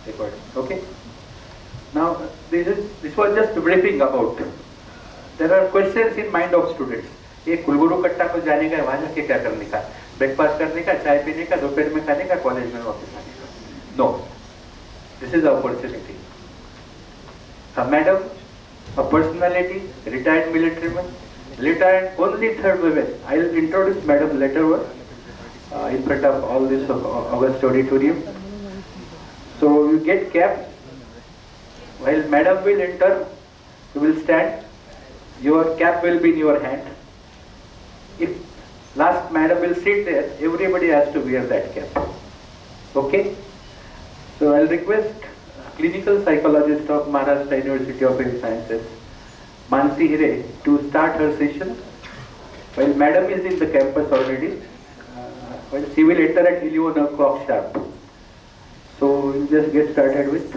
recording. Okay. Now this was just briefing about. There are questions in mind of students. ये कुलगुरु कट्टा को जाने का, वहाँ जाके क्या करने का, ब्रेकफास्ट करने का, चाय पीने का, दोपहर में खाने का, कॉलेज में वापस आने का. No, this is the opportunity. A madam, a personality, retired military man, retired only third women. I will introduce madam later on in front of all this August auditorium. So you get cap. While madam will enter, you will stand. Your cap will be in your hand. If last madam will sit there, everybody has to wear that cap. Okay? So I'll request clinical psychologist of Maharashtra University of Health Sciences, Mansi Hire, to start her session. While madam is in the campus already, well, she will enter at 11 o'clock sharp. So we'll just get started with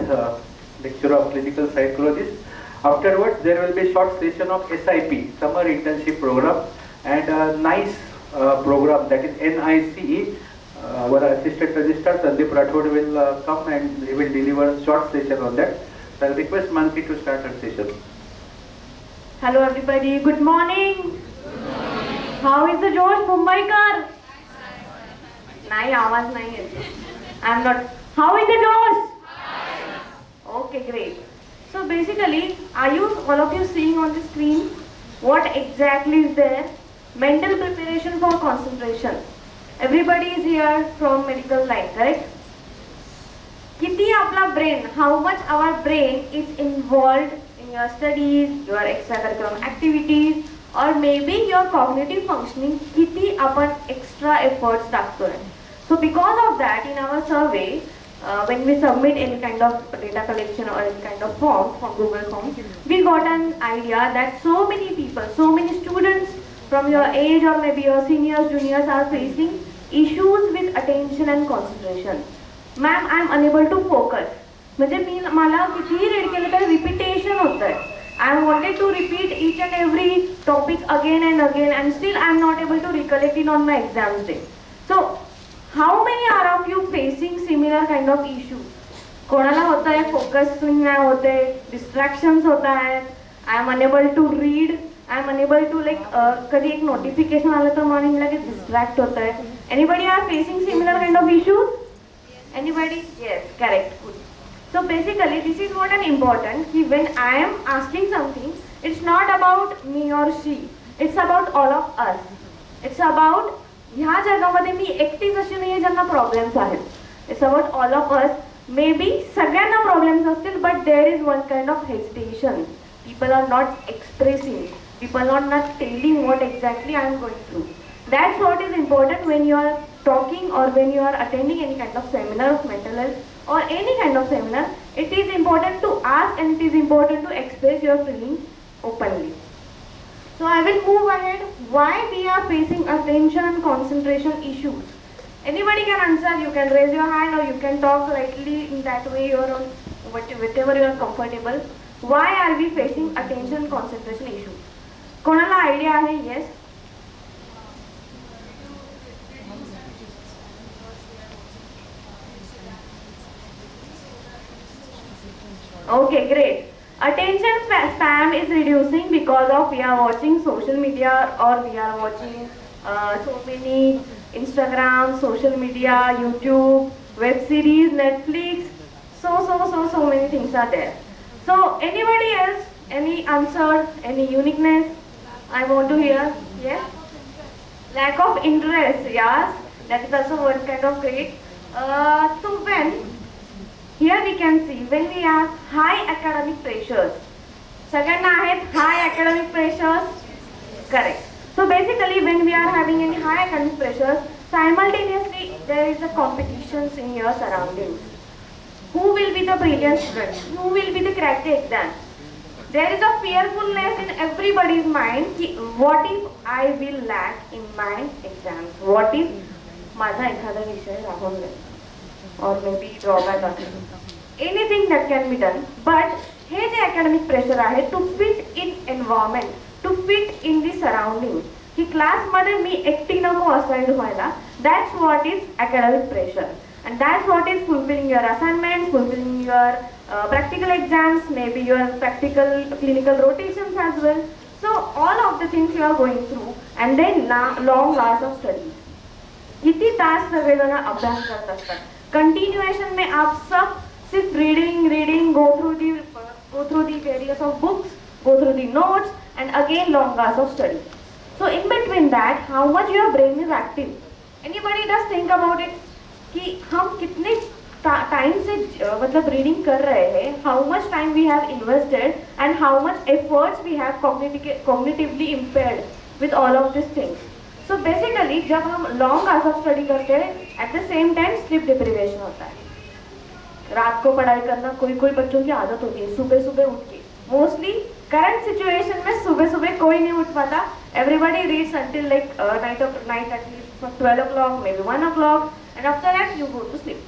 lecture of clinical psychologist. Afterwards, there will be a short session of SIP, Summer Internship Program, and a nice program, that is NICE. Our assistant registrar Sandeep Rathod will come and he will deliver a short session on that. So I'll request Mansi to start her session. Hello everybody, good morning. How is the Josh Mumbaikar? नहीं आवाज नहीं है. I'm not. How is the Josh? Okay, great. So basically, are you all of you seeing on the screen what exactly is there? Mental preparation for concentration. Everybody is here from medical line, correct? किती आपला brain, how much our brain is involved in your studies, your extracurricular activities, or maybe your cognitive functioning, किती आपण extra efforts टाकतोय. So because of that, in our survey, when we submit any kind of data collection or any kind of forms from Google Forms, we got an idea that so many people, so many students from your age or maybe your seniors, juniors are facing issues with attention and concentration. Ma'am, I am unable to focus. म्हणजे मला कितीही read केलं तर repetition होतंय. I wanted to repeat each and every topic again and again, and still I am not able to recollect it on my exams day. So how many are of you facing similar kind of issues? कोणाला होता है focusing नाही होते, distractions होता है, I am unable to read, I am unable to like कधी एक notification आलं तर मॉर्निंग लगेच डिस्ट्रॅक्ट होता है. Anybody are facing similar kind of issues? Anybody? Yes, correct. Good. So basically this is what an important कि when I am asking something, it's not about me or she, it's about all of us. It's about ह्या जगामध्ये मी एकटीच अशी नाही ज्यांना problems आहेत. It's about all of us. Maybe सगळ्यांना problems असतील, but there is one kind of hesitation. People are not expressing, people are not telling what exactly I am going through. That's what is important when you are talking or when you are attending any kind of seminar of mental health or any kind of seminar. It is important to ask and it is important to express your feelings openly. So I will move ahead. Why we are facing attention and concentration issues? Anybody can answer. You can raise your hand or you can talk lightly in that way or on whatever you are comfortable. Why are we facing attention and concentration issues? कोणाला idea आहे? Yes. Okay, great. Attention span is reducing because of we are watching social media or we are watching so many Instagram, social media, YouTube, web series, Netflix, so many things are there. So anybody else, any answer, any uniqueness? I want to hear. Yes. Lack of interest. Yes, that is also one kind of great. So when here we can see when we have high academic pressures. सगळ्यांना आहेत high academic pressures. Correct. So basically when we are having any high academic pressures, simultaneously there is a competitions in your surroundings. Who will be the brilliant student? Who will be the crack the exam? There is a fearfulness in everybody's mind कि what if I will lack in my exams? What if माझा एखादा विषय राहून जाईल? Or maybe drawback असेल. Anything that can be done. But hey J academic pressure आहे to fit in environment, to fit in the surrounding. की क्लासमध्ये मी एकटी नको असाइन व्हायला. That's what is academic pressure. and that's what is fulfilling your assignments, fulfilling your practical exams, maybe your practical clinical rotations as well. So all of the things you are going through, and then long hours of study. कितनी तास सवेरे ना अभ्यास कर सकते हैं. Continuation में आप सब सिर्फ reading, go through the various of books, go through the notes, and again long hours of study. So in between that, how much your brain is active? Anybody does think about it? कि हम कितने time से मतलब reading कर रहे हैं, how much time we have invested and how much efforts we have cognitively impaired with all of this things. So basically जब हम लॉन्ग आवर्स ऑफ स्टडी करते हैं, at the same time sleep deprivation होता है. रात को पढ़ाई करना कोई बच्चों की आदत होती है सुबह सुबह उठ के. मोस्टली करंट सिचुएशन में सुबह सुबह कोई नहीं उठ पाता. Everybody reads until like night at least 12 o'clock, maybe 1 o'clock, and after that you go to sleep.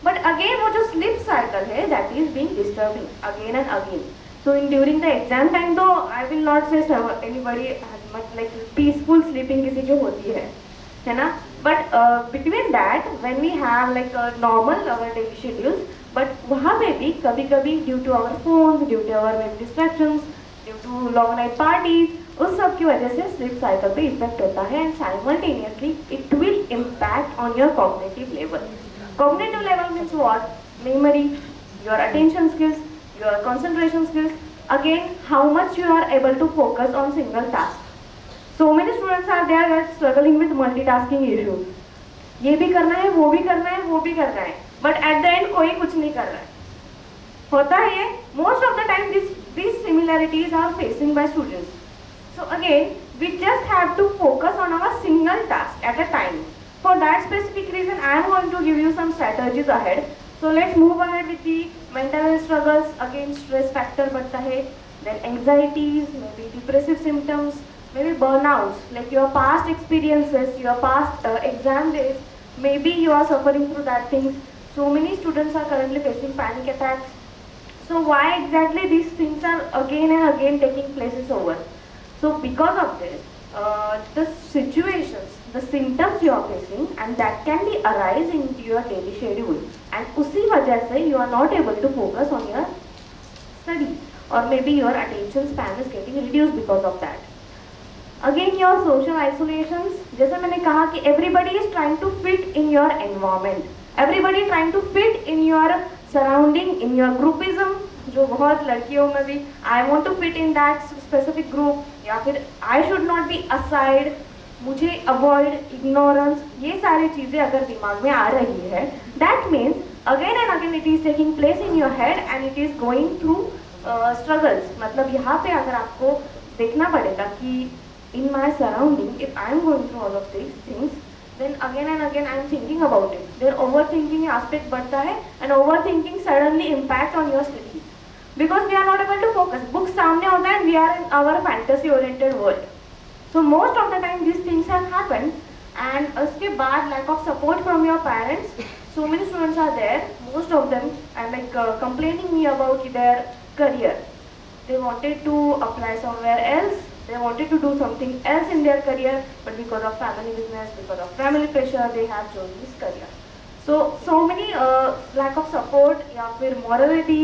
But again वो जो sleep cycle है, that is being disturbing again and again. So in during the exam time though, I will not say anybody has much like peaceful sleeping किसी जो होती है ना. But between that, when we have like a normal our daily schedules, but वहाँ पे भी कभी-कभी due to our phones, due to our maybe distractions, due to long night parties, उस सब की वजह से स्लीप साइकिल पे इफेक्ट होता है, and simultaneously it will impact on your cognitive level. Cognitive level means what? Memory, your attention skills, your concentration skills, again how much you are able to focus on single task. So many students are there that struggling with multitasking issues. ये भी करना है, वो भी करना है, वो भी करना है, बट एट द एंड कोई कुछ नहीं कर रहा है. होता है ये. Most of the time these similarities are facing by students. So again, we just have to focus on our single task at a time. For that specific reason, I am going to give you some strategies ahead. So let's move ahead with the mental health struggles. Again, stress factor बढ़ता है, then anxieties, maybe depressive symptoms, maybe burnouts, like your past experiences, your past exam days. Maybe you are suffering through that things. So many students are currently facing panic attacks. So why exactly these things are again and again taking places over? So because of this, the situations, the symptoms you are facing, and that can be arise into your daily schedule, and उसी वजह से you are not able to focus on your studies, or maybe your attention span is getting reduced because of that. Again, your social isolations, जैसे मैंने कहा कि everybody is trying to fit in your environment, everybody trying to fit in your surrounding, in your groupism, जो बहुत लड़कियों में भी I want to fit in that specific group, या फिर I should not be aside, मुझे avoid, ignorance, ये सारी चीज़ें अगर दिमाग में आ रही है, that means again and again it is taking place in your head and it is going through struggles. मतलब यहाँ पे अगर आपको देखना पड़ेगा कि in my surrounding, if I am going through all of these things, then again and again I am thinking about it. Then overthinking aspect बढ़ता है, and overthinking suddenly impact on your studies because we are not able to focus. Books सामने होता है and we are in our fantasy oriented world. So most of the time these things have happened, and उसके बाद lack of support from your parents. So many students are there. Most of them are like complaining me about their career. They wanted to apply somewhere else. They wanted to do something else in their career, but because of family business, because of family pressure, they have chosen this career. So many lack of support या फिर morality,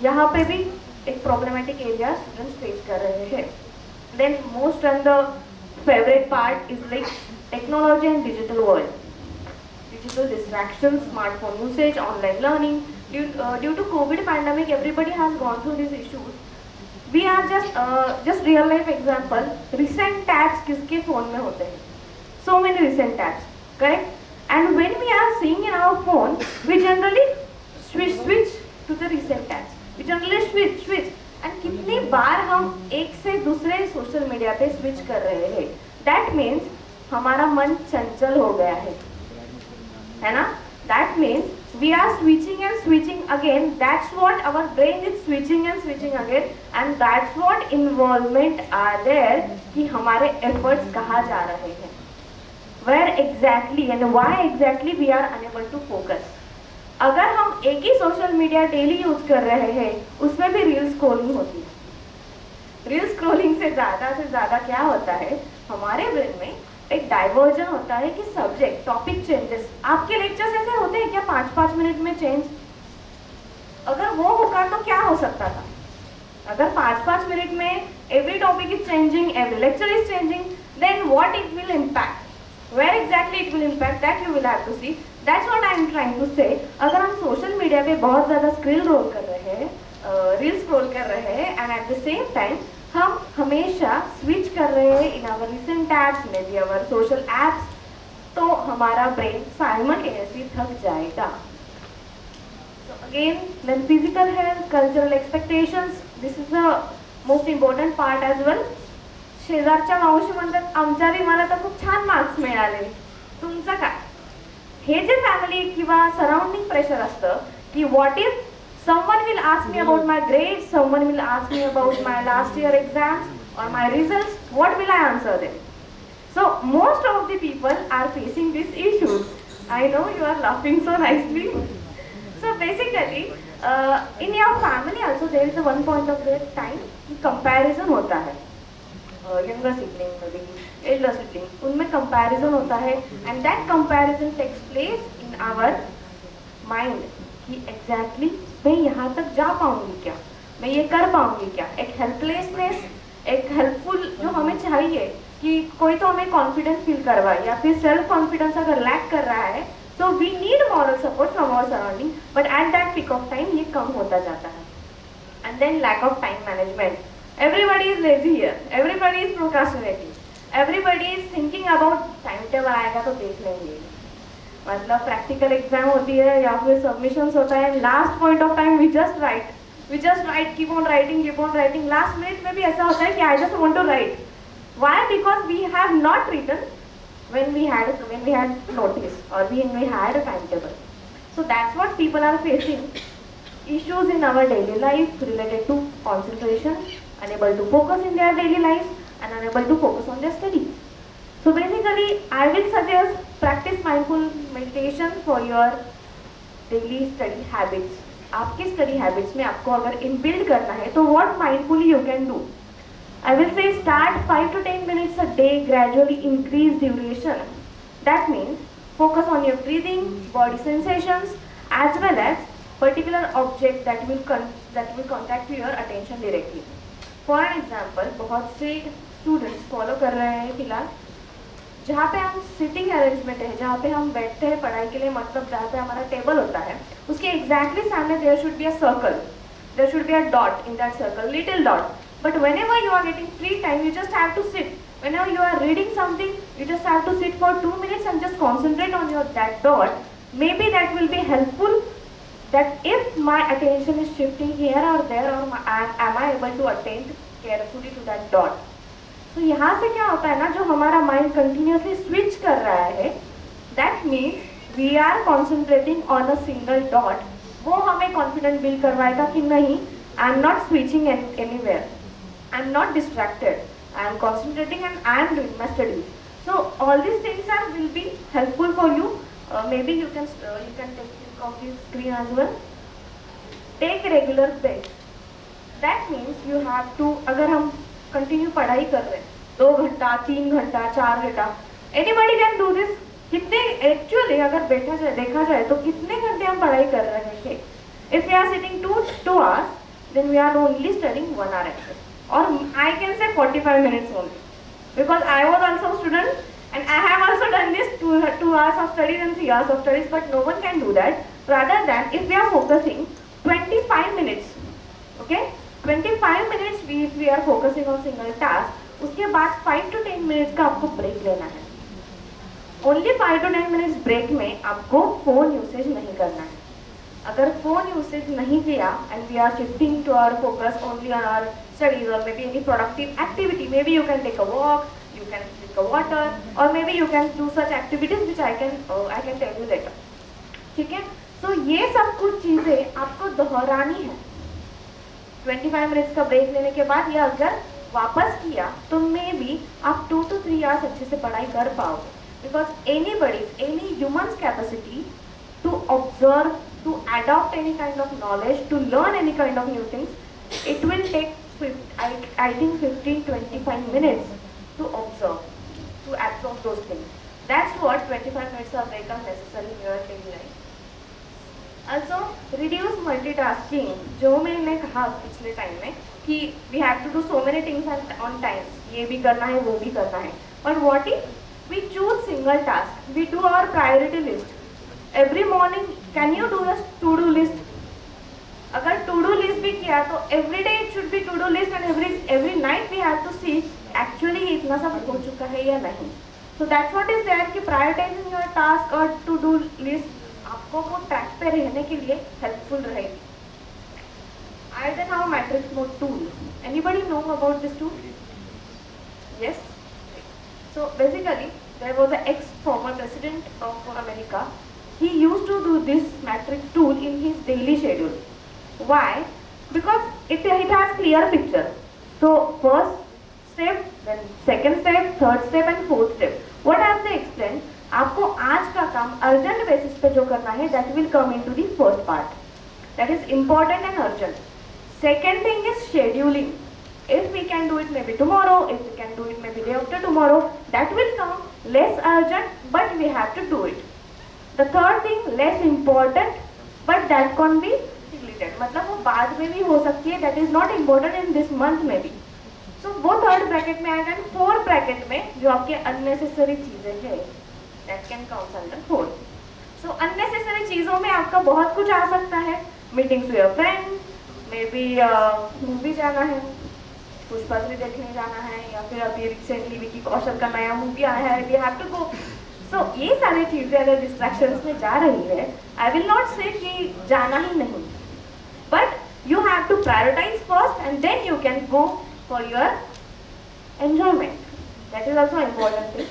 यहाँ पे भी एक problematic area students face कर रहे हैं. Then most and the favorite part is like technology and digital world. Digital distractions, smartphone usage, online learning. Due to COVID pandemic, everybody has gone through these issues. We are just real life example. Recent tabs किसके phone में होते हैं? So many recent tabs, correct? And when we are seeing in our phone, we generally switch to the recent tabs. We generally switch. And कितनी बार हम एक से दूसरे social media पे स्विच कर रहे हैं? That means हमारा मन चंचल हो गया है ना? That means we are switching and switching again. That's what our brain is switching and switching again, and that's what involvement are there कि हमारे efforts कहाँ जा रहे हैं, where exactly and why exactly we are unable to focus. अगर हम एक ही social media daily use कर रहे हैं, उसमें भी रील स्क्रॉलिंग होती है. रील स्क्रॉलिंग से ज़्यादा क्या होता है, हमारे ब्रेन में एक डाइवर्जन होता है कि सब्जेक्ट टॉपिक चेंजेस। आपके लेक्चर्स ऐसे होते हैं क्या 5-5 मिनट में चेंज? अगर वो होगा तो क्या हो सकता था? अगर 5-5 मिनट में every topic is changing, every lecture is changing, then what it will impact? Where exactly it will impact, that you will have to see. That's what I am trying to say. अगर हम social media पे बहुत ज़्यादा screen roll कर रहे हैं, reel scroll कर रहे हैं, and at the same time हम हमेशा स्विच कर रहे हैं in our recent apps, maybe our social apps, तो हमारा ब्रेन साइमल्टेनियसली थक जाएगा. So again, then physical health, cultural expectations, this is the most important part as well. शेजारच्या मावशी म्हणतात आमच्या मला तर खूप छान मार्क्स मिळाले, तुमचं काय? हे जे फॅमिली किंवा सराउंडिंग प्रेशर असतं की what if someone will ask me about my grades, someone will ask me about my last year exams or my results, what will I answer them? So most of the people are facing these issues. I know you are laughing so nicely. So basically in your family also there is a one point of the time comparison होता है. Younger sibling, maybe elder sibling, उनमें comparison होता है, and that comparison takes place in our mind कि exactly मैं यहाँ तक जा पाऊंगी क्या, मैं ये कर पाऊंगी क्या. एक हेल्पलेसनेस, एक हेल्पफुल जो हमें चाहिए कि कोई तो हमें कॉन्फिडेंस फील करवाए, या फिर सेल्फ कॉन्फिडेंस अगर लैक कर रहा है, so we need moral support from our surrounding, but at that peak of time ये कम होता जाता है. And then lack of time management. Everybody is lazy here, everybody is procrastinating, everybody is thinking about time table आएगा तो देख लेंगे. मतलब प्रैक्टिकल एग्जाम होती है या फिर सबमिशंस होता है, last point of time we just write, keep on writing. Last minute में भी ऐसा होता है कि I just want to write. Why? Because we have not written when we had notice or when we had a timetable. So that's what people are facing. Issues in our daily life related to concentration, unable to focus in their daily life, and unable to focus on their studies. So basically, I will suggest practice mindful meditation for your daily study habits. आपके study habits में आपको अगर inbuild करना है तो what mindfully you can do? I will say start 5 to 10 minutes a day, gradually increase duration. That means focus on your breathing, body sensations, as well as particular object that will contact your attention directly. For an example, बहुत से students follow कर रहे हैं फिलहाल, जहाँ पे हम sitting arrangement है, जहाँ पे हम बैठते हैं पढ़ाई के लिए, मतलब जहाँ पे हमारा टेबल होता है, उसके exactly सामने there should be a circle, there should be a dot in that circle, little dot. But whenever you are getting free time, you just have to sit. Whenever you are reading something, you just have to sit for 2 minutes and just concentrate on that dot. Maybe that will be helpful. That if my attention is shifting here or there, or am I able to attend carefully to that dot. So यहाँ से क्या होता है ना, जो हमारा mind continuously switch कर रहा है, that means we are concentrating on a single dot. वो हमें confidence build करवाएगा कि नहीं, I am not switching anywhere. I am not distracted. I am concentrating and I am doing my studies. So all these things will be helpful for you. Maybe you can take off the screen as well. Take regular breaks. That means you have to, अगर हम continue पढ़ाई कर रहे हैं 2 घंटा, 3 घंटा, 4 घंटा, anybody can do this. कितने actually अगर देखा जाए तो कितने घंटे हम पढ़ाई कर रहे हैं? If we are sitting 2 hours, then we are only studying 1 hour actually. Or I can say 45 minutes only, because I was also a student and I have also done this 2 hours of studies and 3 hours of studies, but no one can do that. Rather than if we are focusing 25 minutes, okay, 25 minutes if we are focusing on single task, उसके बाद 5 to 10 minutes का आपको break लेना है. Only 5 to 10 minutes break में आपको phone usage नहीं करना है. अगर phone usage नहीं किया and we are shifting to our focus only on our studies or maybe any productive activity, maybe you can take a walk, you can drink a water, or maybe you can do such activities which I can tell you later. ठीक है? So ये सब कुछ चीजें आपको दोहरानी है. 25 minutes का break लेने के बाद ये अगर वापस किया तो मे बी आप 2 to 3 hours अच्छे से पढ़ाई कर पाओगे. Because any human's capacity to observe, to adopt any kind of knowledge, to learn any kind of new things, it will take I think 15-25 minutes to observe. to absorb those things. That's what 25 minutes of break are necessary in your daily life. Also, reduce multitasking. जो मैंने कहा पिछले time में कि we have to do so many things on time. ये भी करना है, वो भी करना है. But what if we choose single task? We do our priority list. Every morning, can you do a to-do list? अगर to-do list भी किया तो every day it should be to-do list and every night we have to see actually इतना सब हो चुका है या नहीं. So that's what is there कि prioritizing your task और to-do list आपको वो ट्रैक पे रहने के लिए हेल्पफुल रहेगी. Eisenhower matrix mode tool. Anybody know about this tool? Yes. So basically, there was an ex-former president of America. He used to do this matrix tool in his daily schedule. Why? Because it has clear picture. So first step, then second step, third step and fourth step. What have they explained? आपको आज का काम urgent basis पे जो करना है that will come into the first part. That is important and urgent. Second thing is scheduling. If we can do it maybe tomorrow, if we can do it maybe day after tomorrow, that will come less urgent, but we have to do it. The third thing, less important, but that can be deleted. मतलब वो बाद में भी हो सकती है. That is not important in this month maybe. So वो third bracket में आएगा and fourth bracket में जो आपके unnecessary चीजें हैं, that can count under fourth. So unnecessary चीजों में आपका बहुत कुछ आ सकता है. Meetings with your friend, maybe movie जाना है, पुष्पाश्री देखने जाना है, या फिर अभी रिसेंटली विकी कौशल का नया मूवी आया है, we have to go. So ये सारी चीजें अगर distractions में जा रही है, I will not say कि जाना ही नहीं, but you have to prioritize first and then you can go for your enjoyment. That is also important thing.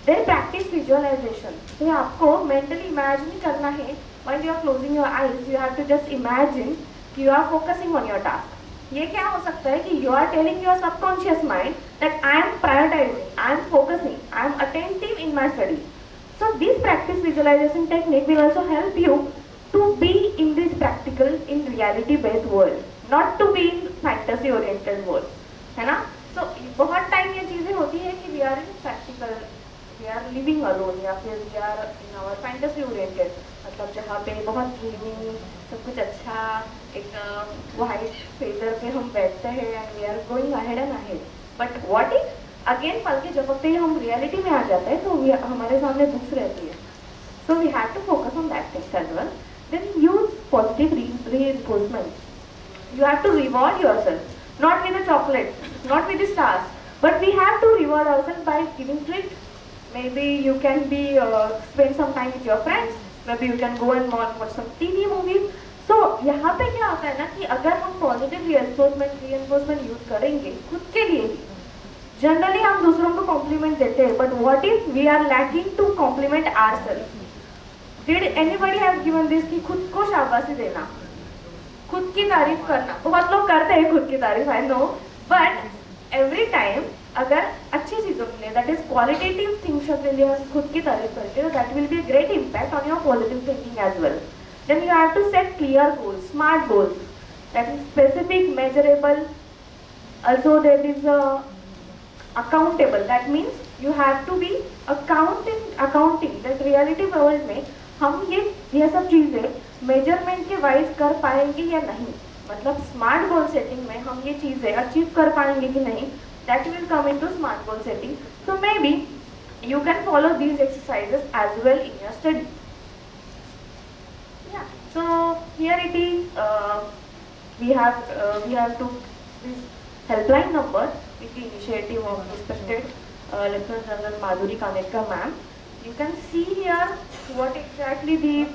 Then practice visualization. So आपको mentally imagine करना है. While you are closing your eyes, you have to just imagine कि you are focusing on your task. ये क्या हो सकता है कि you are telling your subconscious mind that I am prioritizing, I am focusing, I am attentive in my study. So this practice visualization technique will also help you to be in this practical, in reality-based world, not to be in fantasy-oriented world, है ना? So बहुत time ये चीजें होती है कि we are in practical, we are living alone, या फिर we are in our fantasy-oriented, मतलब जहाँ पे बहुत गेमिंग, सब कुछ अच्छा, एक वाइट फेदर पे हम बैठते हैं and we are going ahead and ahead. But what if again पल के झपकते ही हम रियलिटी में आ जाते हैं तो हमारे सामने बुक्स रहती है. So we have to focus on that things as well. Then use positive reinforcement. You have to reward yourself, not with a chocolate, not with the stars, but we have to reward ourselves by giving treats. Maybe you can be spend some time with your friends. Maybe you can go and watch some TV movies. So यहाँ पे क्या होता है ना कि अगर हम positive reinforcement use करेंगे खुद के लिए ही, जनरली हम दूसरों को कॉम्प्लीमेंट देते हैं, but what if we are lacking to compliment ourself? Did anybody have given this कि खुद को शाबाशी देना, खुद की तारीफ करना? बहुत लोग करते हैं खुद की तारीफ, I know, but every time अगर अच्छी चीजों के लिए, दैट इज क्वालिटेटिव थिंग्स के लिए खुद की तारीफ करते हो, that will be a great impact on your positive thinking as well. Then you have to set clear goals, smart goals, that is specific, measurable. Also there is accountable. That means you have to be accounting that reality world में हम ये सब चीजें measurement के wise कर पाएंगे या नहीं, मतलब स्मार्ट गोल सेटिंग में हम ये चीजें अचीव कर पाएंगे कि नहीं, that will come into smart goal setting. So maybe you can follow these exercises as well in your studies. So here it is. We have to this helpline number with the initiative of respected Lieutenant General Madhuri Kanitkar ma'am. You can see here what exactly the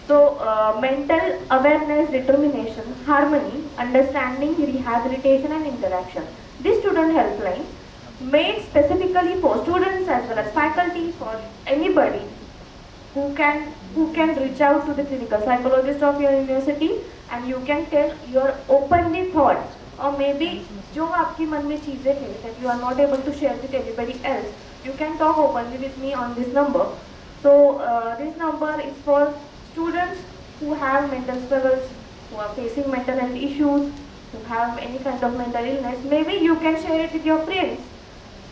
So mental awareness, determination, harmony, understanding, rehabilitation and interaction. This student helpline made specifically for students as well as faculty, for anybody who can reach out to the clinical psychologist of your university and you can tell your openly thoughts, or maybe जो आपकी मन में चीजें हैं that you are not able to share with anybody else, you can talk openly with me on this number. So this number is for students who have mental struggles, who are facing mental health issues, who have any kind of mental illness, maybe you can share it with your friends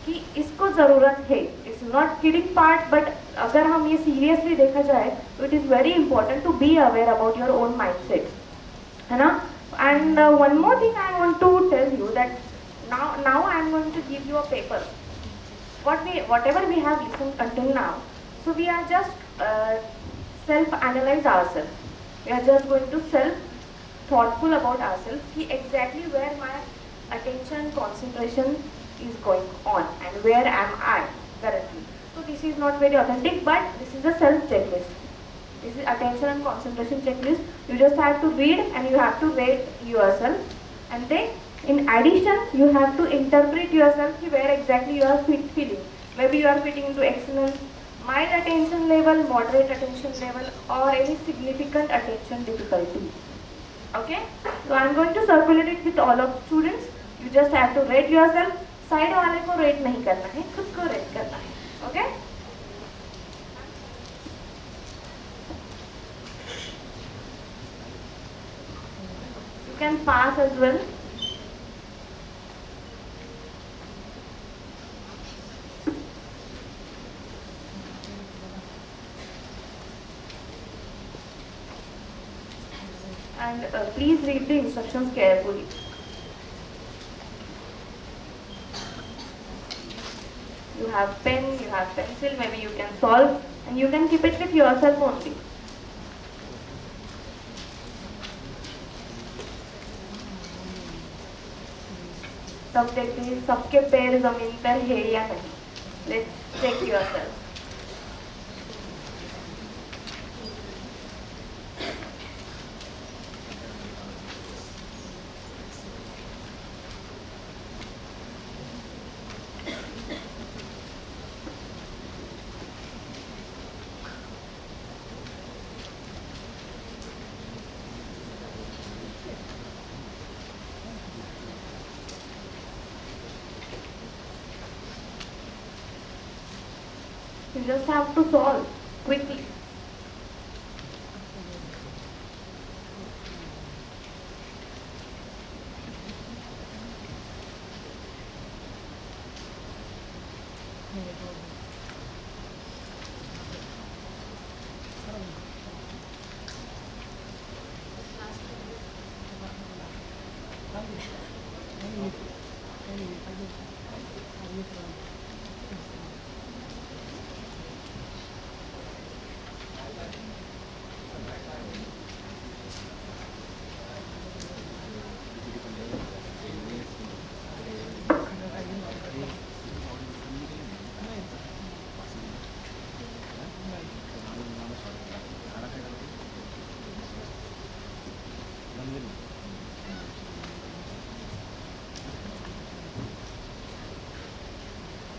कि इसको ज़रूरत है. It's not kidding part, but अगर हम ये seriously देखा जाए तो it is very important to be aware about your own mindset, है ना? And one more thing I want to tell you that now I am going to give you a paper. Whatever we have listened until now, so we are just self-analyze ourselves. We are just going to self-thoughtful about ourselves. कि exactly where my attention concentration is going on and where am I currently. So this is not very authentic, but this is a self checklist. This is attention and concentration checklist. You just have to read and you have to rate yourself, and then in addition you have to interpret yourself where exactly you are feeling. Maybe you are fitting into excellence, mild attention level, moderate attention level, or any significant attention difficulty. Okay, so I am going to circulate it with all of students. You just have to rate yourself. Side वाले को rate नहीं करना है, खुद को rate करना है. Okay, you can pass as well. And please read the instructions carefully. You have pen, you have pencil, maybe you can solve and you can keep it with yourself only. तब देखते हैं सबके पैर जमीन पर है या नहीं. Let's check yourself. You just have to solve quickly.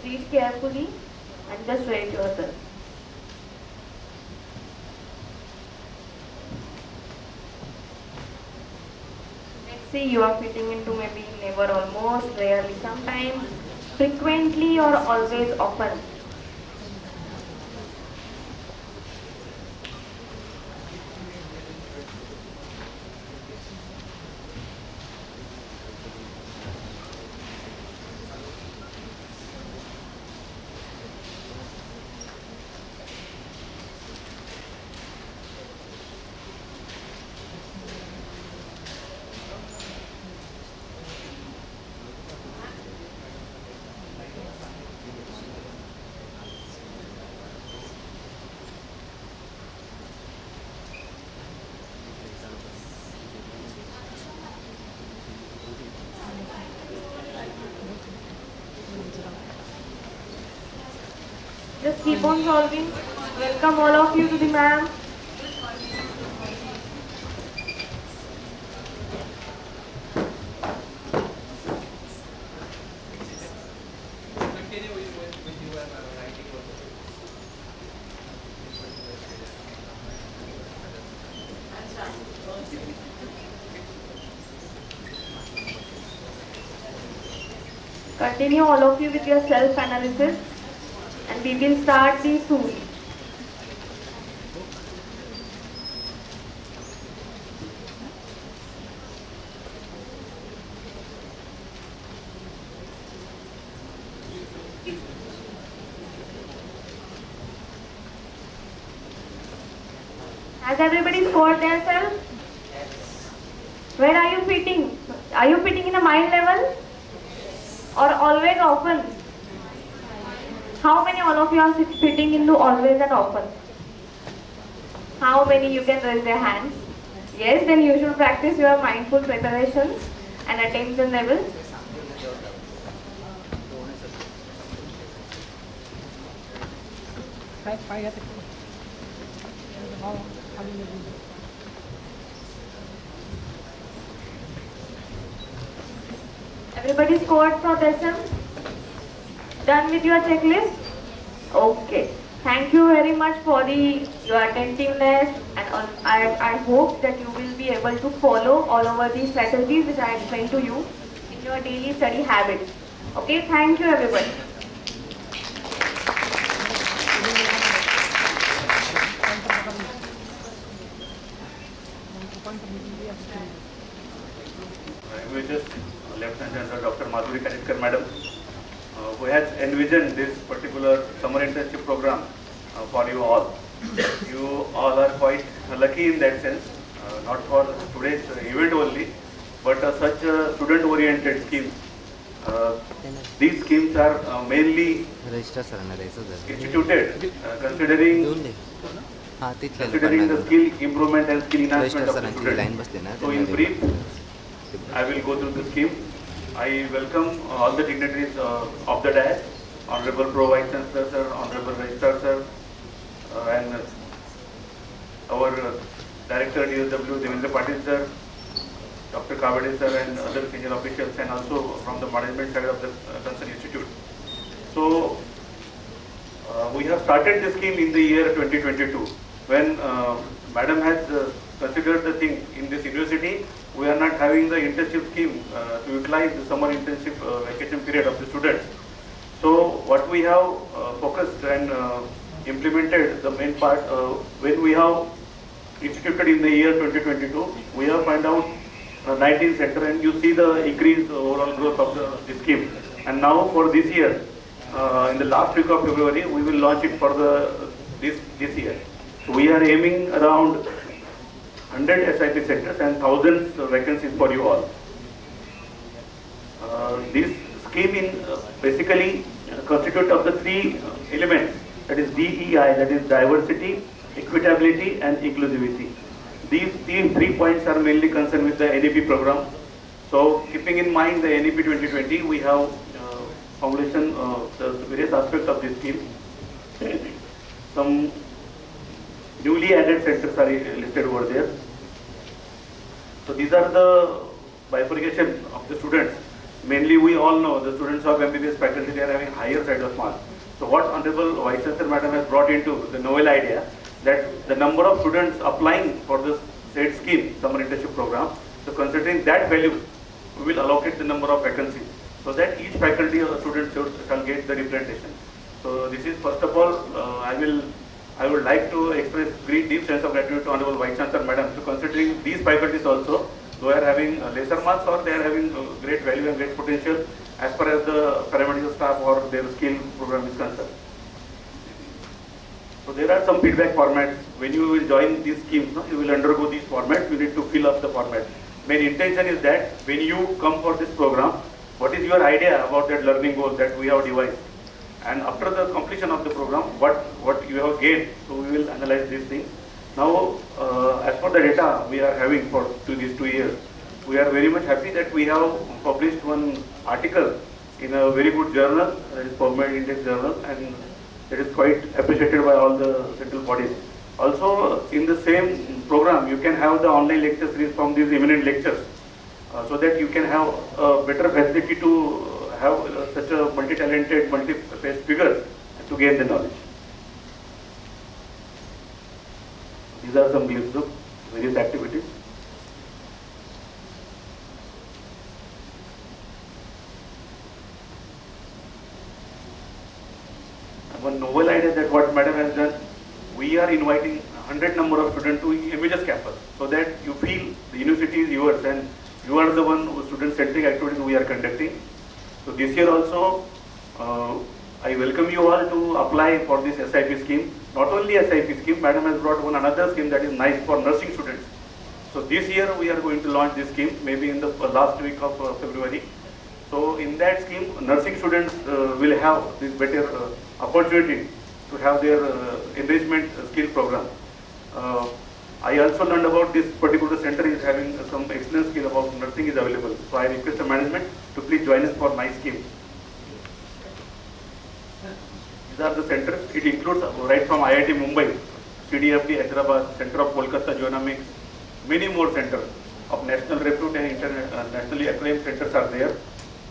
Read carefully and just rate yourself. Let's say you are fitting into maybe never, almost, rarely, sometimes, frequently, or always, often. Just keep on solving. Welcome all of you to the ma'am. Continue all of you with your self-analysis. And we will start the soon. Has everybody scored their self? Where are you fitting? Are you fitting in a mind level? Or always often? How many all of you are fitting into always and often? How many you can raise their hands? Yes, then you should practice your mindful preparations and attention level. Everybody scored for this sem? Done with your checklist? Okay. Thank you very much for your attentiveness, and I hope that you will be able to follow all over these strategies which I explained to you in your daily study habits. Okay, thank you everybody. We just Lieutenant General Dr. Madhuri Kanitkar Madam, who has envisioned this particular summer internship program for you all. You all are quite lucky in that sense, not for today's event only, but such a student-oriented scheme. These schemes are mainly instituted considering the skill improvement and skill enhancement of the student. So in brief, I will go through the scheme. I welcome all the dignitaries of the dais, Honorable Pro Vice Chancellor Sir, Honorable Registrar Sir, and our Director DSW Devendra Patil Sir, Dr. Kavade Sir, and other senior officials, and also from the management side of the concerned institute. So we have started this scheme in the year 2022 when Madam has considered the thing in this university. We are not having the internship scheme to utilize the summer internship vacation period of the students. So what we have focused and implemented the main part when we have instituted in the year 2022, we have found out 19 center, and you see the increased overall growth of the scheme. And now for this year, in the last week of February, we will launch it for this year. So we are aiming around 100 SIP centers and thousands vacancies for you all. This scheme in basically constitutes of the three elements, that is DEI, that is diversity, equitability and inclusivity. These three points are mainly concerned with the NEP program. So keeping in mind the NEP 2020, we have formulation the various aspects of this scheme. Some newly added centers are listed over there. So these are the bifurcation of the students. Mainly we all know the students of MBBS faculty, they are having higher side of marks. So what Honorable Vice Chancellor Madam has brought into the novel idea that the number of students applying for this said scheme, summer internship program, so considering that value, we will allocate the number of vacancies so that each faculty or student shall get the representation. So this is first of all, I would like to express great deep sense of gratitude to Honorable Vice Chancellor Madam to considering these faculties also, they are having lesser marks or they are having great value and great potential as far as the paramedical staff or their skill program is concerned. So there are some feedback formats. When you will join these schemes, you will undergo these formats. You need to fill up the format. Main intention is that when you come for this program, what is your idea about that learning goal that we have devised? And after the completion of the program, what you have gained, so we will analyze these things. Now, as for the data we are having for these 2 years, we are very much happy that we have published one article in a very good journal, that is PubMed Index journal, and it is quite appreciated by all the central bodies. Also, in the same program, you can have the online lecture series from these eminent lectures, so that you can have a better facility to have such a multi-talented, multi-faced figures to gain the knowledge. These are some glimpses of various activities. One novel idea that what Madam has done, we are inviting 100 number of students to MUHS campus so that you feel the university is yours and you are the one who student-centric activities we are conducting. So this year also, I welcome you all to apply for this SIP scheme. not only SIP scheme, madam has brought one another scheme that is nice for nursing students. So this year we are going to launch this scheme, maybe in the last week of February. So in that scheme, nursing students will have this better opportunity to have their enrichment skill program. I also learned about this particular center is having some excellent skill about nursing is available. So I request the management to please join us for my scheme. These are the centers. It includes right from IIT Mumbai, CDFD Hyderabad, Center of Kolkata Genomics, many more centers of national repute and internationally acclaimed centers are there.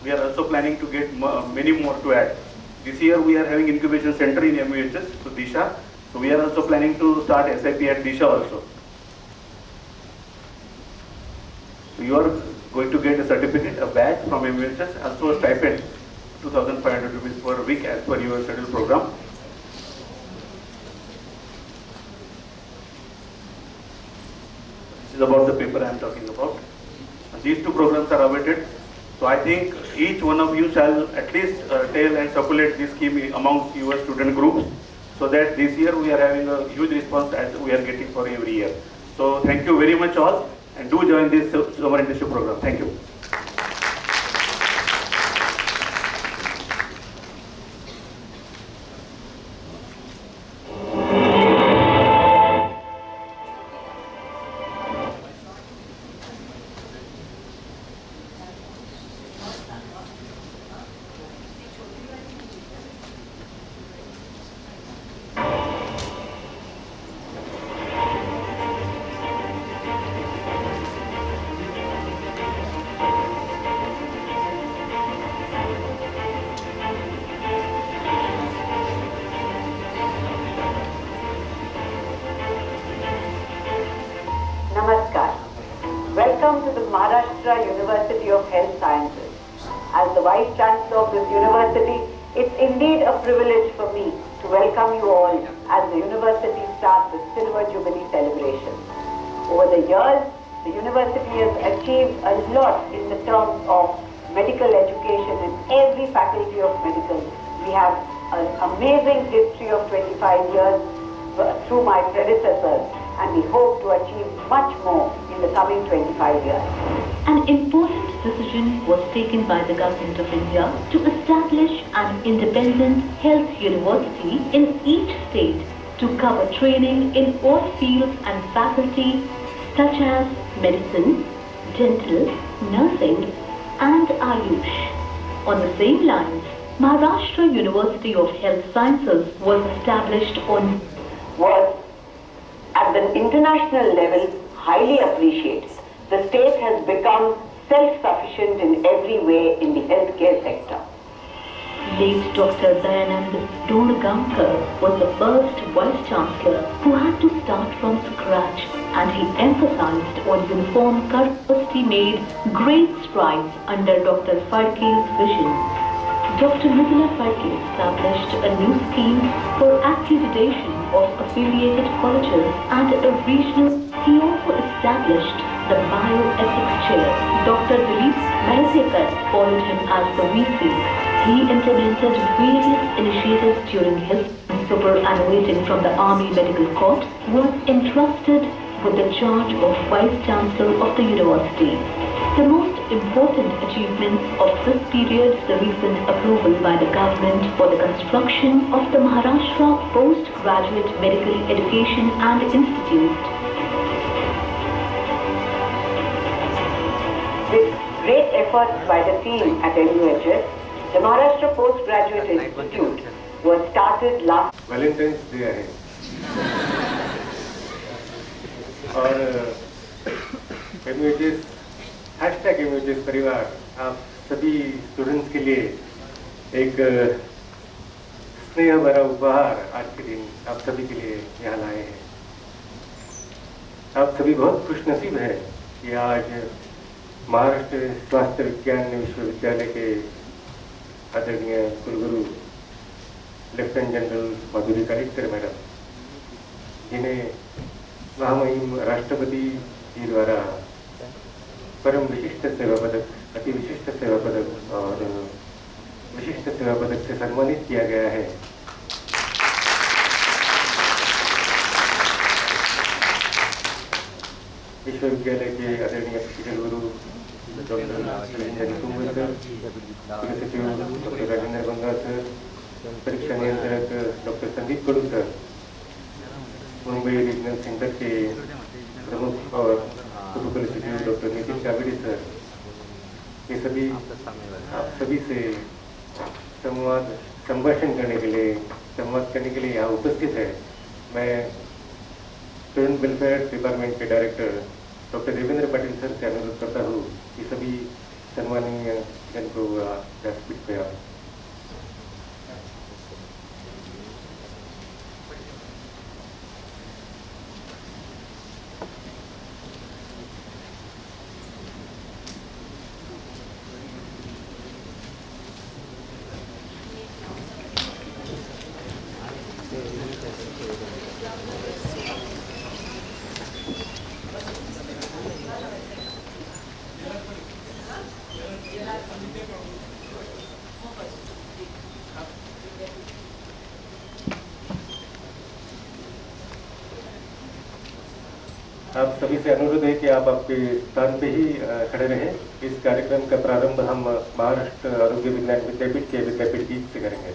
We are also planning to get many more to add. This year we are having incubation center in MUHS, so Disha. So we are also planning to start SIP at Disha also. So you are going to get a certificate, a badge from MUHS, also a stipend, 2,500 rupees per week as per your scheduled program. This is about the paper I am talking about. And these two programs are awaited. So I think each one of you shall at least tell and circulate this scheme amongst your student groups, so that this year we are having a huge response as we are getting for every year. So thank you very much all, and do join this summer internship program. Thank you. Namaskar. Welcome to the Maharashtra University of Health Sciences. As the Vice Chancellor of this university, it's indeed a privilege for me to welcome you all as the university starts the Silver Jubilee celebration. Over the years, the university has achieved a lot in the terms of medical education in every faculty of medicine. We have an amazing history of 25 years through my predecessors, and we hope to achieve much more in the coming 25 years. An important decision was taken by the Government of India to establish an independent health university in each state to cover training in all fields and faculty such as medicine, dental, nursing and Ayush. On the same lines, Maharashtra University of Health Sciences was established was at the international level highly appreciated. The state has become self-sufficient in every way in the healthcare sector. Late Dr. Dayanand Dorgankar was the first Vice-Chancellor who had to start from scratch, and he emphasized on uniform university made great strides under Dr. Phadke's vision. Dr. Nidula Phadke established a new scheme for accreditation of affiliated colleges and a regional. He also established the bioethics chair. Dr. Dilip Maheshekar followed him as the VC. He implemented various initiatives during his superannuating from the Army Medical Corps, was entrusted with the charge of Vice Chancellor of the University. The most important achievements of this period, the recent approval by the government for the construction of the Maharashtra Postgraduate Medical Education and Institute. With great efforts by the team at MUHS, the Maharashtra Postgraduate Institute was started last Valentine's day आहे और MUHS #MUHS परिवार आप सभी students के लिए एक स्नेह भरा उपहार आज के दिन आप सभी के लिए यहाँ लाए हैं। आप सभी बहुत खुशनसीब हैं कि आज महाराष्ट्र स्वास्थ्य विज्ञान विश्वविद्यालय के आदरणीय कुलगुरु लेफ्टिनेंट जनरल माधुरी कानिटकर मैडम, जिन्हें महामहिम राष्ट्रपति जी द्वारा परम विशिष्ट सेवा पदक, अति विशिष्ट सेवा पदक और विशिष्ट सेवा पदक से सम्मानित किया गया है। विश्वविद्यालय के आदरणीय कुलगुरु डॉक्टर कुलगुरु सर, कुलसचिव डॉक्टर राजेंद्र बंगा सर, परीक्षा नियंत्रक डॉक्टर संदीप कडू सर, मुंबई रीजनल सेंटर के प्रमुख और उपकुलसचिव डॉक्टर नितिन कावेरी सर, ये सभी आप सभी से संभाषण करने के लिए यहाँ उपस्थित है। मैं स्टूडेंट वेलफेयर डिपार्टमेंट के director doctor Devendra Patil sir से अनुरोध करता हूँ कि सभी सम्मानीय जन को व्यासपीठ पे आए। आप सभी से अनुरोध है कि आप आपके स्थान पे ही खड़े रहें। इस कार्यक्रम का प्रारंभ हम महाराष्ट्र आरोग्य विज्ञान विद्यापीठ के विद्यापीठ गीत से करेंगे।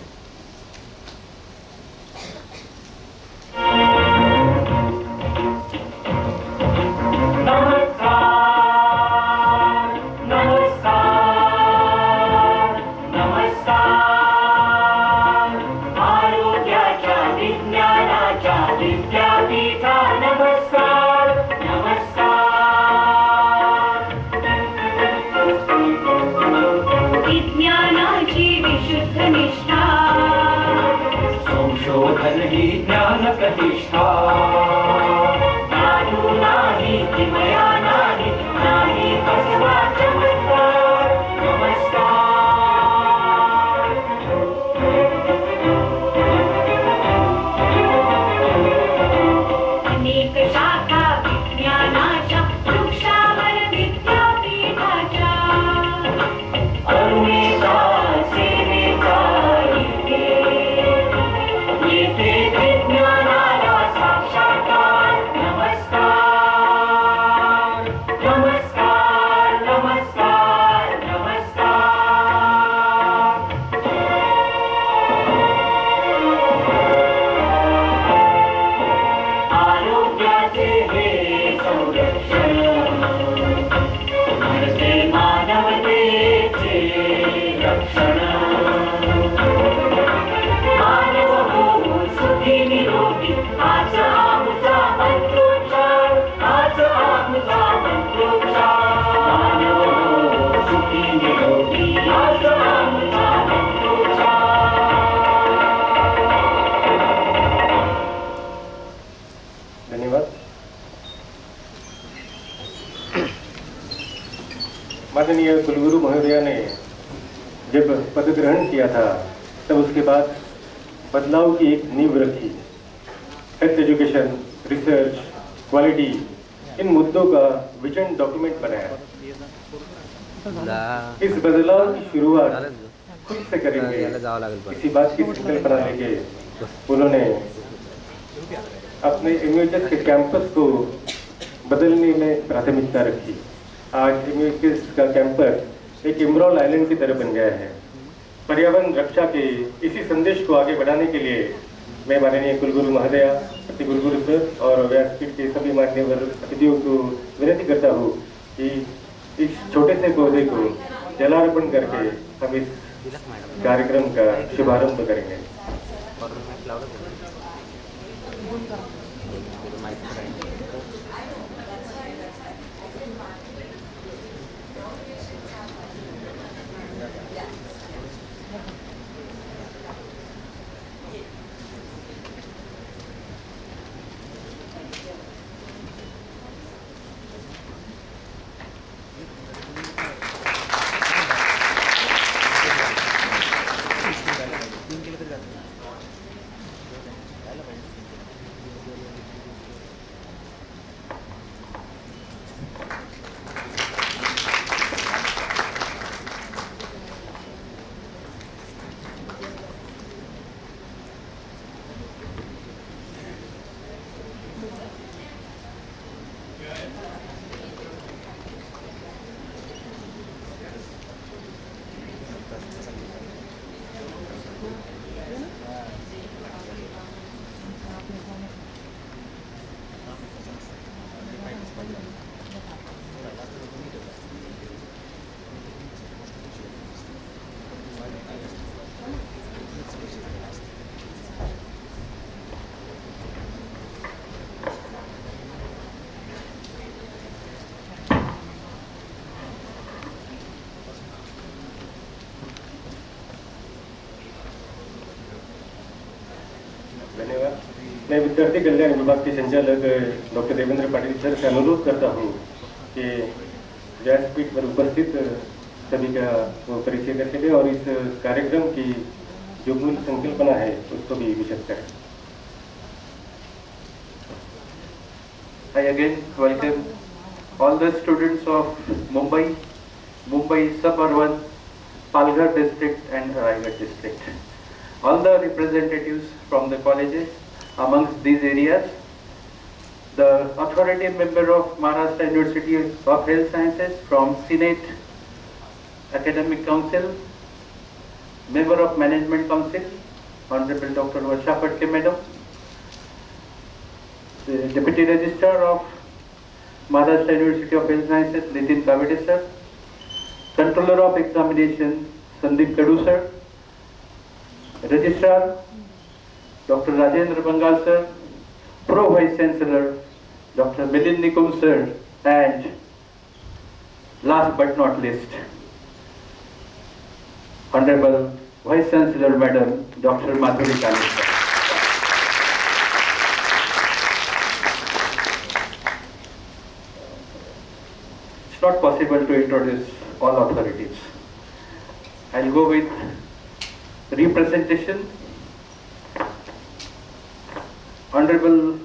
माननीय कुलगुरु महोदया ने जब पद ग्रहण किया था तब उसके बाद बदलाव की एक नींव रखी। हेल्थ एजुकेशन, रिसर्च, क्वालिटी, इन मुद्दों का विजन डॉक्यूमेंट बनाया। इस बदलाव की शुरुआत खुद से करेंगे, इसी बात की संकल्पना लेके उन्होंने अपने MUHS के कैंपस को बदलने में प्राथमिकता रखी। आज MUHS का कैंपस एक इमराल आइलैंड की तरह बन गया है। पर्यावरण रक्षा के इसी संदेश को आगे बढ़ाने के लिए मैं माननीय कुलगुरु महोदया, प्रति कुलगुरु सर और व्यासपीठ के सभी मान्यवर अतिथियों को विनती करता हूँ कि इस छोटे से पौधे को जलार्पण करके हम इस कार्यक्रम का शुभारंभ करेंगे। मैं विद्यार्थी कल्याण विभाग के संचालक डॉक्टर देवेंद्र पाटिल सर से अनुरोध करता हूँ कि व्यासपीठ पर उपस्थित सभी का वो परिचय करके दें और इस कार्यक्रम की जो मूल संकल्पना है उसको भी विशद करें। I again welcome all the students of Mumbai suburban, Palghar district and Raigad district. All the representatives from the colleges amongst these areas, the authority member of Maharashtra University of Health Sciences from Senate Academic Council, member of Management Council, Honorable Dr. Varsha Patke Madam, the Deputy Registrar of Maharashtra University of Health Sciences, Nitin Kavade sir, Controller of Examination, Sandeep Kadu sir, Registrar, Dr. Rajendra Bangal sir, Pro Vice Chancellor, Dr. Milind Nikum sir, and last but not least, Honorable Vice Chancellor Madam, Dr. Madhuri Kanitkar. It's not possible to introduce all authorities. I'll go with representation. Honorable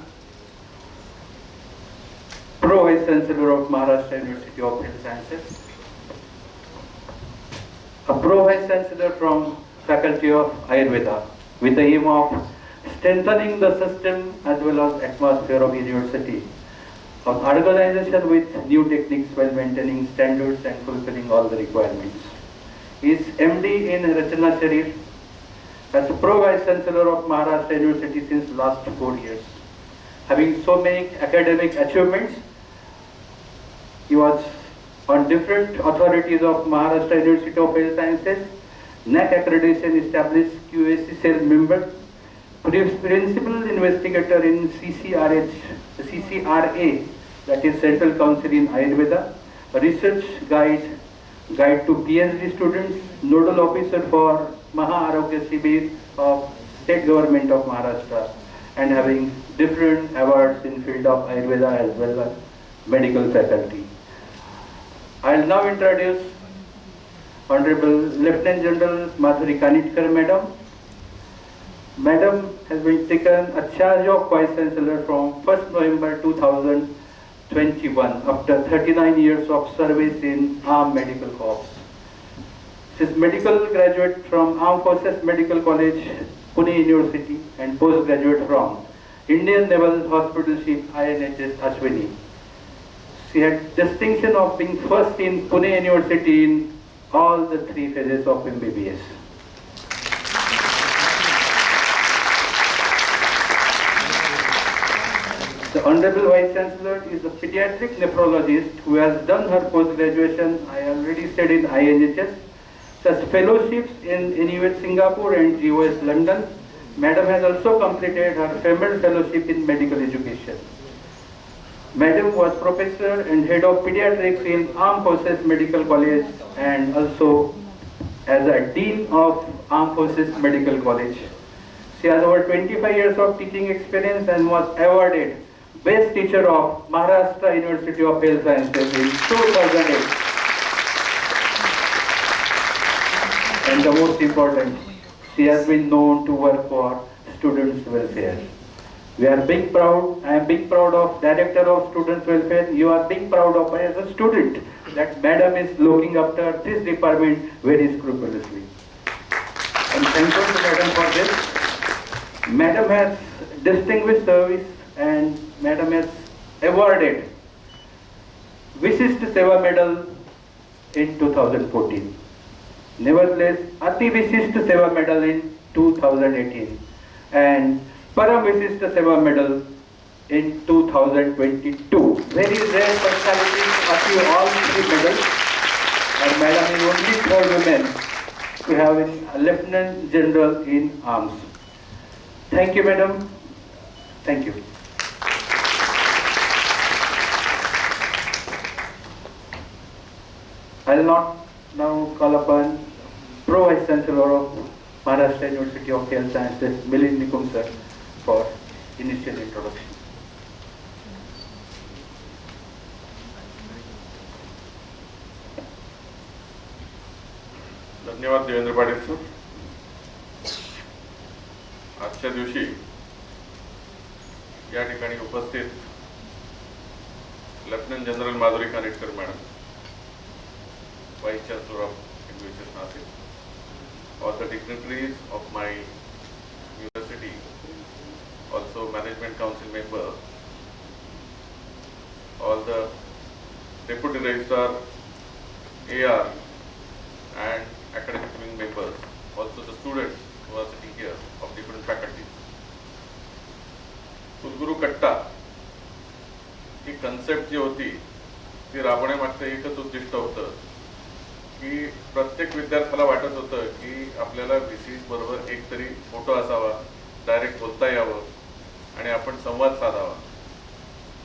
Pro Vice Chancellor of Maharashtra University of Health Sciences, a Pro Vice Chancellor from Faculty of Ayurveda, with the aim of strengthening the system as well as atmosphere of university, of organization with new techniques while maintaining standards and fulfilling all the requirements. He is MD in Rachana Sharif, as a Pro Vice Chancellor of Maharashtra University since last 4 years. Having so many academic achievements, he was on different authorities of Maharashtra University of Health Sciences, NAC accreditation established QAC cell member, principal investigator in CCRA, that is Central Council in Ayurveda, a research guide to PhD students, nodal officer for Maha Arogya Shibir of State Government of Maharashtra, and having different awards in field of Ayurveda as well as medical faculty. I will now introduce Honorable Lieutenant General Madhuri Kanitkar Madam. Madam has been taken a charge of Vice Chancellor from 1st November 2021 after 39 years of service in Armed Medical Corps. She is medical graduate from Armed Forces Medical College, Pune University, and postgraduate from Indian Naval Hospital Ship INHS Ashwini. She had distinction of being first in Pune University in all the 3 phases of MBBS. The Honorable Vice Chancellor is a pediatric nephrologist who has done her post-graduation, I already said, in INHS, such fellowships in NUH Singapore and GOS London. Madam has also completed her female fellowship in medical education. Madam was professor and head of pediatrics in Armed Forces Medical College and also as a dean of Armed Forces Medical College. She has over 25 years of teaching experience and was awarded Best Teacher of Maharashtra University of Health Sciences in 2008. And the most important, she has been known to work for students' welfare. We are big proud, I am big proud of Director of Students' Welfare. You are big proud of as a student that Madam is looking after this department very scrupulously. I'm thankful to Madam for this. Madam has distinguished service and Madam has awarded Vishisht Seva Medal in 2014. Nevertheless, Ati Vishisht Seva Medal in 2018 and Param Vishisht Seva Medal in 2022. Very rare personalities achieve all 3 medals, and Madam is only 3rd woman to have a Lieutenant General in arms. Thank you, Madam. Thank you. I will not now call upon Pro Vice Chancellor of Maharashtra University of Health Sciences, Milind Nikum sir, for initial introduction. धन्यवाद Devendra Patil sir. आजच्या दिवशी या ठिकाणी उपस्थित lieutenant general Madhuri Kanitkar madam, vice chancellor of MUHS Nashik, all the dignitaries of my university, also management council member, all the deputy registrar, AR and academic wing members, also the students who are sitting here of different faculties. कुलगुरू कट्टा ही concept जी होती ती राबवण्यामागचं एकच उद्दिष्ट होतं की प्रत्येक विद्यार्थ्याला वाटत होतं की आपल्याला VC बरोबर एक तरी फोटो असावा, डायरेक्ट बोलता यावं आणि आपण संवाद साधावा.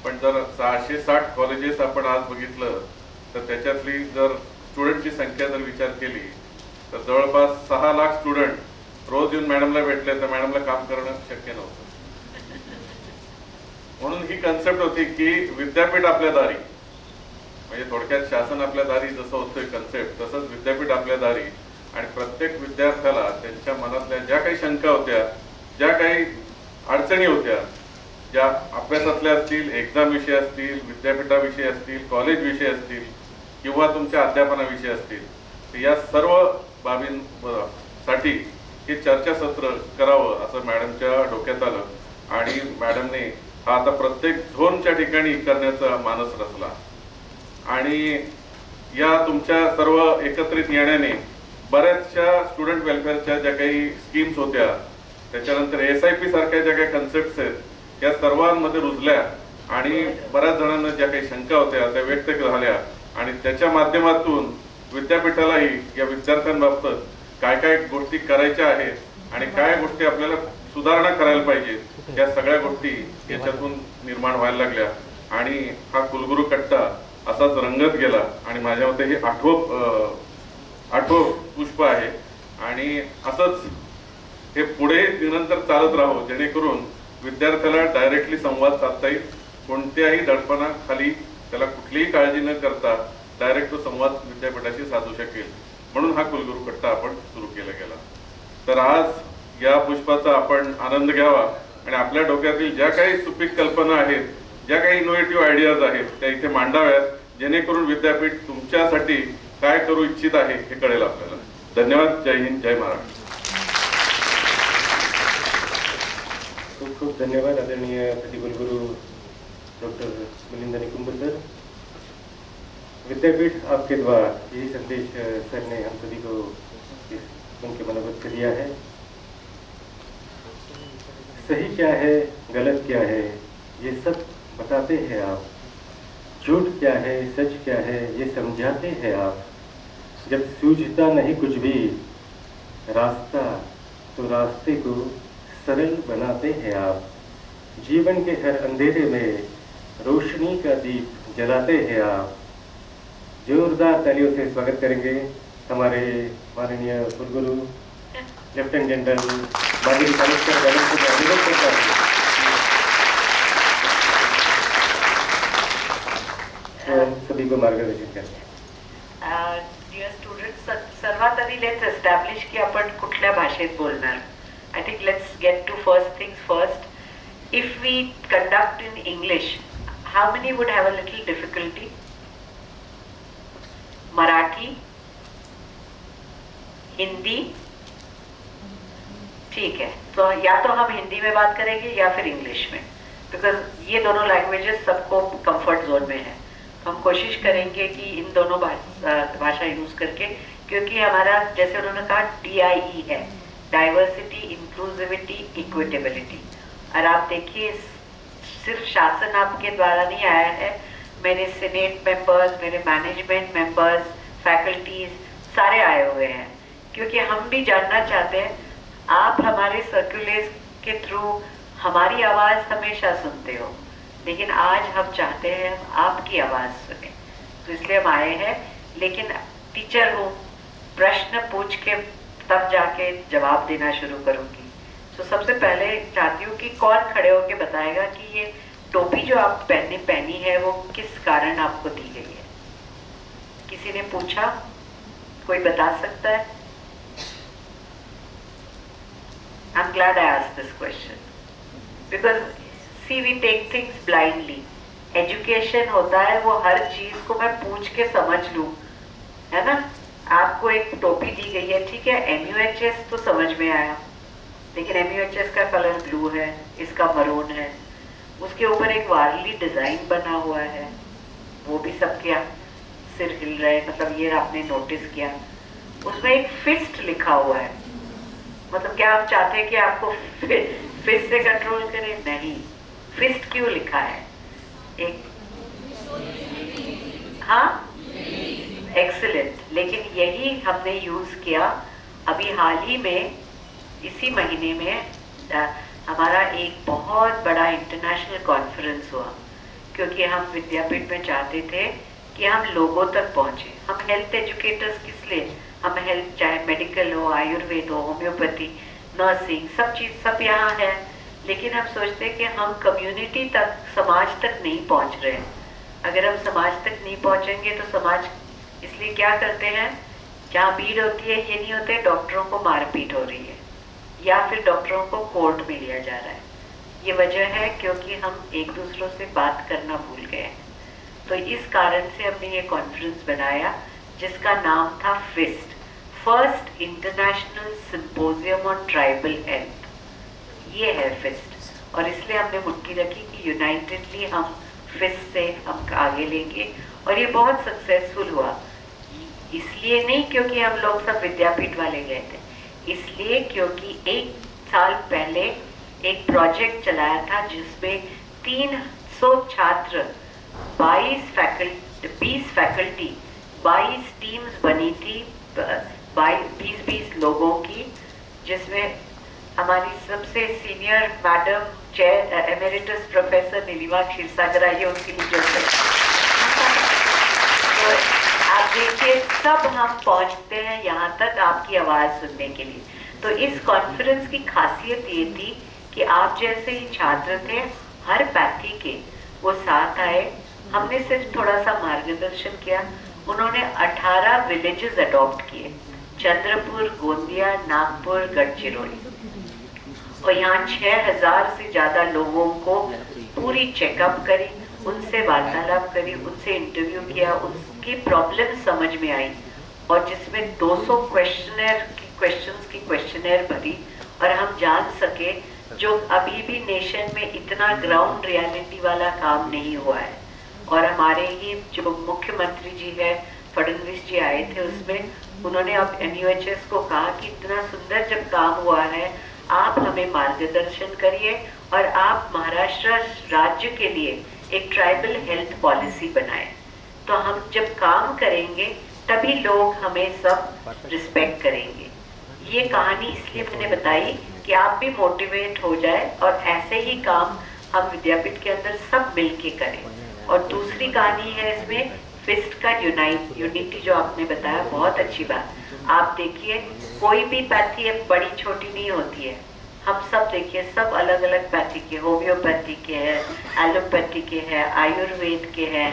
पण जर 660 कॉलेजेस आपण आज बघितलं तर त्याच्यातली जर स्टुडंटची संख्या जर विचार केली तर जवळपास 6 लाख स्टुडंट रोज येऊन मॅडमला भेटले तर मॅडमला काम करणं शक्य नव्हतं. म्हणून ही कन्सेप्ट होती की विद्यापीठ आपल्या दारी, म्हणजे थोडक्यात शासन आपल्या दारी जसं होतंय कन्सेप्ट, तसंच विद्यापीठ आपल्या दारी. आणि प्रत्येक विद्यार्थ्याला त्यांच्या मनातल्या ज्या काही शंका होत्या, ज्या काही अडचणी होत्या, ज्या अभ्यासातल्या असतील, एक्झाम विषय असतील, विद्यापीठाविषयी असतील, कॉलेज विषय असतील किंवा तुमच्या अध्यापनाविषयी असतील, तर या सर्व बाबींसाठी हे चर्चासत्र करावं असं मॅडमच्या डोक्यात आलं. आणि मॅडमने हा आता प्रत्येक झोनच्या ठिकाणी करण्याचा मानस रचला. आणि या तुमच्या सर्व एकत्रित येण्याने बऱ्याचशा स्टुडंट वेलफेअरच्या ज्या काही स्कीम्स होत्या, त्याच्यानंतर SIP सारख्या ज्या काही कन्सेप्ट्स आहेत या सर्वांमध्ये रुजल्या आणि बऱ्याच जणांना ज्या काही शंका होत्या त्या व्यक्त झाल्या. आणि त्याच्या माध्यमातून विद्यापीठालाही या विद्यार्थ्यांबाबत काय काय गोष्टी करायच्या आहेत आणि काय गोष्टी आपल्याला सुधारणा करायला पाहिजेत या सगळ्या गोष्टी याच्यातून निर्माण व्हायला लागल्या. आणि हा कुलगुरू कट्टा असाच रंगत गेला आणि माझ्या मते हे आठवं पुष्प आहे. आणि असंच हे पुढे निरंतर चालत राहो जेणेकरून विद्यार्थ्याला डायरेक्टली संवाद साधता येईल. कोणत्याही दडपणाखाली त्याला कुठलीही काळजी न करता डायरेक्ट तो संवाद विद्यापीठाशी साधू शकेल. म्हणून हा कुलगुरू कट्टा आपण सुरू केला गेला. तर आज या पुष्पाचा आपण आनंद घ्यावा आणि आपल्या डोक्यातील ज्या काही सुपीक कल्पना आहेत, ज्या काही इनोव्हेटिव्ह आयडियाज आहेत त्या इथे मांडाव्यात, जेणेकरून विद्यापीठ तुमच्यासाठी काय करू इच्छित आहे हे कळेल आपल्याला. धन्यवाद. जय हिंद, जय महाराष्ट्र. खूप खूप धन्यवाद आदरणीय कुलगुरू डॉक्टर मिलिंद निकुंबर सर. विद्यापीठ आपके द्वार, यही संदेश सर ने हम सभी को उनके मनोगत से दिया है. सही क्या है, गलत क्या है, ये सब बताते हैं आप. झूठ क्या है, सच क्या है, ये समझाते हैं आप. जब सूझता नहीं कुछ भी रास्ता, तो रास्ते को सरल बनाते हैं आप. जीवन के हर अंधेरे में रोशनी का दीप जलाते हैं आप. जोरदार तालियों से स्वागत करेंगे हमारे माननीय कुलगुरु लेफ्टिनेंट जनरल माधुरी कनित्कर मैडम को अनुरोध करता हूँ सभी को मार्गदर्शन करें. डिअर स्टुडंट्स, सर्वात आधी लेट्स एस्टॅब्लिश की आपण कुठल्या भाषेत बोलणार. I think let's get to first things first. If we conduct in English, how many would have a little difficulty? Marathi, Hindi, ठीक है. तो या तो हम हिंदी में बात करेंगे या फिर इंग्लिश में, बिकॉज ये दोनों लैंग्वेजेस सबको कंफर्ट जोन में है. तो हम कोशिश करेंगे कि इन दोनों भाषा यूज करके, क्योंकि हमारा जैसे उन्होंने कहा DIE है, डाइवर्सिटी, इंक्लूसिविटी, इक्विटेबिलिटी. और आप देखिए सिर्फ शासन आपके द्वारा नहीं आया है, मेरे सीनेट मेंबर्स, मेरे मैनेजमेंट मेंबर्स, फैकल्टीज सारे आए हुए हैं. क्योंकि हम भी जानना चाहते हैं, आप हमारे सर्कुलर्स के थ्रू हमारी आवाज़ हमेशा सुनते हो, लेकिन आज हम चाहते हैं हम आपकी आवाज़ सुने. तो इसलिए हम आए हैं. लेकिन टीचर हूँ, प्रश्न पूछ के तब जाके जवाब देना शुरू करूँगी. तो सबसे पहले चाहती हूँ कि कौन खड़े होके बताएगा कि ये टोपी जो आप पहनी है वो किस कारण आपको दी गई है? किसी ने पूछा? कोई बता सकता है? I'm glad I asked this question because see we take things blindly. Education होता है वो हर चीज को मैं पूछ के समझ लूं, है ना? आपको एक टोपी दी गई है, ठीक है, MUHS तो समझ में आया, लेकिन MUHS का कलर ब्लू है, इसका मरून है, उसके ऊपर एक वार्ली डिजाइन बना हुआ है, वो भी सबके सिर हिल रहे, मतलब ये आपने नोटिस किया। उसमें एक फिस्ट लिखा हुआ है, मतलब क्या आप चाहते हैं कि आपको फिस्ट से कंट्रोल करें? नहीं। फिस्ट क्यों लिखा है? एक हाँ, एक्सीलेंट। लेकिन यही हमने यूज किया अभी हाल ही में, इसी महीने में हमारा एक बहुत बड़ा इंटरनेशनल कॉन्फ्रेंस हुआ, क्योंकि हम विद्यापीठ में चाहते थे कि हम लोगों तक पहुंचे। हम हेल्थ एजुकेटर्स किस लिए? हम हेल्थ, चाहे मेडिकल हो, आयुर्वेद हो, होम्योपैथी, नर्सिंग, सब चीज सब यहाँ है, लेकिन हम सोचते हैं कि हम कम्युनिटी तक, समाज तक नहीं पहुंच रहे हैं। अगर हम समाज तक नहीं पहुंचेंगे तो समाज, इसलिए क्या करते हैं, जहाँ भीड़ होती है ये नहीं होते हैं डॉक्टरों को मारपीट हो रही है या फिर डॉक्टरों को कोर्ट में लिया जा रहा है। ये वजह है क्योंकि हम एक दूसरों से बात करना भूल गए हैं। तो इस कारण से हमने ये कॉन्फ्रेंस बनाया जिसका नाम था FIST, first international symposium on tribal health. ये है फिस्ट, और इसलिए हमने मुट्ठी रखी कि यूनाइटेडली हम फिस्ट से हम आगे लेंगे, और ये बहुत सक्सेसफुल हुआ। इसलिए नहीं क्योंकि हम लोग सब विद्यापीठ वाले गए थे, इसलिए क्योंकि एक साल पहले एक प्रोजेक्ट चलाया था जिसमें 300 छात्र, 20 फैकल्टी, 22 टीम्स बनी थी, 20 लोगों की, जिसमें हमारी सबसे senior madam chair emeritus professor Neelima Kshirsagar आई है, उनकी लीडरशिप। तो आप देखिए सब हम पहुंचते हैं यहाँ तक आपकी आवाज सुनने के लिए। तो इस कॉन्फ्रेंस की खासियत ये थी कि आप जैसे ही छात्र थे हर पैथी के, वो साथ आए, हमने सिर्फ थोड़ा सा मार्गदर्शन किया। उन्होंने 18 विलेजेस अडॉप्ट किए, चंद्रपुर, गोंदिया, नागपुर, गढ़चिरौली, और यहाँ 6000 से ज्यादा लोगों को पूरी चेकअप करी, उनसे वार्तालाप करी, उनसे इंटरव्यू किया, उनकी प्रॉब्लम समझ में आई, और जिसमें 200 क्वेश्चंस की क्वेश्चनर भरी, और हम जान सके जो अभी भी नेशन में इतना ग्राउंड रियलिटी वाला काम नहीं हुआ है। और हमारे ही जो मुख्यमंत्री जी है फडणवीस जी आए थे, उसमें उन्होंने अब MUHS को कहा कि इतना सुंदर जब काम हुआ है, आप हमें मार्गदर्शन करिए और आप महाराष्ट्र राज्य के लिए एक ट्राइबल हेल्थ पॉलिसी बनाएं। तो हम जब काम करेंगे तभी लोग हमें सब रिस्पेक्ट करेंगे। ये कहानी इसलिए मैंने बताई कि आप भी मोटिवेट हो जाए और ऐसे ही काम हम विद्यापीठ के अंदर सब मिलके करें। और दूसरी कहानी है इसमें फिस्ट का यूनिटी, जो आपने बताया, बहुत अच्छी बात। आप देखिए कोई भी पैथी बड़ी छोटी नहीं होती है, हम सब देखिए सब अलग अलग पैथी के, होम्योपैथी के हैं, एलोपैथी के हैं, आयुर्वेद के हैं,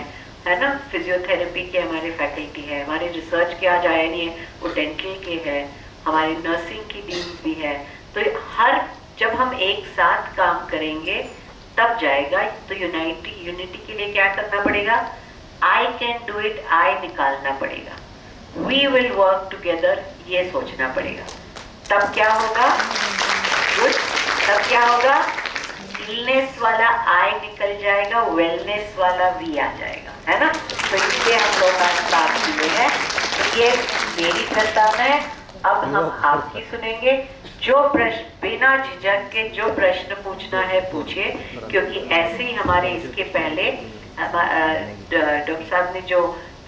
है ना, फिजियोथेरेपी के हमारे फैकल्टी है, हमारे रिसर्च के आज आया नहीं है वो डेंटल के है, हमारे नर्सिंग की टीम भी है। तो जब हम एक साथ काम करेंगे तब जाएगा। तो यूनिटी के लिए क्या करना पड़ेगा? आई कैन डू इट, आई निकालना पड़ेगा, वी विल वर्क टुगेदर, ये सोचना पड़ेगा। तब क्या होगा? गुड। तब क्या होगा? इलनेस वाला आई निकल जाएगा, वेलनेस वाला वी आ जाएगा, है ना। तो इसलिए हम लोग आज बात किए हैं। तो ये मेरी प्रस्ताव है। अब हम आपकी सुनेंगे। जो प्रश्न, बिना झिझक के जो प्रश्न पूछना है पूछिए, क्योंकि ऐसे ही हमारे इसके पहले डॉक्टर साहब ने जो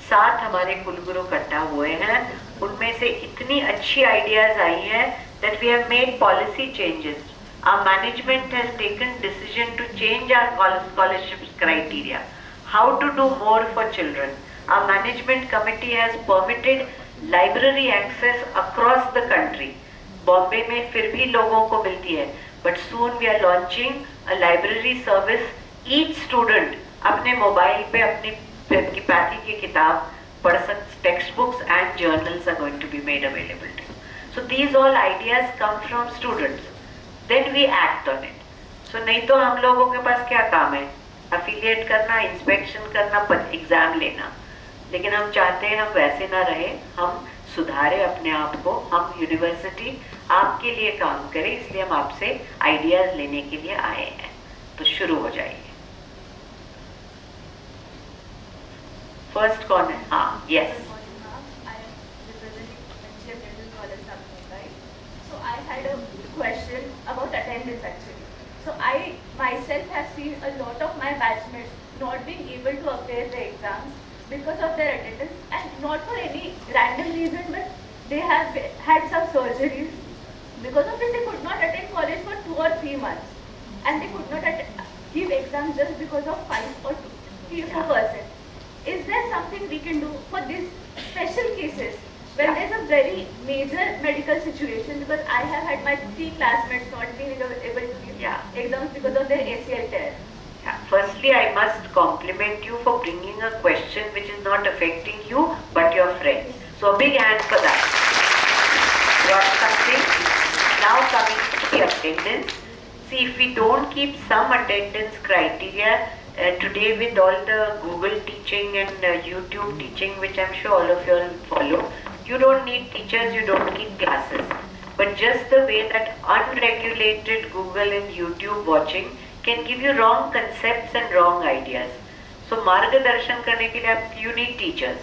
7 हमारे कुलगुरु कट्टा हुए हैं, उनमें से इतनी अच्छी आइडियाज आई हैं that we have made policy changes. Our management has taken decision to change our scholarship criteria. How to do more for children. Our management committee has permitted library access across the country. Bombay में फिर भी लोगों को मिलती है, but soon we are launching a library service. Each student अपने mobile पे अपनी पैथी की किताब पढ़ सकते, text books and journals are going to be made available to. So these all ideas come from students. Then we act on it. So नहीं तो हम लोगों के पास क्या काम है? Affiliate करना, inspection करना, एग्जाम लेना. लेकिन हम चाहते हैं हम वैसे ना रहे, हम सुधारे अपने आप को, हम यूनिवर्सिटी आपके लिए काम करें, इसलिए हम आपसे आइडियाज लेने के लिए आए हैं. तो शुरू हो जाइए. फर्स्ट कौन है? हाँ, yes. I had a question about attendance actually. So I myself have seen a lot of my batchmates not being able to appear the exams because of their attendance, and not for any random reason, but they have had some surgeries. Because of this, they could not attend college for 2 or 3 months, and they could not give exams just because of 5 or 3-4%. Is there something we can do for these special cases? When there's a very major medical situation, because I have had my 3 classmates not being able to give exams because of their ACL tear. Firstly, I must compliment you for bringing a question which is not affecting you but your friends. So a big hand for that. Got something? Now coming to the attendance. See, if we don't keep some attendance criteria, today with all the Google teaching and YouTube teaching, which I'm sure all of you all follow, you don't need teachers, you don't need classes. But just the way that unregulated Google and YouTube watching can give you wrong concepts and wrong ideas. So margadarshan karne ke liye you need teachers.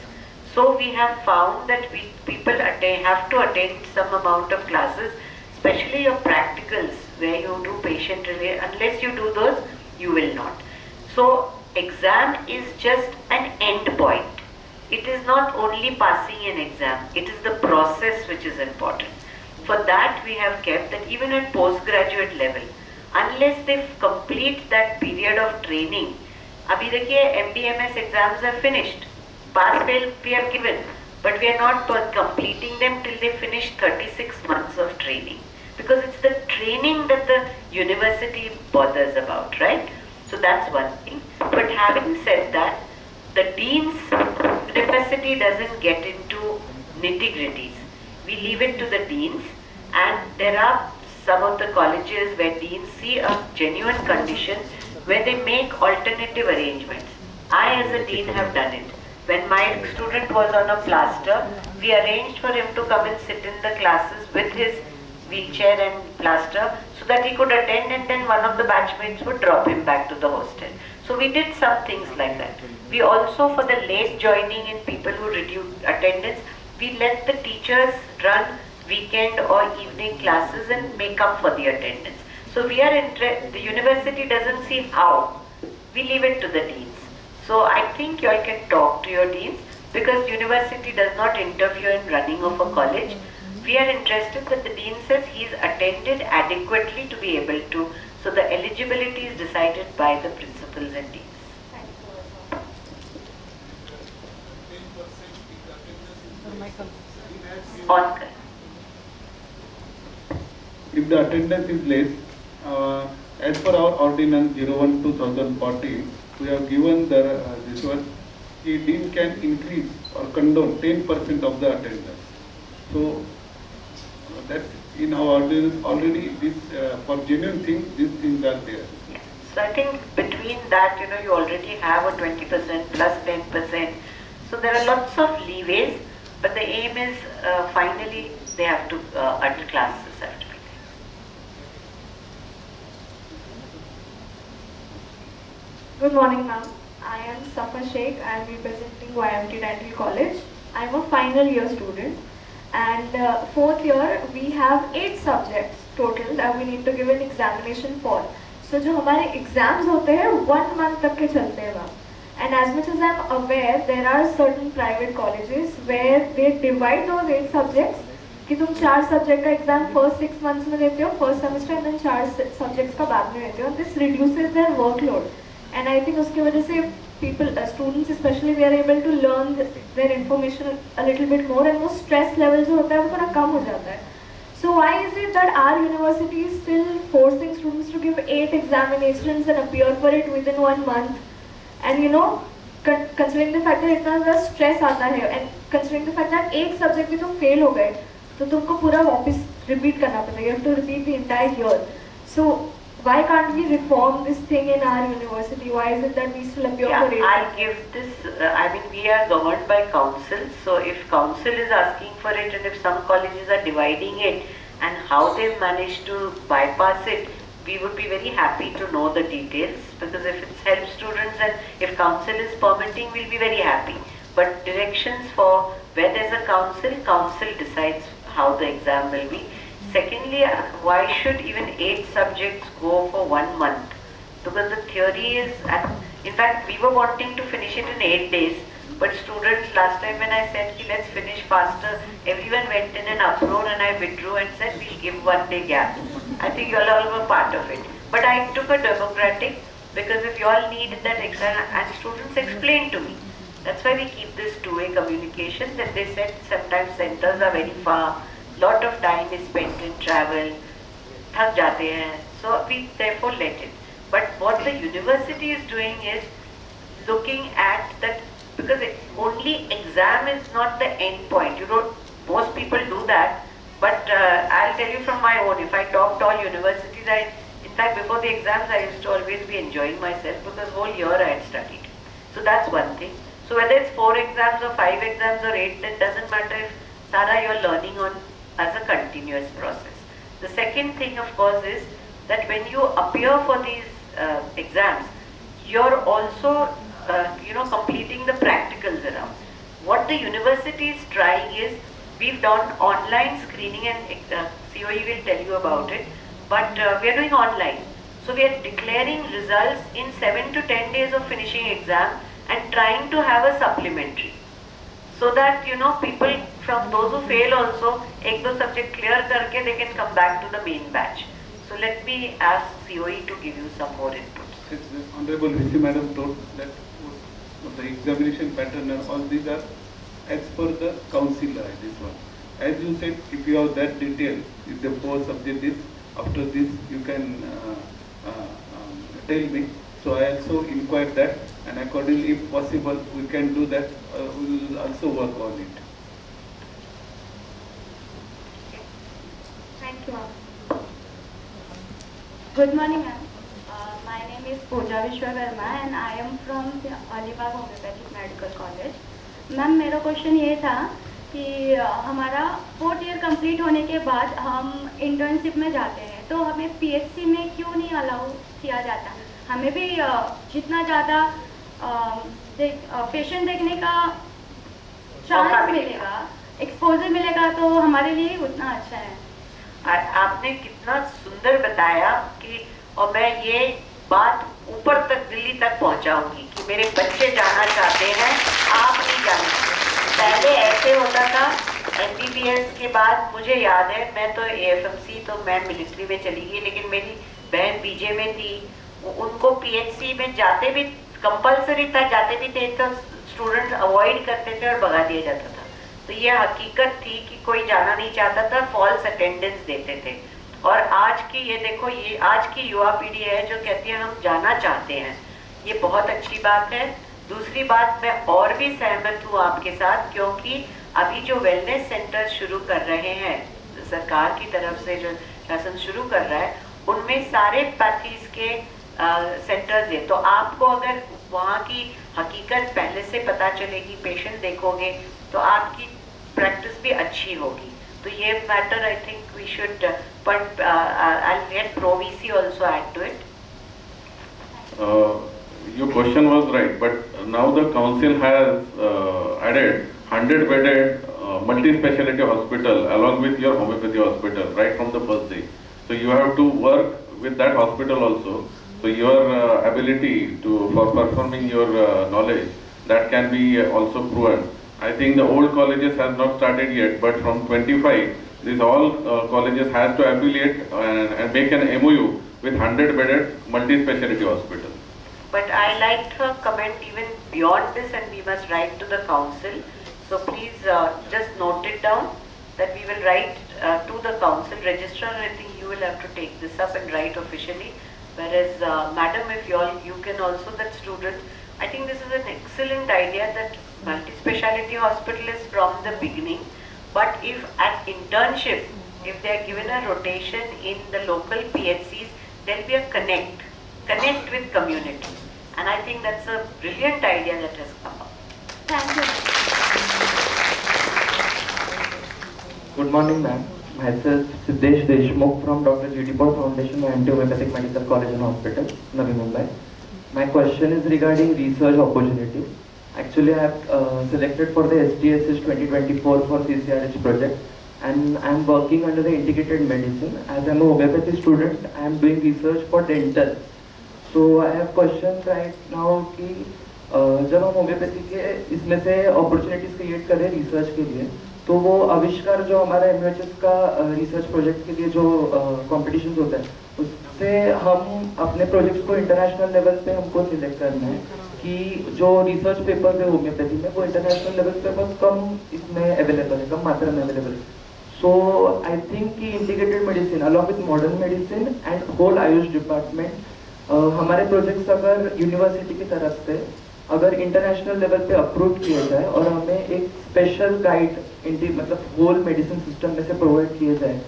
So we have found that people have to attend some amount of classes, especially your practicals where you do patient related. Unless you do those, you will not. So exam is just an end point. It is not only passing an exam, it is the process which is important. For that we have kept that even at postgraduate level, unless they complete that period of training, abhi dekhiye MD/MS exams are finished, pass fail we have given, but we are not completing them till they finish 36 months of training, because it's the training that the university bothers about, right? So that's one thing. But having said that, the dean's university doesn't get into nitty-gritties. We leave it to the deans, and there are some of the colleges where deans see a genuine condition where they make alternative arrangements. I as a dean have done it. When my student was on a plaster, we arranged for him to come and sit in the classes with his wheelchair and plaster so that he could attend, and then one of the batchmates would drop him back to the hostel. So we did some things like that. We also, for the late joining in people who reduce attendance, we let the teachers run weekend or evening classes and make up for the attendance. So we are the university doesn't see how. We leave it to the deans. So I think you all can talk to your deans, because university does not interfere in running of a college. We are interested that the dean says he is attended adequately to be able to. So the eligibility is decided by the principals and deans. On. If the attendance is less, as per our ordinance 01/2014, we have given this one, the dean can increase or condone 10% of the attendance. So that's in our ordinance already. This for genuine things, these things are there. Yes. So I think between that, you already have a 20% plus 10%. So there are lots of leeways, but the aim is finally they have to under classes have to be there. Good morning, ma'am. I am Safa Sheikh. I am representing YMT Dental College. I am a final year student, and 4th year we have 8 subjects total that we need to give an examination for. So जो हमारे exams होते हैं 1 month तक के चलते हैं, ma'am. And as much as I am aware, there are certain private colleges where they divide those 8 subjects कि तुम 4 subject का exam first 6 months में देते हो, first semester, and then 4 subjects का बाद में देते हो. This reduces their workload, and I think उसकी वजह से students especially, they are able to learn their information a little bit more, and वो stress level जो होता है वो थोड़ा कम हो जाता है. So why is it that our university is still forcing students to give 8 examinations and appear for it within 1 month? And considering the fact that इतना ज़्यादा stress आता है, and considering the fact that एक subject भी तुम fail हो गए, तो तुमको पूरा वापस repeat करना पड़ेगा. You have to repeat the entire year. So why can't we reform this thing in our university? Why is it that we still appear for it? I'll give this, we are governed by council, so if council is asking for it and if some colleges are dividing it and how they've managed to bypass it, we would be very happy to know the details, because if it's help students and if council is permitting, we'll be very happy. But directions for where there's a council decides how the exam will be. Secondly, why should even 8 subjects go for 1 month? Because the theory is, in fact, we were wanting to finish it in 8 days, but students, last time when I said, let's finish faster, everyone went in an uproar and I withdrew and said, we'll give 1 day gap. I think you all were part of it. But I took a democratic, because if you all need that exam, and students explained to me. That's why we keep this two-way communication, that they said sometimes centers are very far, lot of time is spent in travel, thak jate hain, so we therefore let it. But what the university is doing is looking at that, because only exam is not the end point. Most people do that, but I'll tell you from my own, if I talk to all universities, in fact before the exams I used to always be enjoying myself, because whole year I had studied. So that's one thing. So whether it's 4 exams or 5 exams or 8, that doesn't matter if Sara you're learning on as a continuous process. The second thing, of course, is that when you appear for these exams, you're also, completing the practicals around. What the university is trying is, we've done online screening, and COE will tell you about it, but we are doing online. So we are declaring results in 7 to 10 days of finishing exam and trying to have a supplementary. So that, people from those who fail also, 1-2 subject clear karke, they can come back to the main batch. So let me ask COE to give you some more inputs. Yes, Honorable VC Madam told that the examination pattern and all these are as per the council, this one. As you said, if you have that detail, if the 4 subject is, after this you can tell me. So I also inquired that, and accordingly, if possible, we can do that. We will also work on it. Thank you, ma'am. Good morning, ma'am. My name is Pooja Vishwakarma and I am from the Alibag Homeopathic Medical College. Ma'am मेरा question ये था कि हमारा 4th year complete होने के बाद हम internship में जाते हैं, तो हमें पीएचसी में क्यों नहीं अलाउ किया जाता? हमें भी जितना ज़्यादा पेशेंट देखने का चांस मिलेगा, एक्सपोजर मिलेगा, तो हमारे लिए उतना अच्छा है. आपने कितना सुंदर बताया कि, और मैं ये बात ऊपर तक दिल्ली तक पहुंचाऊंगी कि मेरे बच्चे जाना चाहते हैं, आप नहीं जानते. पहले ऐसे होता था, MBBS के बाद मुझे याद है, मैं तो AFMC तो मैं मिलिट्री में चली गई, लेकिन मेरी बहन BJ में थी, उनको PHC में जाते भी कंपलसरी था, जाते भी थे तो स्टूडेंट्स अवॉइड करते थे और भगा दिया जाता था. तो ये हकीकत थी कि कोई जाना नहीं चाहता था, फॉल्स अटेंडेंस देते थे. और आज की ये देखो, ये आज की युवा पीढ़ी है जो कहती है हम जाना चाहते हैं. ये बहुत अच्छी बात है. दूसरी बात, मैं और भी सहमत हूँ आपके साथ, क्योंकि अभी जो वेलनेस सेंटर शुरू कर रहे हैं सरकार की तरफ से, जो शासन शुरू कर रहा है, उनमें सारे पैथीज के सेंटर्स है. तो आपको अगर वहाँ की हकीकत पहले से पता चलेगी, पेशेंट देखोगे, तो आपकी प्रैक्टिस भी अच्छी होगी. तो ये matter I think we should, but I let Pro VC also add to it. Your question was right, but now the council has added 100-bedded multi-speciality hospital along with your homeopathy hospital right from the first day. So you have to work with that hospital also. So your ability for performing your knowledge, that can be also proven. I think the old colleges has not started yet, but from 25, these all colleges has to affiliate and make an MOU with 100-bedded multi-speciality hospital. But I liked her comment even beyond this, and we must write to the council. So please just note it down that we will write to the council registrar. I think you will have to take this up and write officially. Whereas, madam, if you can also, that student, I think this is an excellent idea that multi-speciality hospital is from the beginning. But if at internship, if they are given a rotation in the local PHCs, there will be a connect with community. And I think that's a brilliant idea that has come up. Thank you. Good morning, ma'am. Myself Siddesh Deshmukh from Dr. G.D. Paul Foundation and Homeopathic Medical College and Hospital, Navi Mumbai. My question is regarding research opportunities. Actually, I have selected for the STSS 2024 for CCRH project, and I am working under the integrated medicine. As I am a homeopathy student, I am doing research for dental. So I have questions right now कि जब हम homeopathy के इसमें से opportunities create कर रहे हैं research के लिए, तो वो आविष्कार जो हमारा MUHS का रिसर्च प्रोजेक्ट के लिए जो कॉम्पिटिशन होता है, उससे हम अपने प्रोजेक्ट्स को इंटरनेशनल लेवल पे हमको सिलेक्ट करना है कि जो रिसर्च पेपर्स है होम्योपैथी में वो इंटरनेशनल लेवल पे बस कम इसमें अवेलेबल है, कम मात्रा में अवेलेबल है. सो आई थिंक कि integrated medicine along with modern medicine and whole AYUSH department, हमारे प्रोजेक्ट्स अगर यूनिवर्सिटी की तरफ से अगर इंटरनेशनल लेवल पे अप्रूव किया जाए और हमें एक स्पेशल गाइड मतलब होल मेडिसिन सिस्टम में से प्रोवाइड किया जाए,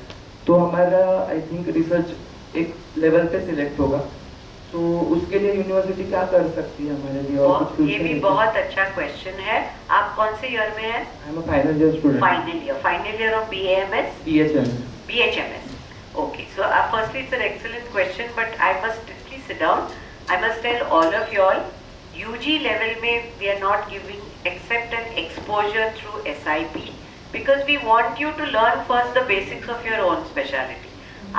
तो हमारा आई थिंक रिसर्च एक लेवल पे सिलेक्ट होगा. तो उसके लिए यूनिवर्सिटी क्या कर सकती है हमारे लिए? और कुछ ये भी बहुत अच्छा क्वेश्चन है. आप कौन से ईयर में हैं? I am a final year student. Final year of BAMS? BHMS. Okay, so firstly it's an excellent question, but I must please sit down. I must tell all of you all, UG level में we are not giving except an exposure through SIP because we want you to learn first the basics of your own specialty.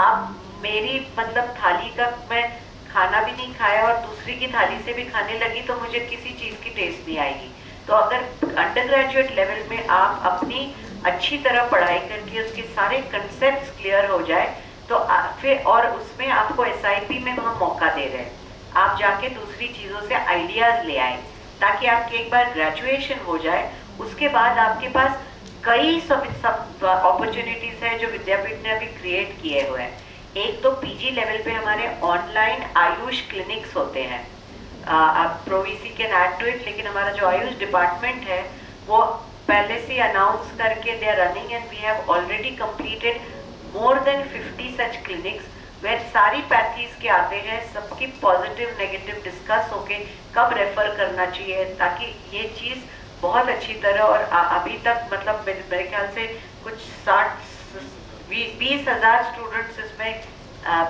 आप मेरी मतलब थाली का मैं खाना भी नहीं खाया और दूसरी की थाली से भी खाने लगी तो मुझे किसी चीज़ की टेस्ट नहीं आएगी. तो अगर अंडर ग्रेजुएट लेवल में आप अपनी अच्छी तरह पढ़ाई करके उसके सारे कंसेप्ट्स क्लियर हो जाए तो फिर और उसमें आपको SIP में हम मौका दे रहे हैं, आप जाके दूसरी चीज़ों से आइडियाज़ ले आए ताकि आपकी एक बार ग्रेजुएशन हो जाए. उसके बाद आपके पास कई सब अपॉर्चुनिटीज़ हैं जो विद्यापीठ ने अभी क्रिएट किए हुए हैं. एक तो PG लेवल पे हमारे ऑनलाइन आयुष क्लिनिक्स होते हैं. आप pro VC can add to it, लेकिन हमारा जो आयुष डिपार्टमेंट है वो पहले से अनाउंस करके they are running and we have already completed more than 50 such clinics where सारी पैथीज के आते हैं, सबकी पॉजिटिव नेगेटिव डिस्कस होके कब रेफर करना चाहिए, ताकि ये चीज़ बहुत अच्छी तरह और अभी तक मतलब मेरे ख्याल से कुछ 20,000 स्टूडेंट्स इसमें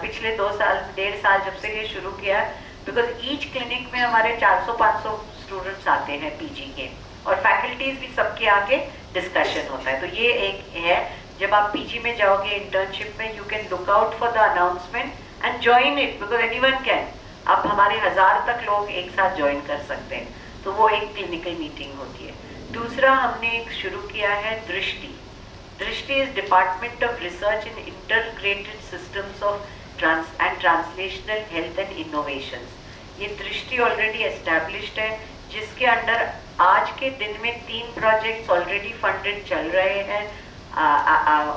पिछले 1.5 साल जब से ये शुरू किया, बिकॉज ईच क्लिनिक में हमारे 400-500 स्टूडेंट्स आते हैं PG के और फैकल्टीज भी सबके आगे डिस्कशन होता है. तो ये एक है, जब आप PG में जाओगे इंटर्नशिप में, you can look out for the announcement and join it because anyone can. आप हमारे 1000 तक लोग एक साथ ज्वाइन कर सकते हैं. तो वो एक क्लिनिकल मीटिंग होती है. दूसरा हमने एक शुरू किया है दृष्टि. दृष्टि is department of research in integrated systems of translational health and innovations. ये दृष्टि ऑलरेडी एस्टैब्लिश्ड है, जिसके अंडर आज के दिन में 3 प्रोजेक्ट्स ऑलरेडी फंडेड चल रहे हैं.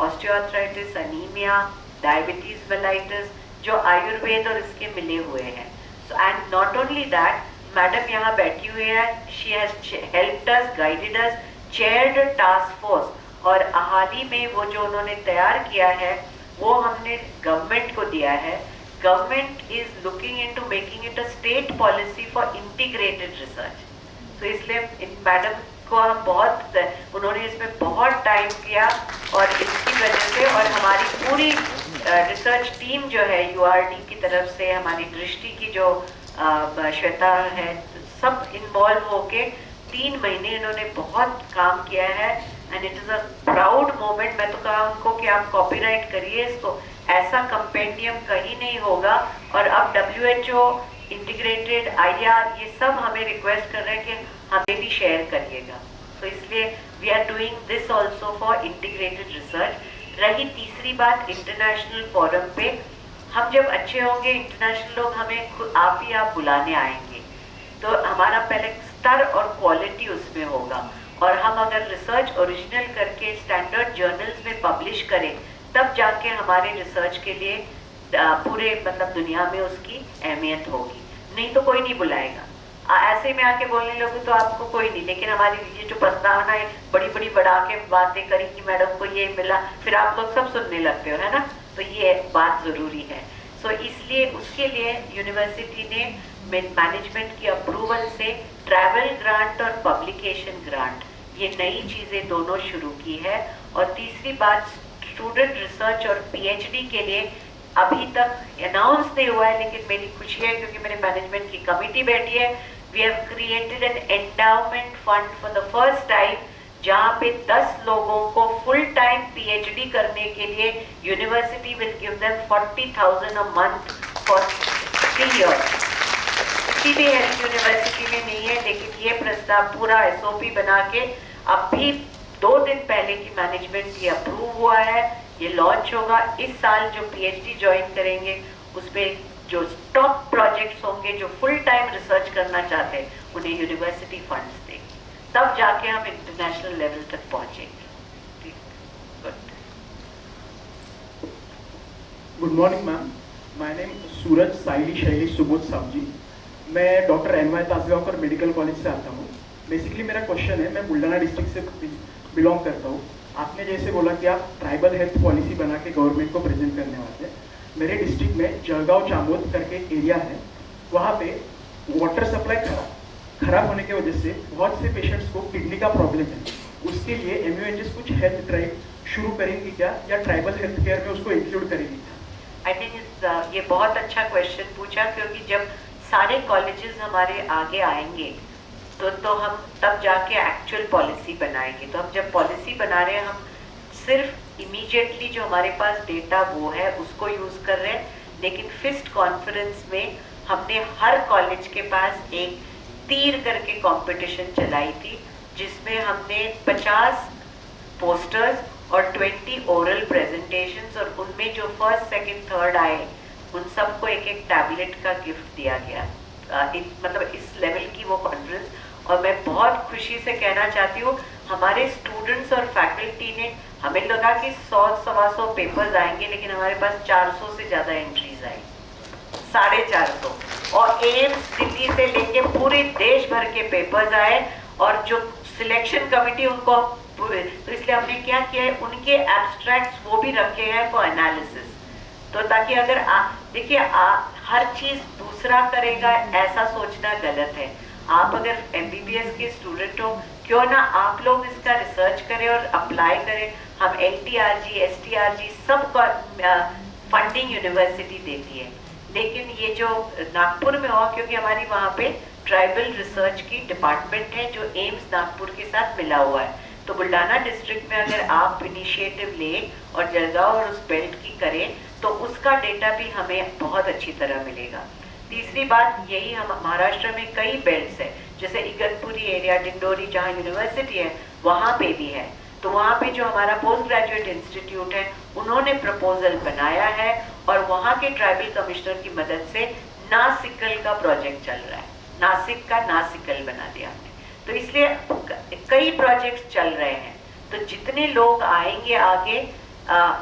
ऑस्टियोआर्थराइटिस, अनीमिया, डायबिटीज मेलाइटिस, जो आयुर्वेद और इसके मिले हुए हैं. So and not only that, madam यहाँ बैठी हुई है, she has helped us, guided us, chaired task force, और हाल ही में वो जो उन्होंने तैयार किया है वो हमने गवर्नमेंट को दिया है. Government is looking into making it a state policy for integrated research. तो इसलिए इन मैडम को हम बहुत, उन्होंने इसमें बहुत टाइम किया और इसकी वजह से, और हमारी पूरी रिसर्च टीम जो है URD की तरफ से, हमारी दृष्टि की जो श्वेता है, सब इन्वॉल्व होके 3 महीने इन्होंने बहुत काम किया है and it is a proud moment. मैं तो कहा उनको कि आप कॉपीराइट करिए इसको, ऐसा कंपेंडियम कहीं नहीं होगा. और अब WHO, इंटीग्रेटेड IR, ये सब हमें रिक्वेस्ट कर रहे हैं कि हमें भी शेयर करिएगा. तो इसलिए we are doing this also for integrated research. रही तीसरी बात, इंटरनेशनल फोरम पे हम जब अच्छे होंगे, इंटरनेशनल लोग हमें आप बुलाने आएंगे, तो हमारा पहले स्तर और क्वालिटी उसमें होगा. और हम अगर रिसर्च ओरिजिनल करके स्टैंडर्ड जर्नल्स में पब्लिश करें, तब जाके हमारे रिसर्च के लिए पूरे मतलब दुनिया में उसकी अहमियत होगी, नहीं तो कोई नहीं बुलाएगा। ऐसे में आके बोलने लोगे तो आपको कोई नहीं, लेकिन हमारी ये जो प्रस्तावना है बड़ी बड़ी बढ़ा के बातें करी कि मैडम को ये मिला, फिर आप लोग सब सुनने लगते हो, है ना, तो ये बात जरूरी है। सो इसलिए उसके लिए यूनिवर्सिटी ने मैनेजमेंट की अप्रूवल से ट्रैवल ग्रांट और पब्लिकेशन ग्रांट, ये नई चीजें दोनों शुरू की है। और तीसरी बात, स्टूडेंट रिसर्च और पीएचडी के लिए अभी तक अनाउंस नहीं हुआ है, लेकिन मेरी खुशी है क्योंकि मेरे मैनेजमेंट की कमेटी बैठी है। We have created an endowment fund for the first time, जहाँ पे 10 लोगों को फुल टाइम पीएचडी करने के लिए university will give them 40,000 a month for 3 years। किसी भी हेल्थ यूनिवर्सिटी में नहीं है, लेकिन ये प्रस्ताव पूरा एसओपी बना के अभी 2 दिन पहले की मैनेजमेंट ये अप्रूव हुआ है, ये लॉन्च होगा। इस साल जो पीएचडी ज्वाइन करेंगे उसमें जो टॉप प्रोजेक्ट्स होंगे, जो फुल टाइम रिसर्च करना चाहते हैं, उन्हें यूनिवर्सिटी फंड्स देंगे, तब जाके हम इंटरनेशनल लेवल तक पहुंचेंगे। Good morning ma'am, my name Suraj Saili Shaili Subodh Sawji. मैं doctor NY Tasgaonkar medical college से आता हूँ। बेसिकली मेरा क्वेश्चन है, मैं बुल्ढाना डिस्ट्रिक्ट से बिलोंग करता हूँ। आपने जैसे बोला कि आप ट्राइबल हेल्थ पॉलिसी बना के गवर्नमेंट को प्रेजेंट करने वाले हैं। मेरे डिस्ट्रिक्ट में जलगांव चामोद करके एक एरिया है, वहाँ पे वाटर सप्लाई खराब होने की वजह से बहुत से पेशेंट्स को किडनी का प्रॉब्लम है। उसके लिए MUHS कुछ हेल्थ ड्राइव शुरू करेंगी क्या, या ट्राइबल हेल्थ केयर में उसको इंक्लूड करेंगी? आई थिंक ये बहुत अच्छा क्वेश्चन पूछा, क्योंकि जब सारे कॉलेजेस हमारे आगे आएंगे तो हम तब जाके एक्चुअल पॉलिसी बनाएंगे। तो हम जब पॉलिसी बना रहे हैं, हम सिर्फ इमीडिएटली जो हमारे पास डेटा वो है उसको यूज कर रहे हैं, लेकिन फिस्ट कॉन्फ्रेंस में हमने हर कॉलेज के पास एक तीर करके कंपटीशन चलाई थी, जिसमें हमने 50 पोस्टर्स और 20 ओरल प्रेजेंटेशंस, और उनमें जो फर्स्ट सेकंड थर्ड आए उन सबको एक टैबलेट का गिफ्ट दिया गया। मतलब इस लेवल की वो कॉन्फ्रेंस, और मैं बहुत खुशी से कहना चाहती हूँ हमारे स्टूडेंट्स और फैकल्टी ने, हमें लगा कि 100-125 पेपर्स आएंगे, लेकिन हमारे पास 400 से ज़्यादा एंट्रीज आई, 450, और एम्स दिल्ली से लेके पूरे देश भर के पेपर्स आए। और जो सिलेक्शन कमेटी उनको, तो इसलिए हमने क्या किया है, उनके एब्स्ट्रैक्ट्स वो भी रखे हैं फॉर एनालिसिस। तो ताकि अगर देखिए हर चीज़ दूसरा करेगा ऐसा सोचना गलत है। आप अगर MBBS के स्टूडेंट हो, क्यों ना आप लोग इसका रिसर्च करें और अप्लाई करें। हम LTRG, STRG सब फंडिंग यूनिवर्सिटी देती है, लेकिन ये जो नागपुर में हुआ, क्योंकि हमारी वहाँ पे ट्राइबल रिसर्च की डिपार्टमेंट है जो एम्स नागपुर के साथ मिला हुआ है। तो बुल्ढाना डिस्ट्रिक्ट में अगर आप इनिशिएटिव लें और जलगांव और उस बेल्ट की करें, तो उसका डेटा भी हमें बहुत अच्छी तरह मिलेगा। तीसरी बात यही, हम महाराष्ट्र में कई बेल्ट्स है, जैसे इगतपुरी एरिया, डिंडोरी जहाँ यूनिवर्सिटी है वहाँ पे भी है। तो वहाँ पे जो हमारा पोस्ट ग्रेजुएट इंस्टीट्यूट है, उन्होंने प्रपोजल बनाया है, और वहाँ के ट्राइबल कमिश्नर की मदद से नासिकल का प्रोजेक्ट चल रहा है। नासिक का नासिकल बना दिया हमने। तो इसलिए कई प्रोजेक्ट्स चल रहे हैं। तो जितने लोग आएंगे आगे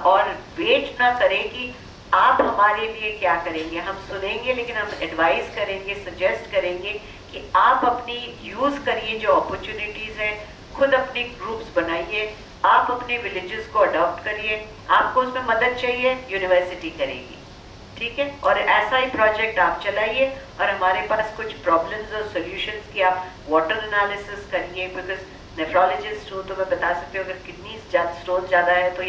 और वेट ना करें कि आप हमारे लिए क्या करेंगे, हम सुनेंगे, लेकिन हम एडवाइस करेंगे, सजेस्ट करेंगे कि आप अपनी यूज करिए जो अपॉर्चुनिटीज हैं, खुद अपने ग्रुप्स बनाइए, आप अपने विलेजेस को अडॉप्ट करिए। आपको उसमें मदद चाहिए, यूनिवर्सिटी करेगी, ठीक है। और ऐसा ही प्रोजेक्ट आप चलाइए, और हमारे पास कुछ प्रॉब्लम्स और सॉल्यूशंस की आप वाटर एनालिसिस करिए। बिकॉज नेफ्रोलॉजिस्ट हूँ तो मैं बता सकती हूँ, अगर किडनी स्टोन ज़्यादा है तो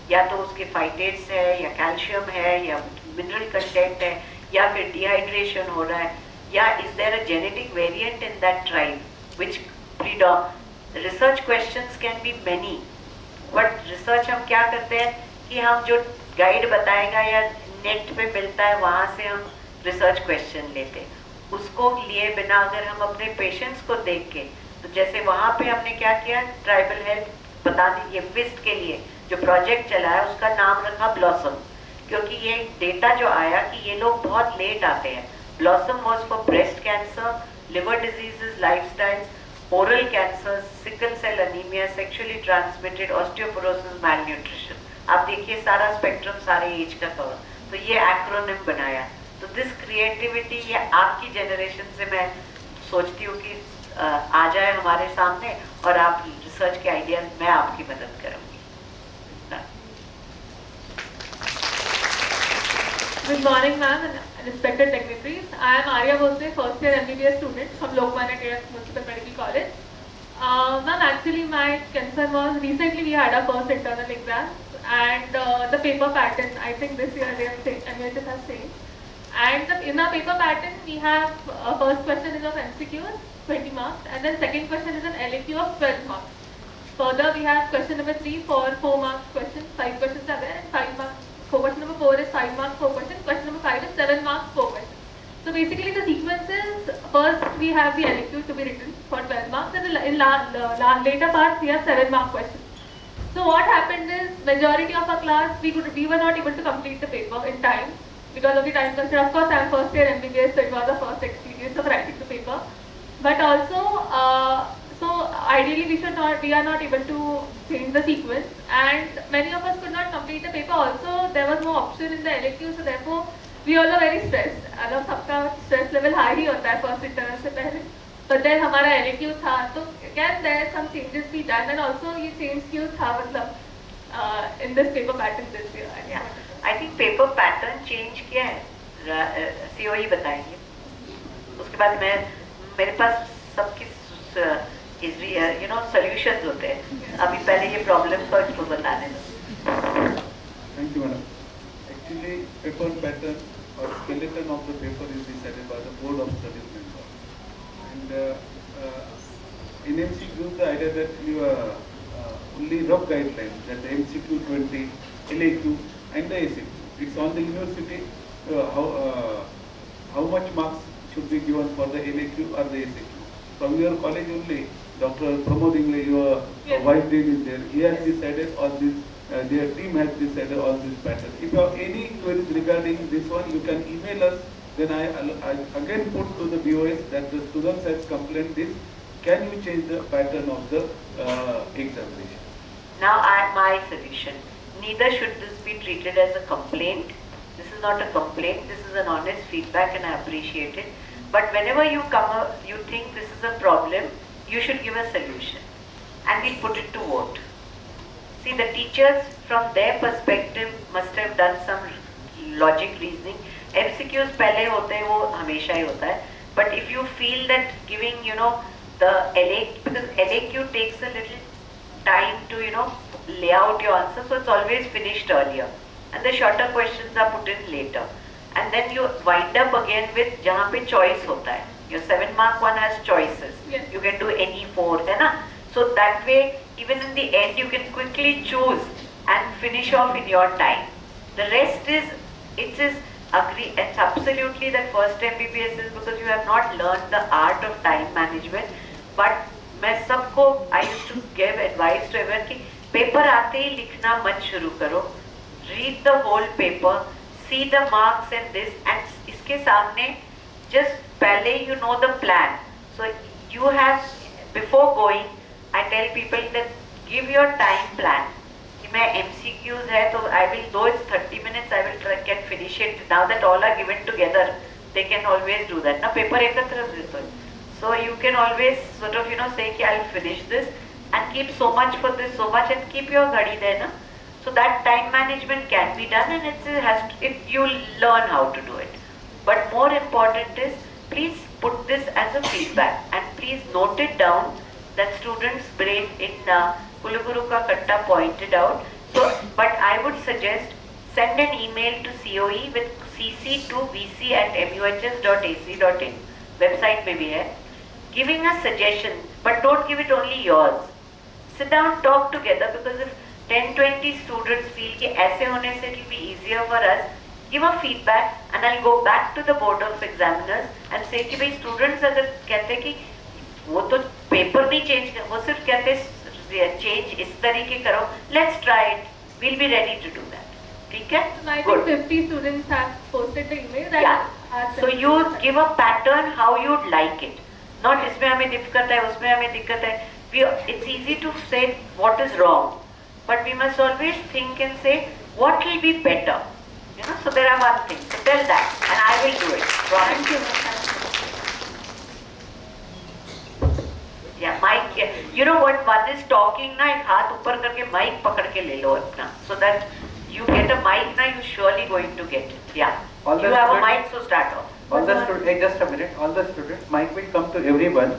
या तो उसके फाइटेट्स है, या कैल्शियम है, या मिनरल कंटेंट है, या फिर डिहाइड्रेशन हो रहा है, या is there a genetic variant in that tribe which research questions can be many, but research हम क्या करते हैं कि हम जो गाइड बताएगा या नेट पे मिलता है वहाँ से हम रिसर्च क्वेश्चन लेते हैं। उसको लिए बिना अगर हम अपने पेशेंट्स को देख के, तो जैसे वहाँ पे हमने क्या किया, ट्राइबल हेल्थ बताने, ये फिस्ट के लिए जो प्रोजेक्ट चला है उसका नाम रखा ब्लॉसम, क्योंकि ये डेटा जो आया कि ये लोग बहुत लेट आते हैं। Blossom was for breast cancer, liver diseases, lifestyles, oral cancers, sickle cell anemia, sexually transmitted osteoporosis, malnutrition. आप देखिए सारा स्पेक्ट्रम सारे एज का कवर, तो ये एक्रोनिम बनाया. तो दिस क्रिएटिविटी ये आपकी जनरेशन से मैं सोचती हूँ कि आ जाए हमारे सामने और आप रिसर्च के आइडियाज मैं आपकी मदद करूँगी. Good morning, ma'am and respected dignitaries. I am Arya Bose, first year MBBS student from Lokmanya Tilak Municipal Medical College. Ma'am, actually my concern was recently we had our first internal exams and the paper pattern. I think this year they have changed, MUHS has changed. And in our paper pattern we have first question is of MCQs, 20 marks, and then second question is an LAQ of 12 marks. Further we have question number 3 for 4 marks question, 5 questions are there and 5 marks. Question number 4 is 5 marks per question. Question number 5 is 7 marks per question. So basically the sequence is first we have the LAQ to be written for 12 marks and in later parts we have 7 mark questions. So what happened is majority of our class we were not able to complete the paper in time because of the time constraint. Of course I am first year MBBS, so it was the first experience of writing the paper. But also so ideally we are not able to change the sequence and many of us could not complete the paper. Also there was no option in the LAQ, so therefore we all are very stressed. मतलब सबका stress level high ही होता है first internal से पहले. But then हमारा LAQ था, तो can there some changes be done and also ये change क्यों था मतलब in this paper pattern this year? Yeah, I think paper pattern change किया है COE बताएंगे. उसके बाद मेरे पास सबकी solutions होते हैं. अभी पहले ये problem को इसको बताने दो. Thank you, madam. Actually, paper pattern or skeleton of the paper is decided by the board of studies member. And in MCQ, the idea that you only rough guidelines, that the MCQ 20, LAQ, and the ACQ. It's on the university how much marks should be given for the LAQ or the ACQ. From your college only, Dr. Pramod Ingle, your vice dean is there. He has decided on this. Their team has decided on this pattern. If you have any queries regarding this one, you can email us. Then I again put to the BOS that the students has complained this. Can you change the pattern of the examination? Now my solution. Neither should this be treated as a complaint. This is not a complaint. This is an honest feedback and I appreciate it. But whenever you you think this is a problem, you should give a solution and we'll put it to vote. See, the teachers from their perspective must have done some logic reasoning. MCQs पहले होते हैं, वो हमेशा ही होता है. But if you feel that giving, the LAQ, because LAQ takes a little time to, lay out your answer, so it's always finished earlier. And the shorter questions are put in later. And then you wind up again with जहाँ पे choice होता है. Your 7 mark one has choices. Yes. You can do any 4, है ना? So that way, even in the end, you can quickly choose and finish off in your time. The rest is, it's absolutely that first MBBS is because you have not learned the art of time management. But मैं सबको, I used to give advice to everyone कि paper आते ही लिखना मत शुरू करो. Read the whole paper, see the marks and this, and इसके सामने just पहले you know the plan. So you have, before going, I tell people that give your time plan. कि मैं MCQs है तो I will, though it's 30 minutes, I will can finish it. Now that all are given together, they can always do that. Now paper एकत्र देते हैं. So you can always sort of say कि I'll finish this and keep so much for this, so much, and keep your ghadi there, na? So that time management can be done and you'll learn how to do it. But more important is, please put this as a feedback and please note it down that students' brain in Kulguru ka Katta pointed out. So, but I would suggest send an email to COE with CC to vc@muhs.ac.in. Website में भी है. Giving a suggestion, but don't give it only yours. Sit down, talk together, because if 10-20 students feel कि ऐसे होने से it will be easier for us, give a feedback and I'll go back to the board of examiners and say कि भाई students अगर कहते कि वो तो पेपर नहीं चेंज कर, वो सिर्फ कहते चेंज इस तरीके करो, let's try it, we'll be ready to do that. ठीक है? I think 50 students have posted the email that. Yeah. So you give a pattern how you'd like it. Not इसमें हमें दिक्कत है, उसमें हमें दिक्कत है. It's easy to say what is wrong, but we must always think and say what will be better. You know, so there are one thing. So tell that, and I will do it. Thank you. Yeah, mic. You know what? One is talking ना, एक हाथ ऊपर करके mic पकड़ के ले लो अपना, so that you get a mic ना, you surely going to get it. Yeah. All You the have a students- mic, so start off. All the students, just a minute, all the students, mic will come to everyone,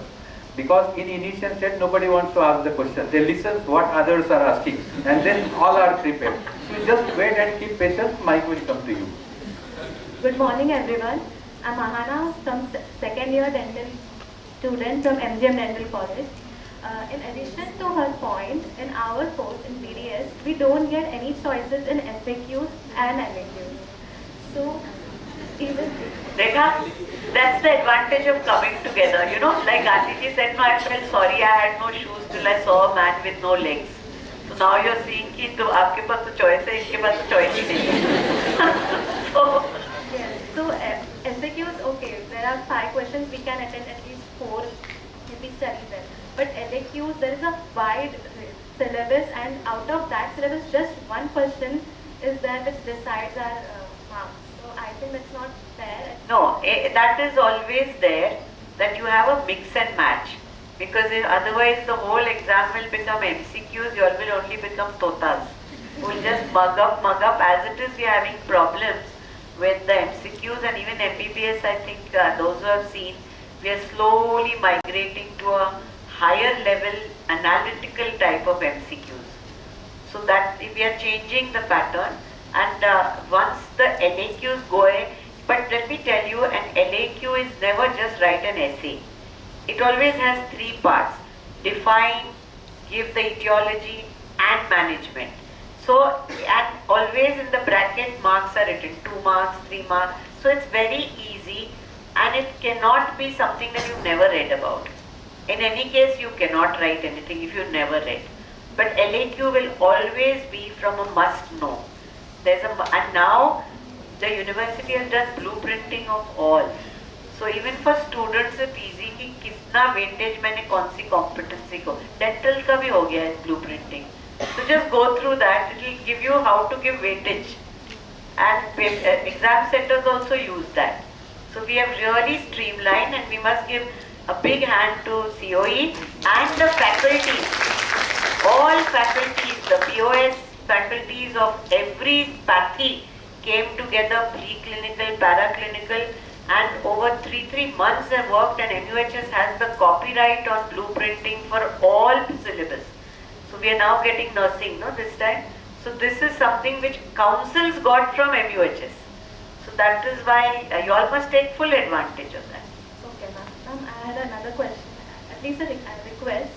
because in initial state nobody wants to ask the question. They listen what others are asking, and then all are prepared. So just wait and keep patience, mic will come to you. Good morning, everyone. I'm Ahana, some second year dental student from MGM Dental College. In addition to her point, in our course in BDS, we don't get any choices in SAQs and MAQs. So, even Rekha, that's the advantage of coming together. You know, like Gandhiji said, no, I felt sorry I had no shoes till I saw a man with no legs. So now you're seeing कि तो आपके पास तो choice है, इनके पास तो choice ही नहीं है. So, yes, so SAQs, okay, there are 5 questions, we can attend at least 4 if we study them. But LAQs, there is a wide syllabus, and out of that syllabus, just one question is there which decides our marks. So I think that's not fair. no, that is always there, that you have a mix and match. Because otherwise the whole exam will become MCQs, you all will only become totas. You will just mug up. As it is, we are having problems with the MCQs, and even MBBS, I think those who have seen, we are slowly migrating to a higher level analytical type of MCQs. So that we are changing the pattern, and once the LAQs go in, but let me tell you, an LAQ is never just write an essay. It always has 3 parts: define, give the etiology, and management. So, and always in the bracket marks are written, 2 marks, 3 marks. So it's very easy, and it cannot be something that you've never read about. In any case, you cannot write anything if you've never read. But LAQ will always be from a must know. And now the university has done blueprinting of all. So even for students it's easy कि कितना weightage मैंने कौन सी competency को. Dental का भी हो गया है blueprinting. So just go through that. It will give you how to give weightage. And exam setters also use that. So we have really streamlined, and we must give a big hand to COE and the faculties. All faculties, the POS faculties of every pathy came together, preclinical, paraclinical, and over 3 months they worked, and MUHS has the copyright on blueprinting for all syllabus. So we are now getting nursing, no, this time. So this is something which councils got from MUHS. So that is why you all must take full advantage of that. Okay, ma'am. I had another question, at least a request,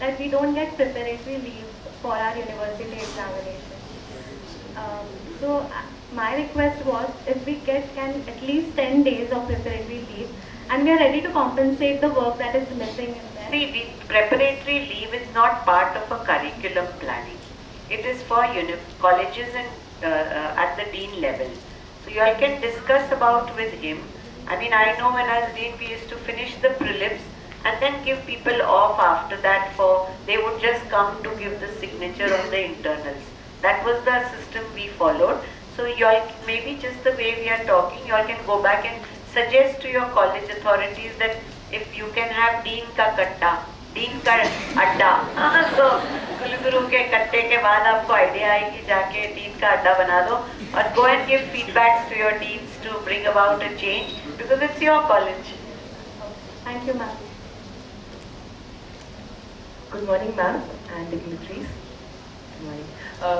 that we don't get preparatory leave for our university examination. My request was, if we can at least 10 days of preparatory leave, and we are ready to compensate the work that is missing in there. See, the preparatory leave is not part of a curriculum planning. It is for colleges and at the dean level. So you all can discuss about with him. I mean, I know when I was dean, we used to finish the prelims and then give people off after that they would just come to give the signature on the internals. That was the system we followed. So you all, maybe just the way we are talking, you all can go back and suggest to your college authorities that if you can have dean ka katta, dean ka adda. So Kulguru ke katte ke baad aapko idea aayegi jaake dean ka adda bana do, or go and give feedbacks to your deans to bring about a change, because it's your college. Thank you, ma'am. Good morning, ma'am and dignitaries. Good morning.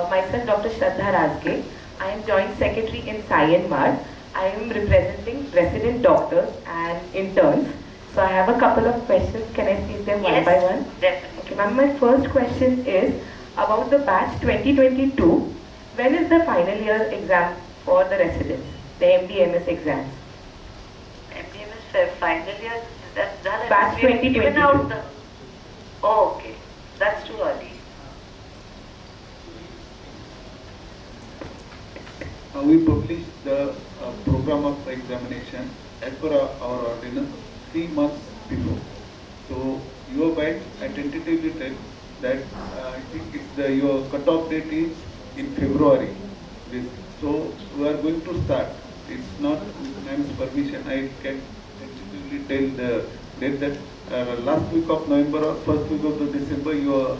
Myself, Dr. Shraddha Razge. I am Joint Secretary in Myanmar. I am representing resident doctors and interns. So I have a couple of questions. Can I see them one by one? Definitely. Okay, ma'am. My first question is about the batch 2022. When is the final year exam for the residents, the MD/MS exams? MD/MS final year. That Batch 2022. Given out the. Oh, okay. That's too early. We published the program of examination as per our ordinance 3 months before. So your batch, I tentatively tell that I think your cutoff date is in February. So we are going to start. It's not with ma'am's permission. I can tentatively tell the date that last week of November or first week of the December your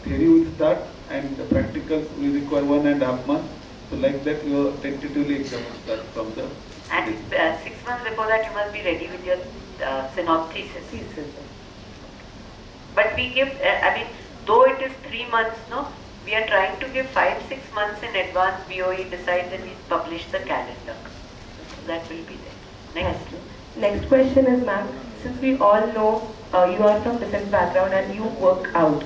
theory will start and the practicals will require 1.5 months. So like that your tentatively exam will start from the. And 6 months before that you must be ready with your synopsis. But we give, though it is 3 months, no, we are trying to give 5-6 months in advance. BOE decides and we publish the calendar. So that will be there. Next question is, ma'am, since we all know you are from defense background and you work out.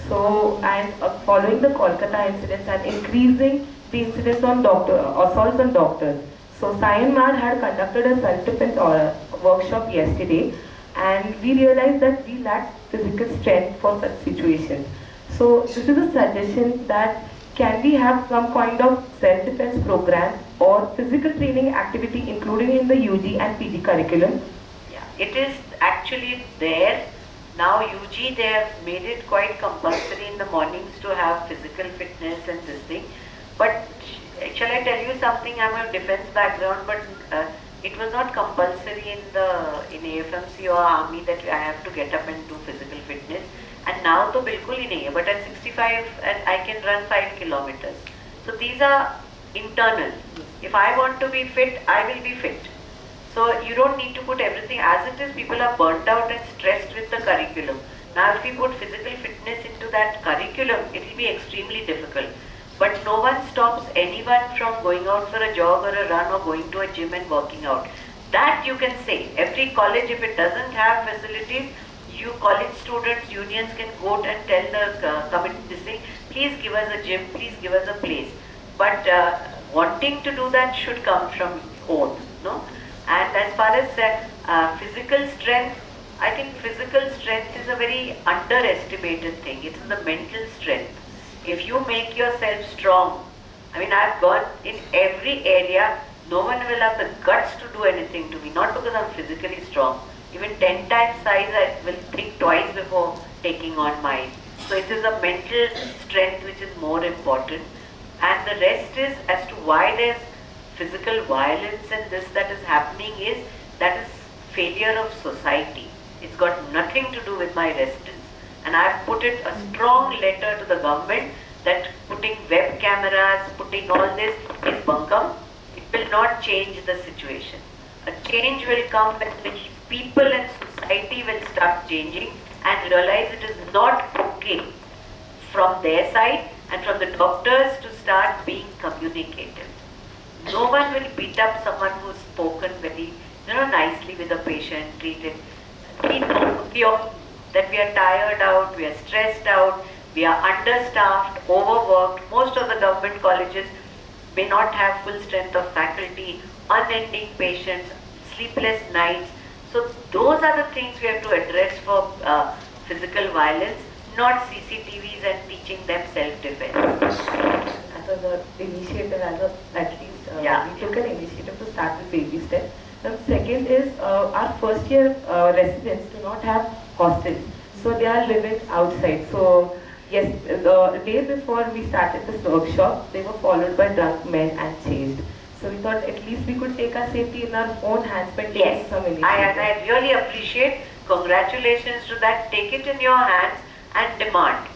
So, and following the Kolkata incidents and increasing the incidents on assaults on doctors. So, Sion Mad had conducted a self-defense workshop yesterday, and we realized that we lacked physical strength for such situations. So, this is a suggestion that can we have some kind of self-defense program or physical training activity including in the UG and PG curriculum? Yeah, it is actually there. Now UG, they have made it quite compulsory in the mornings to have physical fitness and this thing. But shall I tell you something? I'm a defense background, but it was not compulsory in AFMC or army that I have to get up and do physical fitness. And now to bilkul hi nahi hai, but at 65 and I can run 5 kilometers. So these are internal. If I want to be fit, I will be fit. So you don't need to put everything as it is. People are burnt out and stressed with the curriculum. Now if we put physical fitness into that curriculum, it will be extremely difficult. But no one stops anyone from going out for a jog or a run or going to a gym and working out. That you can say. Every college, if it doesn't have facilities, you college students, unions can go and tell the committee this thing, please give us a gym, please give us a place. But wanting to do that should come from own, no? And as far as physical strength, I think physical strength is a very underestimated thing. It is the mental strength. If you make yourself strong, I've gone in every area, no one will have the guts to do anything to me, not because I'm physically strong. Even 10 times size, I will think twice before taking on mine. So it is a mental strength which is more important. And the rest is as to why there's physical violence and this that is happening is that is failure of society. It's got nothing to do with my residents. And I've put it a strong letter to the government that putting web cameras, putting all this is bunkum. It will not change the situation. A change will come when the people and society will start changing and realize it is not okay from their side and from the doctors to start being communicative. No one will beat up someone who's spoken very nicely with a patient, treated. We know that we are tired out, we are stressed out, we are understaffed, overworked. Most of the government colleges may not have full strength of faculty, unending patients, sleepless nights. So those are the things we have to address for physical violence, not CCTVs and teaching them self-defense. As an initiative, at least we took an initiative to start with baby steps. The second is our first year residents do not have hostels, so they are living outside. So yes, the day before we started this workshop, they were followed by drunk men and chased. So we thought at least we could take our safety in our own hands by taking some initiative. I really appreciate. Congratulations to that. Take it in your hands and demand.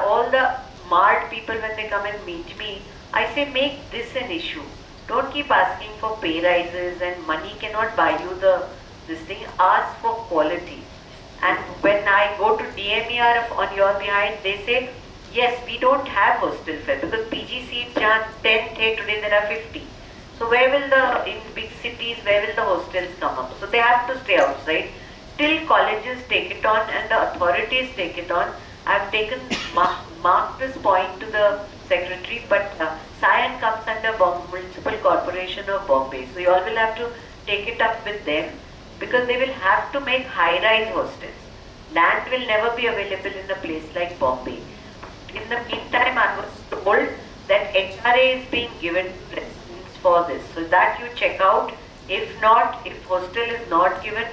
All the marred people, when they come and meet me, I say make this an issue. Don't keep asking for pay rises and money cannot buy you this thing. Ask for quality. And when I go to DMER on your behind, they say, yes, we don't have hostel fare because PG seats are 10 today there are 50. So where will in big cities, where will the hostels come up? So they have to stay outside till colleges take it on and the authorities take it on. I've taken marked this point to the secretary, but Sion comes under Municipal Corporation of Bombay. So you all will have to take it up with them because they will have to make high-rise hostels. Land will never be available in a place like Bombay. In the meantime, I was told that HRA is being given residents for this. So that you check out. If not, if hostel is not given,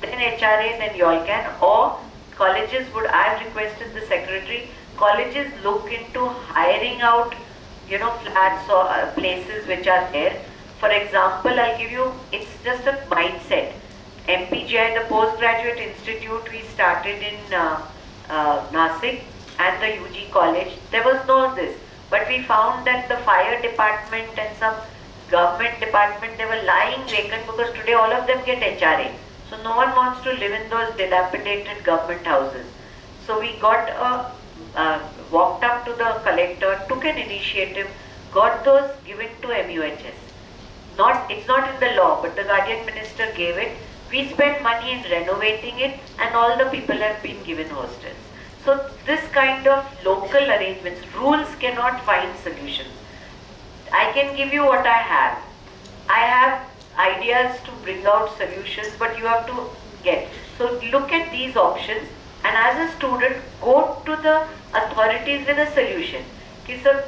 then HRA, then you all can, or colleges would, I've requested the secretary, colleges look into hiring out, flats or places which are there. For example, I'll give you, it's just a mindset. MPGI, the Postgraduate Institute, we started in Nashik and the UG college. There was no this, but we found that the fire department and some government department, they were lying vacant because today all of them get HRA. So no one wants to live in those dilapidated government houses. So we got walked up to the collector, took an initiative, got those given to MUHS. It's not in the law, but the guardian minister gave it. We spent money in renovating it, and all the people have been given hostels. So this kind of local arrangements, rules cannot find solutions. I can give you what I have. I have ideas to bring out solutions, but you have to get. So look at these options, and as a student, go to the authorities with a solution. Okay, sir,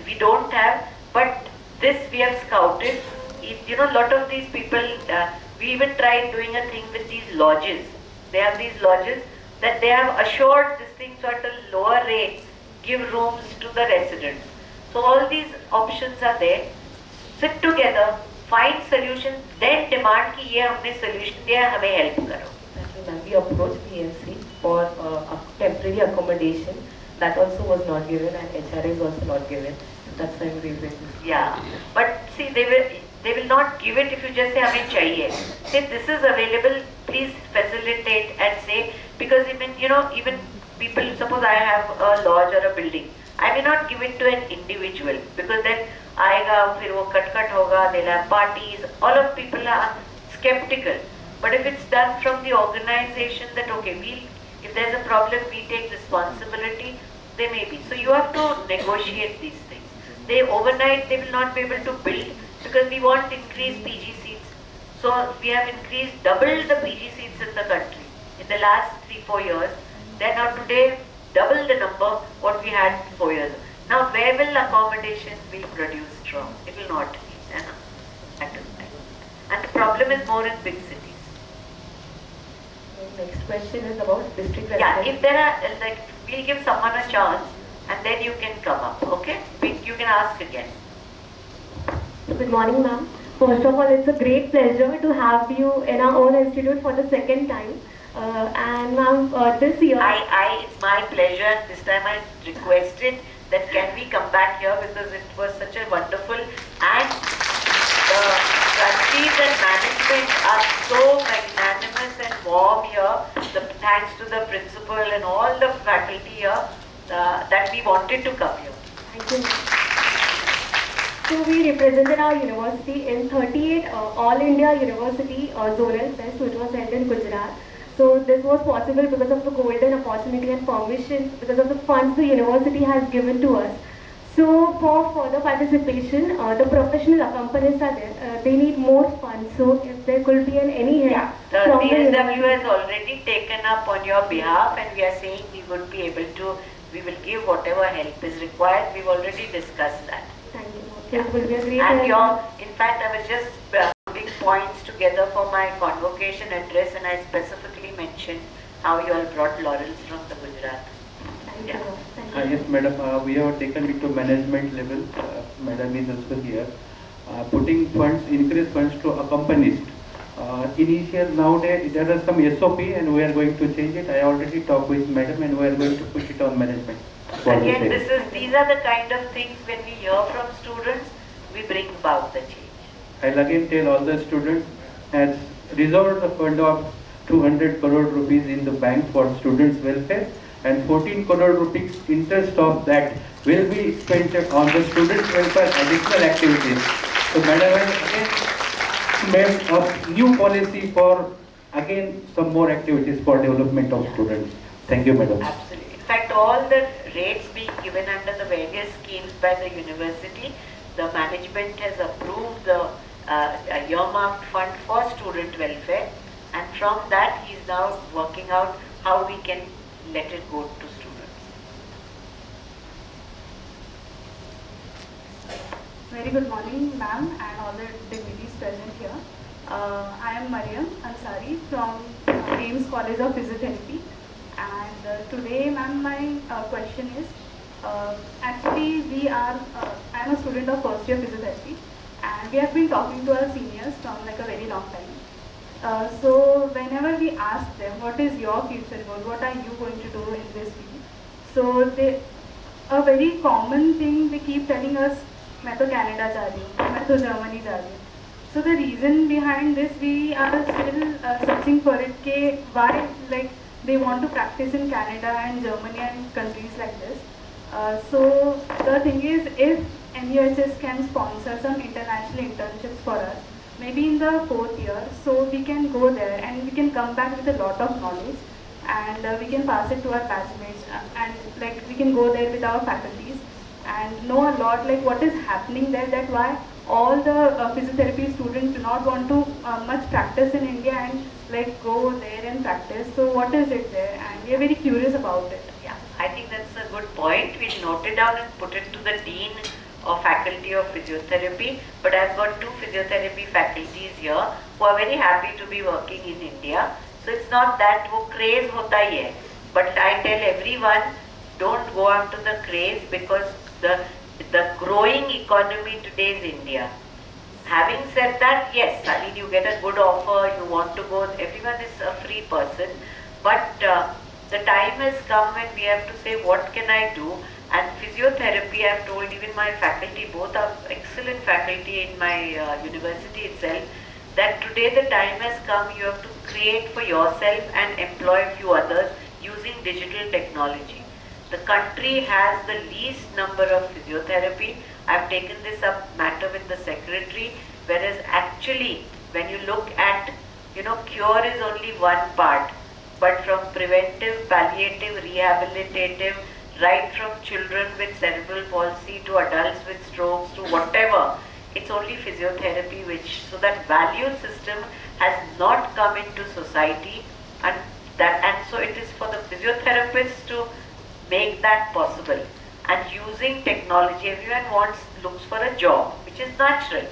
we don't have, but this we have scouted. A lot of these people, we even tried doing a thing with these lodges. They have these lodges that they have assured this thing, so at a lower rate, give rooms to the residents. So all these options are there. Sit together, find solutions, then demand कि ये हमने solution दिया, हमें help करो. We approached PMC for temporary accommodation. That also was not given, and HRA is also not given. That's why we went. Yeah, but see, they will not give it if you just say हमें चाहिए. Say this is available, please facilitate and say, because even people, suppose I have a lodge or a building, I may not give it to an individual because then आएगा फिर वो cut होगा, they'll have parties, all of people are skeptical. But if it's done from the organization that okay, if there's a problem, we take responsibility, they may be. So you have to negotiate these things. Overnight they will not be able to build because we want increased PG seats. So we have increased, doubled the PG seats in the country in the last 3-4 years. Then now today, double the number what we had 4 years ago. Now where will accommodation be produced from? It will not be. And the problem is more in big cities. Next question is about district resident. Yeah, if there are, we'll give someone a chance and then you can come up, okay? You can ask again. Good morning, ma'am. First of all, it's a great pleasure to have you in our own institute for the second time. And ma'am, this year... It's my pleasure. This time I requested that can we come back here because it was such a wonderful, and the trustees and management are so magnanimous and warm here. Thanks to the principal and all the faculty here that we wanted to come here. Thank you. So we represented our university in 38 All India University Zonal Fest, which was held in Gujarat. So this was possible because of the golden opportunity and permission, because of the funds the university has given to us. So for further participation, the professional accompanists are there. They need more funds. So if there could be any help the from DSW has already taken up on your behalf, and we are saying we would be able to, we will give whatever help is required. We've already discussed that. Thank you. It will be a great and help. in fact, I was just putting points together for my convocation address, and I specifically mentioned how you all brought laurels from the Gujarat. Thank you. Yes, madam, we have taken it to management level. Madam is also here. Putting funds, increase funds to accompanists. Initial nowadays there are some SOP and we are going to change it. I already talked with madam and we are going to put it on management. Again, these are the kind of things when we hear from students, we bring about the change. I'll again tell all the students has reserved a fund of 200 crore rupees in the bank for students' welfare, and 14 crore rupees interest of that will be spent on the students' welfare additional activities. So madam has again made a new policy for again some more activities for development of students. Thank you, madam. Absolutely. In fact, all the rates being given under the various schemes by the university, the management has approved the earmarked fund for student welfare, and from that he is now working out how we can let it go to students. Very good morning, ma'am, and all the dignitaries present here. I am Mariam Ansari from AIMS College of Physiotherapy, and today, ma'am, my question is, actually I am a student of first year physiotherapy, and we have been talking to our seniors from like a very long time. So whenever we ask them, what is your future goal, what are you going to do in this field? So a very common thing they keep telling us, मैं तो Canada जा रही हूँ, मैं तो Germany जा रही हूँ. So the reason behind this, we are still searching for it. Why like they want to practice in Canada and Germany and countries like this. So the thing is, if MUHS can sponsor some international internships for us, maybe in the 4th year, so we can go there and we can come back with a lot of knowledge, and we can pass it to our batchmates, and like we can go there with our faculties and know a lot like what is happening there, that why all the physiotherapy students do not want to much practice in India and like go there and practice. So what is it there? And we are very curious about it. Yeah, I think that's a good point. We'll note it down and put it to the Dean of Faculty of Physiotherapy. But I've got 2 physiotherapy faculties here who are very happy to be working in India. So it's not that wo craze hota hi hai. But I tell everyone, don't go after the craze, because the growing economy today is India. Having said that, yes, I mean, you get a good offer, you want to go, everyone is a free person, but the time has come when we have to say, what can I do? And physiotherapy, I have told even my faculty, both are excellent faculty in my university itself, that today the time has come, you have to create for yourself and employ a few others using digital technology. The country has the least number of physiotherapy. I've taken this up matter with the secretary, whereas actually when you look at, cure is only one part, but from preventive, palliative, rehabilitative, right from children with cerebral palsy to adults with strokes to whatever, it's only physiotherapy so that value system has not come into society, and so it is for the physiotherapists to make that possible. And using technology, everyone looks for a job, which is natural.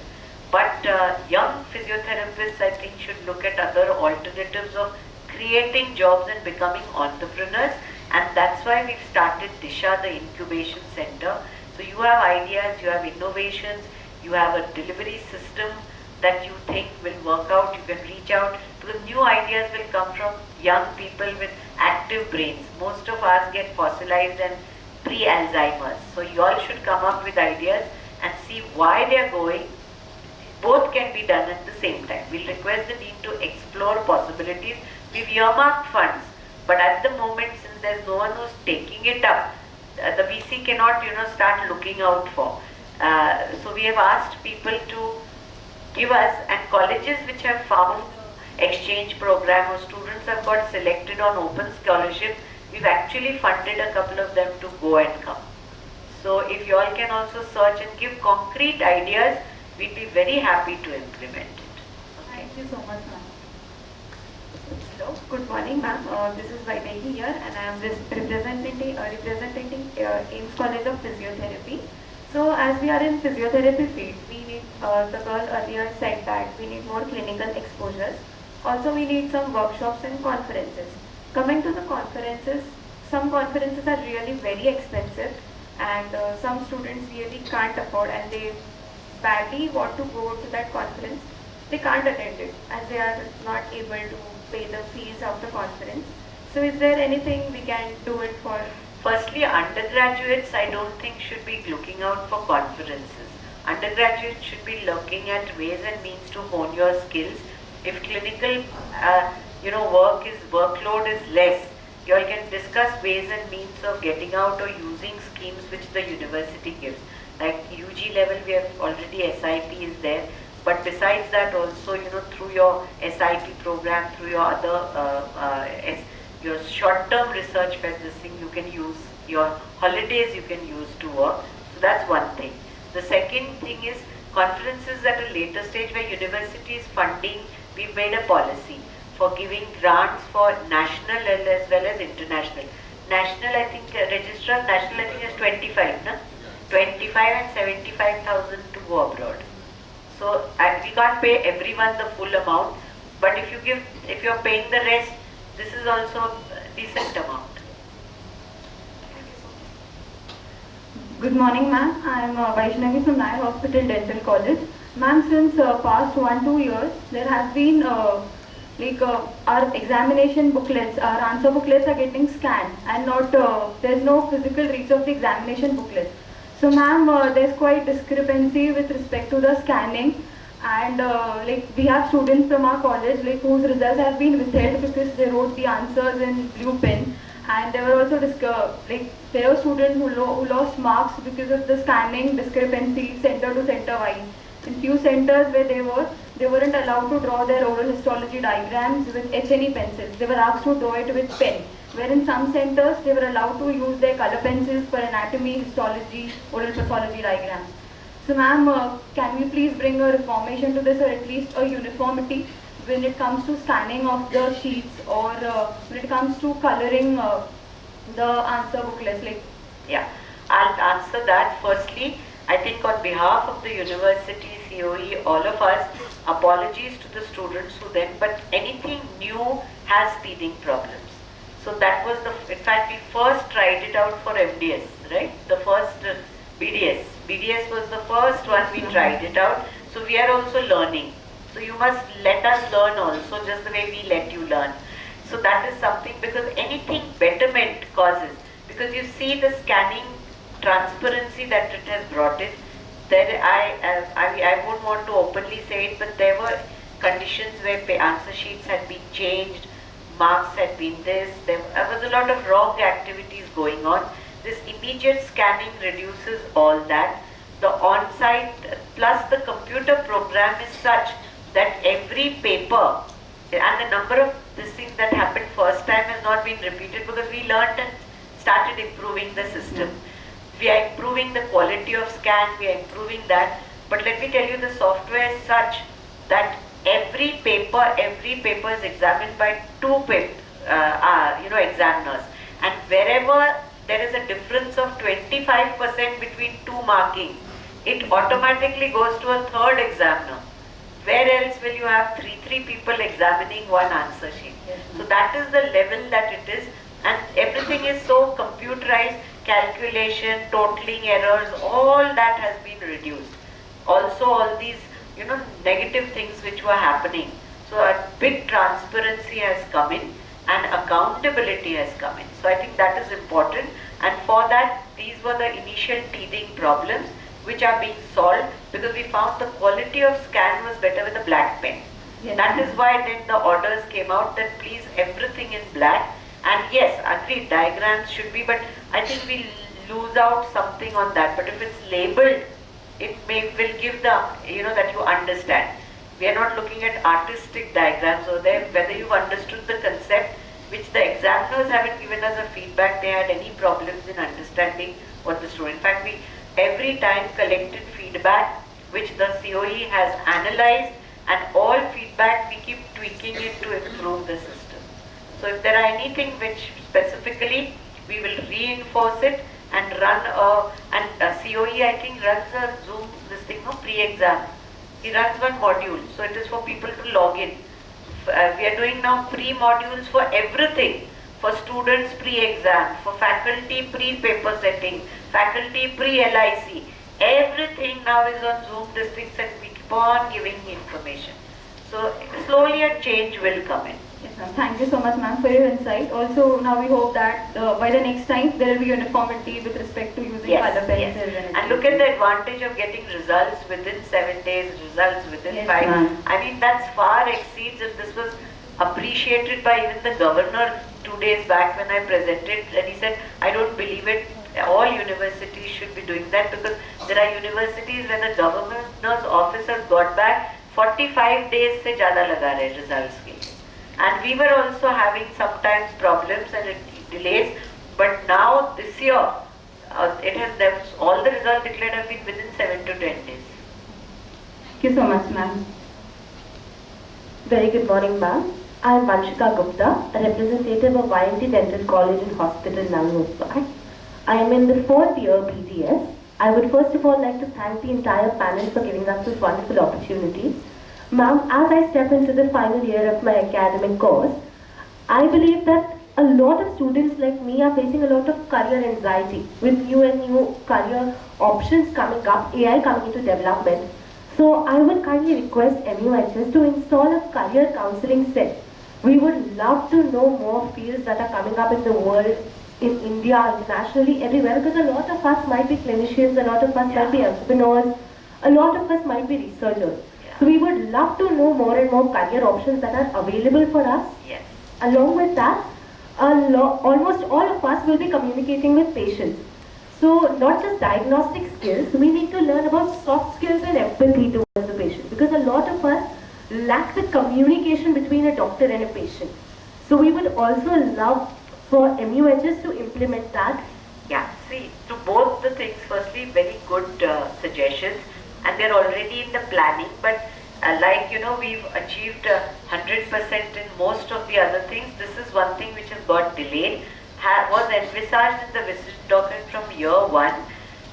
But young physiotherapists, I think, should look at other alternatives of creating jobs and becoming entrepreneurs. And that's why we've started Disha, the incubation center. So you have ideas, you have innovations, you have a delivery system that you think will work out, you can reach out, because new ideas will come from young people with active brains. Most of us get fossilized and pre-Alzheimer's. So you all should come up with ideas and see why they are going. Both can be done at the same time. We'll request the Dean to explore possibilities. We've earmarked funds, but at the moment, since there's no one who's taking it up, the VC cannot, start looking out for. So we have asked people to give us, and colleges which have found exchange program or students have got selected on open scholarship, we've actually funded a couple of them to go and come. So if you all can also search and give concrete ideas, we'd be very happy to implement it. Okay. Thank you so much, ma'am. Hello, good morning, ma'am. This is Vaideki here, and I am representing AIMS College of Physiotherapy. So as we are in physiotherapy field, we need, the girl earlier said that we need more clinical exposures. Also, we need some workshops and conferences. Coming to the conferences, some conferences are really very expensive, and some students really can't afford, and they badly want to go to that conference. They can't attend it as they are not able to pay the fees of the conference. So is there anything we can do it for? Firstly, undergraduates, I don't think should be looking out for conferences. Undergraduates should be looking at ways and means to hone your skills. If clinical, workload is less, you all can discuss ways and means of getting out or using schemes which the university gives. Like UG level, we have already SIP is there. But besides that also, through your SIP program, through your other, your short-term research thing, you can use your holidays, you can use to work. So that's one thing. The second thing is conferences at a later stage where university is funding. We've made a policy for giving grants for national as well as international. National, I think, registrar, national, I think is 25, no? 25 and 75,000 to go abroad. So we can't pay everyone the full amount, but if you're paying the rest, this is also a decent amount. Good morning, ma'am. I am Vaishnavi from Nair Hospital Dental College. Ma'am, since past 1-2 years, there has been our examination booklets, our answer booklets are getting scanned, and there's no physical reach of the examination booklets. So, ma'am, there's quite discrepancy with respect to the scanning, and we have students from our college whose results have been withheld because they wrote the answers in blue pen. And there were also there were students who lost marks because of the scanning discrepancy center to center wise. In few centers where they weren't allowed to draw their oral histology diagrams with HNE pencils. They were asked to draw it with pen. Where in some centers they were allowed to use their color pencils for anatomy, histology, oral pathology diagrams. So, ma'am, can we please bring a reformation to this, or at least a uniformity when it comes to scanning of the sheets, or when it comes to coloring the answer booklets? Yeah, I'll answer that. Firstly, I think on behalf of the university, COE, all of us, apologies to the students who but anything new has teething problems. So that was in fact we first tried it out for MDS, right? The first BDS. BDS was the first one we tried it out. So we are also learning. So you must let us learn also, just the way we let you learn. So that is something, because anything betterment causes, because you see the scanning transparency that it has brought in. There I won't want to openly say it, but there were conditions where answer sheets had been changed, marks had been this, there was a lot of wrong activities going on. This immediate scanning reduces all that. The on-site plus the computer program is such that every paper, and the number of things that happened first time has not been repeated, because we learned and started improving the system. We are improving the quality of scan, we are improving that. But let me tell you, the software is such that every paper is examined by two examiners, and wherever there is a difference of 25% between two marking, it automatically goes to a third examiner. Where else will you have three people examining one answer sheet? So that is the level that it is, and everything is so computerized, calculation, totaling errors, all that has been reduced. Also all these negative things which were happening. So a big transparency has come in and accountability has come in. So I think that is important, and for that these were the initial teething problems which are being solved, because we found the quality of scan was better with a black pen. Yes. That is why then the orders came out that please everything in black. And yes, agreed, diagrams should be, but I think we lose out something on that. But if it's labeled, it will give the, that you understand. We are not looking at artistic diagrams over there, whether you've understood the concept, which the examiners haven't given us a feedback they had any problems in understanding what the student. In fact, we every time collected feedback which the COE has analyzed, and all feedback we keep tweaking it to improve the system. So if there are anything which specifically, we will reinforce it and run COE I think runs a Zoom pre-exam. He runs one module, so it is for people to log in. We are doing now pre-modules for everything. For students pre-exam, for faculty pre-paper setting, faculty pre-LIC. Everything now is on Zoom and we keep on giving information. So slowly a change will come in. Yes, ma'am. Thank you so much, ma'am, for your insight. Also, now we hope that by the next time there will be uniformity with respect to using color pencils. Yes. And look at the advantage of getting results within 7 days, results within 5. I mean, that's far exceeds, if this was appreciated by even the governor 2 days back when I presented, and he said, I don't believe it, all universities should be doing that, because there are universities where the governor's office has got back 45 days se zyada laga rahe results ke liye. And we were also having sometimes problems and delays, but now this year all the results declared have been within 7 to 10 days. Thank you so much, ma'am. Very good morning, ma'am. I am Vanshika Gupta, a representative of YMT Dental College and Hospital, Navi Mumbai. I am in the 4th year BDS I would first of all like to thank the entire panel for giving us this wonderful opportunity. Ma'am, as I step into the final year of my academic course, I believe that a lot of students like me are facing a lot of career anxiety with new and new career options coming up, AI coming into development. So I would kindly request MUHS to install a career counseling set. We would love to know more fields that are coming up in the world, in India, internationally, everywhere, because a lot of us might be clinicians, a lot of us might be entrepreneurs, a lot of us might be researchers. So we would love to know more and more career options that are available for us. Yes. Along with that, almost all of us will be communicating with patients. So not just diagnostic skills, we need to learn about soft skills and empathy towards the patient, because a lot of us lack the communication between a doctor and a patient. So we would also love for MUHS to implement that. Yeah, see, to both the things, firstly, very good suggestions, and they're already in the planning, but like, you know, we've achieved 100% in most of the other things. This is one thing which has got delayed, was envisaged in the visit document from year one,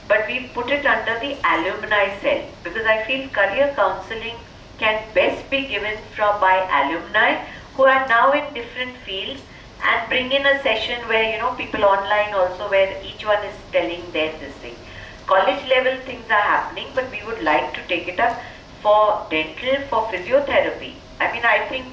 but we've put it under the alumni cell, because I feel career counseling can best be given by alumni who are now in different fields, and bring in a session where, you know, people online also, where each one is telling their this thing. College level things are happening, but we would like to take it up for dental, for physiotherapy. I mean, I think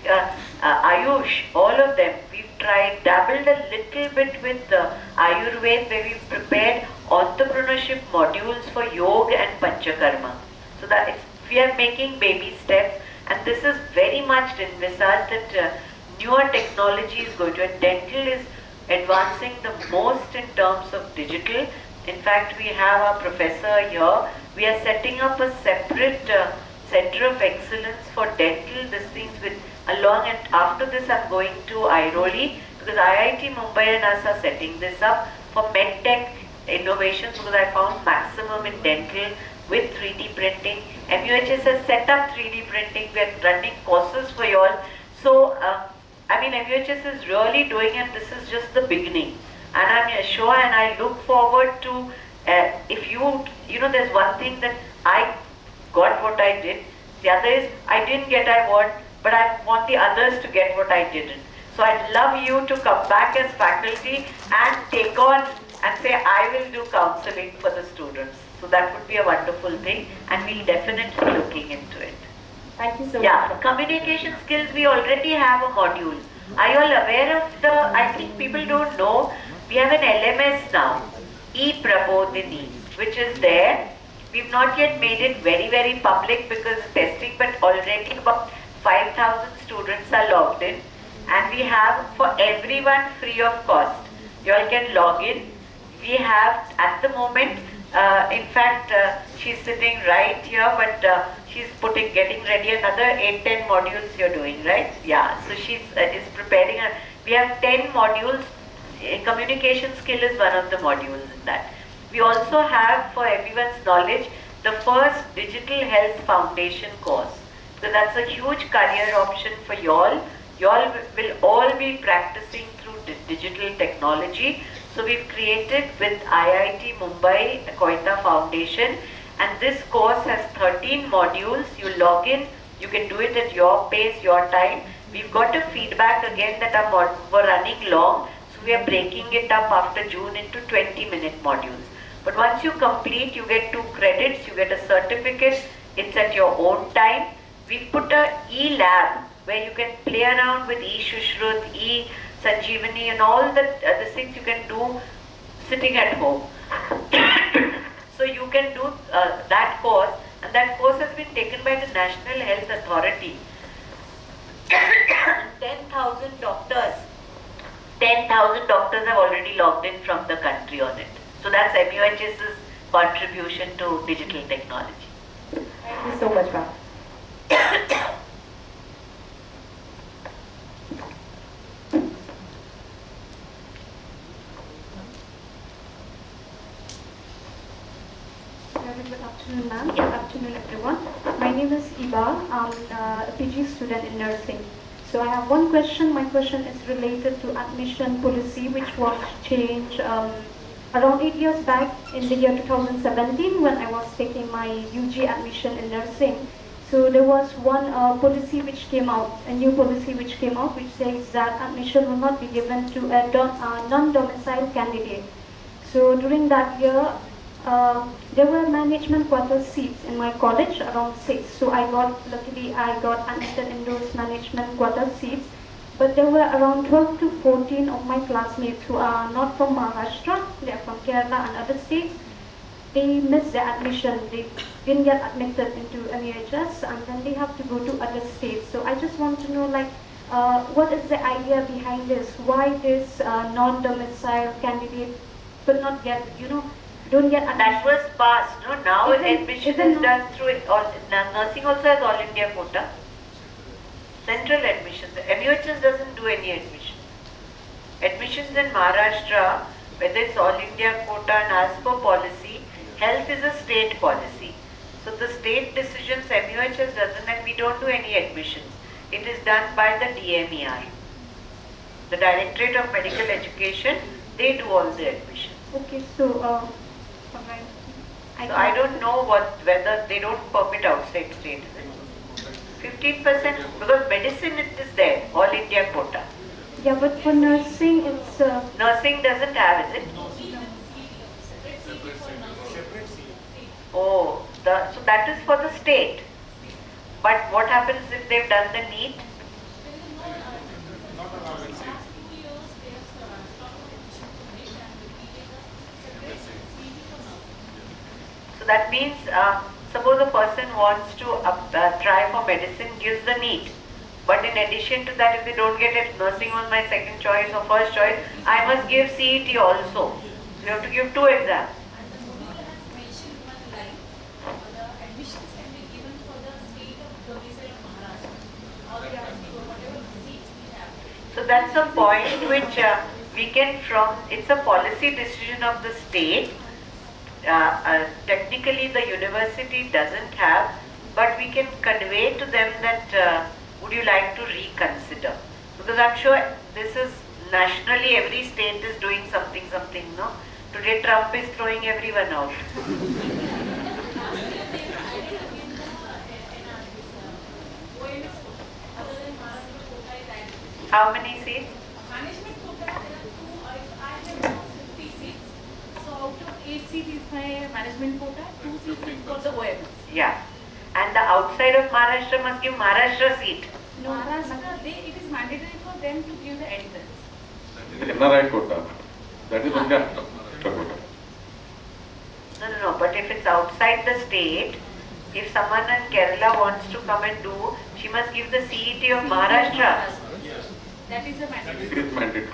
Ayush, all of them, we've dabbled a little bit with Ayurveda, where we've prepared entrepreneurship modules for yoga and panchakarma. So that we are making baby steps, and this is very much envisaged that newer technology is going to, and dental is advancing the most in terms of digital. In fact, we have our professor here. We are setting up a separate center of excellence for dental things with along, and after this I'm going to Airoli, because IIT Mumbai and us are setting this up for medtech innovations, because I found maximum in dental with 3D printing. MUHS has set up 3D printing. We are running courses for you all. So I mean, MUHS is really doing, and this is just the beginning. And I'm sure, and I look forward to, if you know, there's one thing that I got what I did. The other is, I didn't get but I want the others to get what I didn't. So I'd love you to come back as faculty and take on and say, I will do counseling for the students. So that would be a wonderful thing, and we'll definitely be looking into it. Thank you so much. Yeah, communication skills, we already have a module. Are you all aware of I think people don't know, we have an LMS now, e-Prabodhini, which is there. We've not yet made it very, very public because of testing, but already about 5,000 students are logged in, and we have for everyone free of cost. You all can log in. We have at the moment, in fact, she's sitting right here, but she's getting ready another 8-10 modules you're doing, right? Yeah, so she's is preparing. We have 10 modules. Communication skill is one of the modules in that. We also have, for everyone's knowledge, the first Digital Health Foundation course. So that's a huge career option for y'all. Y'all will all be practicing through digital technology. So we've created with IIT Mumbai, Katta Foundation, and this course has 13 modules. You log in, you can do it at your pace, your time. We've got a feedback again that we're running long, so we are breaking it up after June into 20-minute modules. But once you complete, you get 2 credits, you get a certificate. It's at your own time. We've put a e-lab where you can play around with e-Shushrut, e-Sanjeevani, and all the things you can do sitting at home. So you can do that course, and that course has been taken by the National Health Authority. 10,000 doctors have already logged in from the country on it. So that's MUHS's contribution to digital technology. Thank you so much, ma'am. Good afternoon, ma'am. Good afternoon, everyone. My name is Iba. I'm a PG student in nursing. So I have one question. My question is related to admission policy, which was changed around 8 years back in the year 2017 when I was taking my UG admission in nursing. So there was one policy which came out, a new policy which came out, which says that admission will not be given to a non-domiciled candidate. So during that year, there were management quarter seats in my college, around 6. So luckily I got admitted in those management quarter seats. But there were around 12 to 14 of my classmates who are not from Maharashtra, they are from Kerala and other states. They missed their admission, they didn't get admitted into MUHS, and then they have to go to other states. So I just want to know, like, what is the idea behind this? Why this non-domicile candidate will not get, don't get admission? That was passed, no? Now admission is done through nursing also has all India quota. Central admissions. MUHS doesn't do any admission. Admissions in Maharashtra, whether it's all India quota and as per policy, health is a state policy. So the state decisions MUHS doesn't, and we don't do any admissions. It is done by the DMER. The Directorate of Medical Education, they do all the admissions. Okay, so I don't know whether they don't permit outside state, is it? 15%, because medicine it is there, all India quota. Yeah, but for nursing it's... Nursing doesn't have, is it? Oh, so that is for the state. But what happens if they've done the NEET? So that means, suppose a person wants to try for medicine, gives the NEET. But in addition to that, if they don't get it, nursing was my second choice or first choice, I must give CET also. So you have to give 2 exams. So that's a point which we can it's a policy decision of the state. Technically the university doesn't have, but we can convey to them that would you like to reconsider? Because I'm sure this is nationally, every state is doing something, no? Today Trump is throwing everyone out. How many seats? Management quota, I have 50 seats. So out of 8 seats is my management quota, 2 seats is for the OMS. Yeah. And the outside of Maharashtra must give Maharashtra seat. No, Maharashtra, it is mandatory for them to give the entrance. NRI quota. That is only Maharashtra quota. No. But if it's outside the state, if someone in Kerala wants to come and do, she must give the CET of Maharashtra. That is a mandatory. It is mandatory.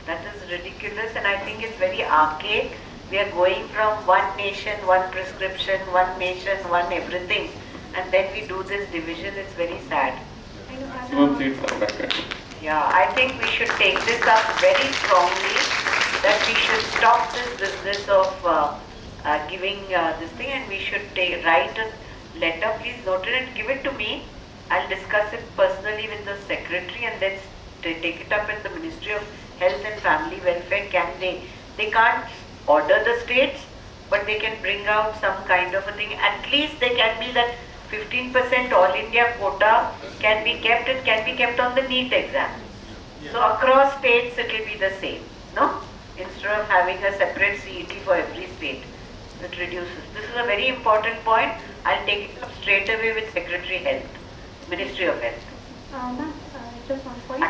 That is ridiculous, and I think it's very archaic. We are going from one nation, one prescription, one nation, one everything, and then we do this division. It's very sad. Yeah, I think we should take this up very strongly, that we should stop this business of giving this thing, and we should write a letter. Please note it and give it to me. I'll discuss it personally with the secretary, and then take it up in the Ministry of Health and Family Welfare. They can't order the states, but they can bring out some kind of a thing. At least they can be that 15% all India quota can be kept, and can be kept on the NEET exam. So across states it will be the same, no? Instead of having a separate CET for every state, it reduces. This is a very important point. I'll take it up straight away with Secretary Health, Ministry of Health. Just one point.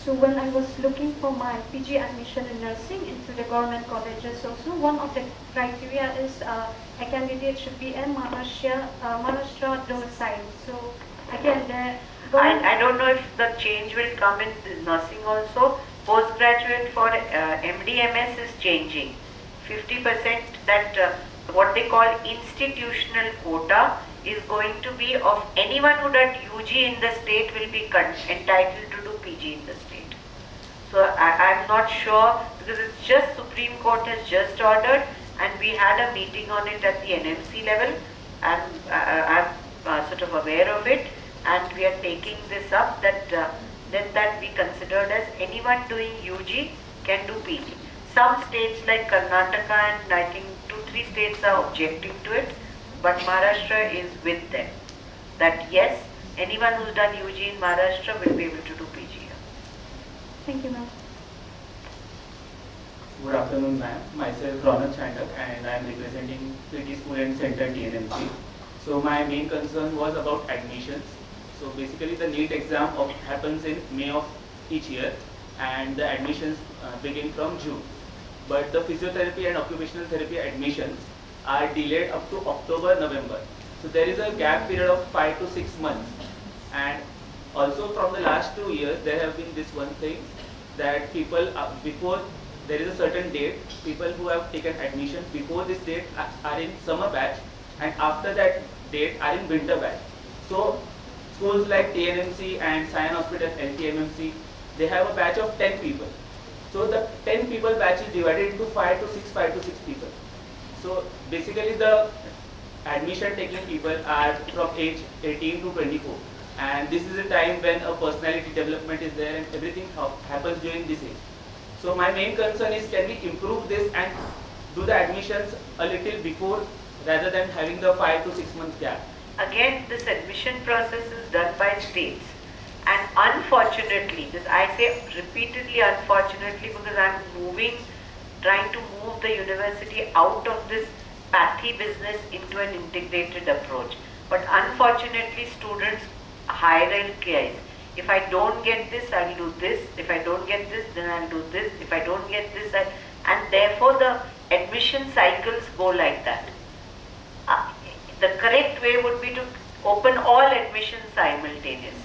So when I was looking for my PG admission in nursing into the government colleges also, one of the criteria is a candidate should be in Maharashtra domicile. So again, I don't know if the change will come in nursing also. Postgraduate for MD/MS is changing. 50% that what they call institutional quota is going to be of anyone who did UG in the state will be entitled to do PG in the state. So I'm not sure, because it's just Supreme Court has just ordered, and we had a meeting on it at the NMC level, and I'm sort of aware of it, and we are taking this up that that we considered as anyone doing UG can do PG. Some states like Karnataka and I think 2-3 states are objecting to it, but Maharashtra is with them. That yes, anyone who's done UG in Maharashtra will be able to do PG here. Thank you, ma'am. Good afternoon, ma'am. Myself Ronak Chandak and I am representing City Student Center TNMC. So my main concern was about admissions. So basically the NEET exam happens in May of each year and the admissions begin from June. But the physiotherapy and occupational therapy admissions are delayed up to October, November. So there is a gap period of 5 to 6 months. And also from the last 2 years there have been this one thing that people before there is a certain date, people who have taken admission before this date are in summer batch and after that date are in winter batch. So schools like TNMC and Sion Hospital LTMMC, they have a batch of 10 people. So the 10 people batch is divided into 5 to 6 people. So basically the admission taking people are from age 18 to 24. And this is a time when a personality development is there and everything happens during this age. So my main concern is, can we improve this and do the admissions a little before rather than having the 5 to 6 month gap? Again, this admission process is done by states. And unfortunately, this I say repeatedly unfortunately because I'm trying to move the university out of this pathy business into an integrated approach. But unfortunately, students hierarchize. If I don't get this, I'll do this. If I don't get this, then I'll do this. If I don't get this, and therefore the admission cycles go like that. The correct way would be to open all admissions simultaneously.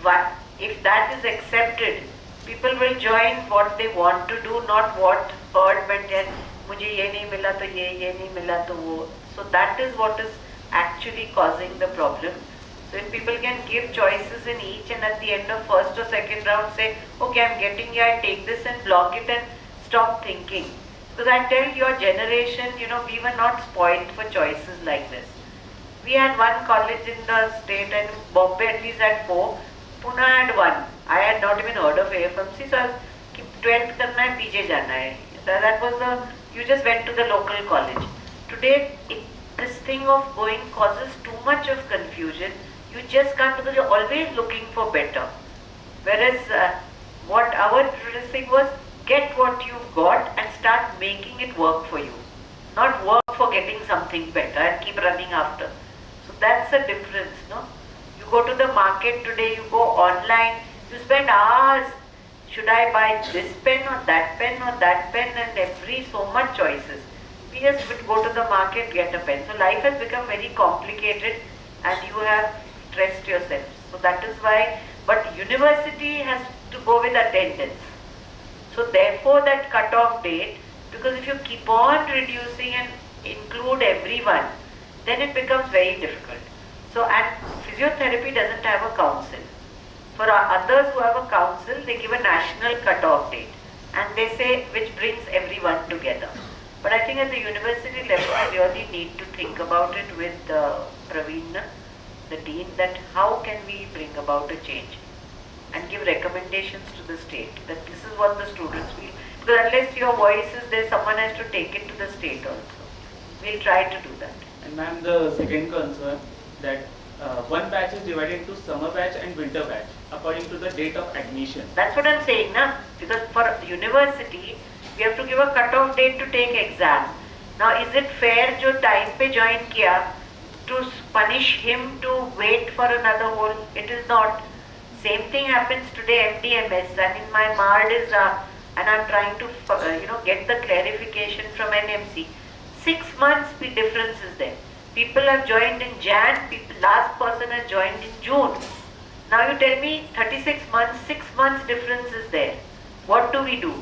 But if that is accepted, people will join what they want to do, not what herd mentality. मुझे ये नहीं मिला तो ये नहीं मिला तो वो. So that is what is actually causing the problem. So if people can give choices in each and at the end of first or second round say, okay, I'm getting here, I take this and block it and stop thinking. Because I tell your generation, we were not spoiled for choices like this. We had one college in the state and Bombay at least had 4, Pune had 1. I had not even heard of AFMC, so I was 12th karna hai, PJ jana hai. That was you just went to the local college. Today, this thing of going causes too much of confusion. You just can't, because you're always looking for better. Whereas what our thing was, get what you've got and start making it work for you. Not work for getting something better and keep running after. So that's the difference, no? You go to the market today, you go online, you spend hours. Should I buy this pen or that pen or that pen, and every so much choices. We just would go to the market, get a pen. So life has become very complicated and you have stressed yourself. So that is why, but university has to go with attendance. So therefore that cut-off date, because if you keep on reducing and include everyone, then it becomes very difficult. So, and physiotherapy doesn't have a council. For others who have a council, they give a national cut-off date and they say which brings everyone together. But I think at the university level, we really need to think about it with Praveen, the dean, that how can we bring about a change and give recommendations to the state that this is what the students feel. Because unless your voice is there, someone has to take it to the state also. We'll try to do that. And ma'am, the second concern that one batch is divided into summer batch and winter batch according to the date of admission. That's what I'm saying, na? Because for university, we have to give a cut-off date to take exam. Now, is it fair jo time pe join kiya to punish him to wait for another whole? It is not. Same thing happens today, MDMS. I mean, my MARD is, and I'm trying to, get the clarification from NMC. 6 months the difference is there. People have joined in Jan, last person has joined in June. Now you tell me 36 months, 6 months difference is there. What do we do?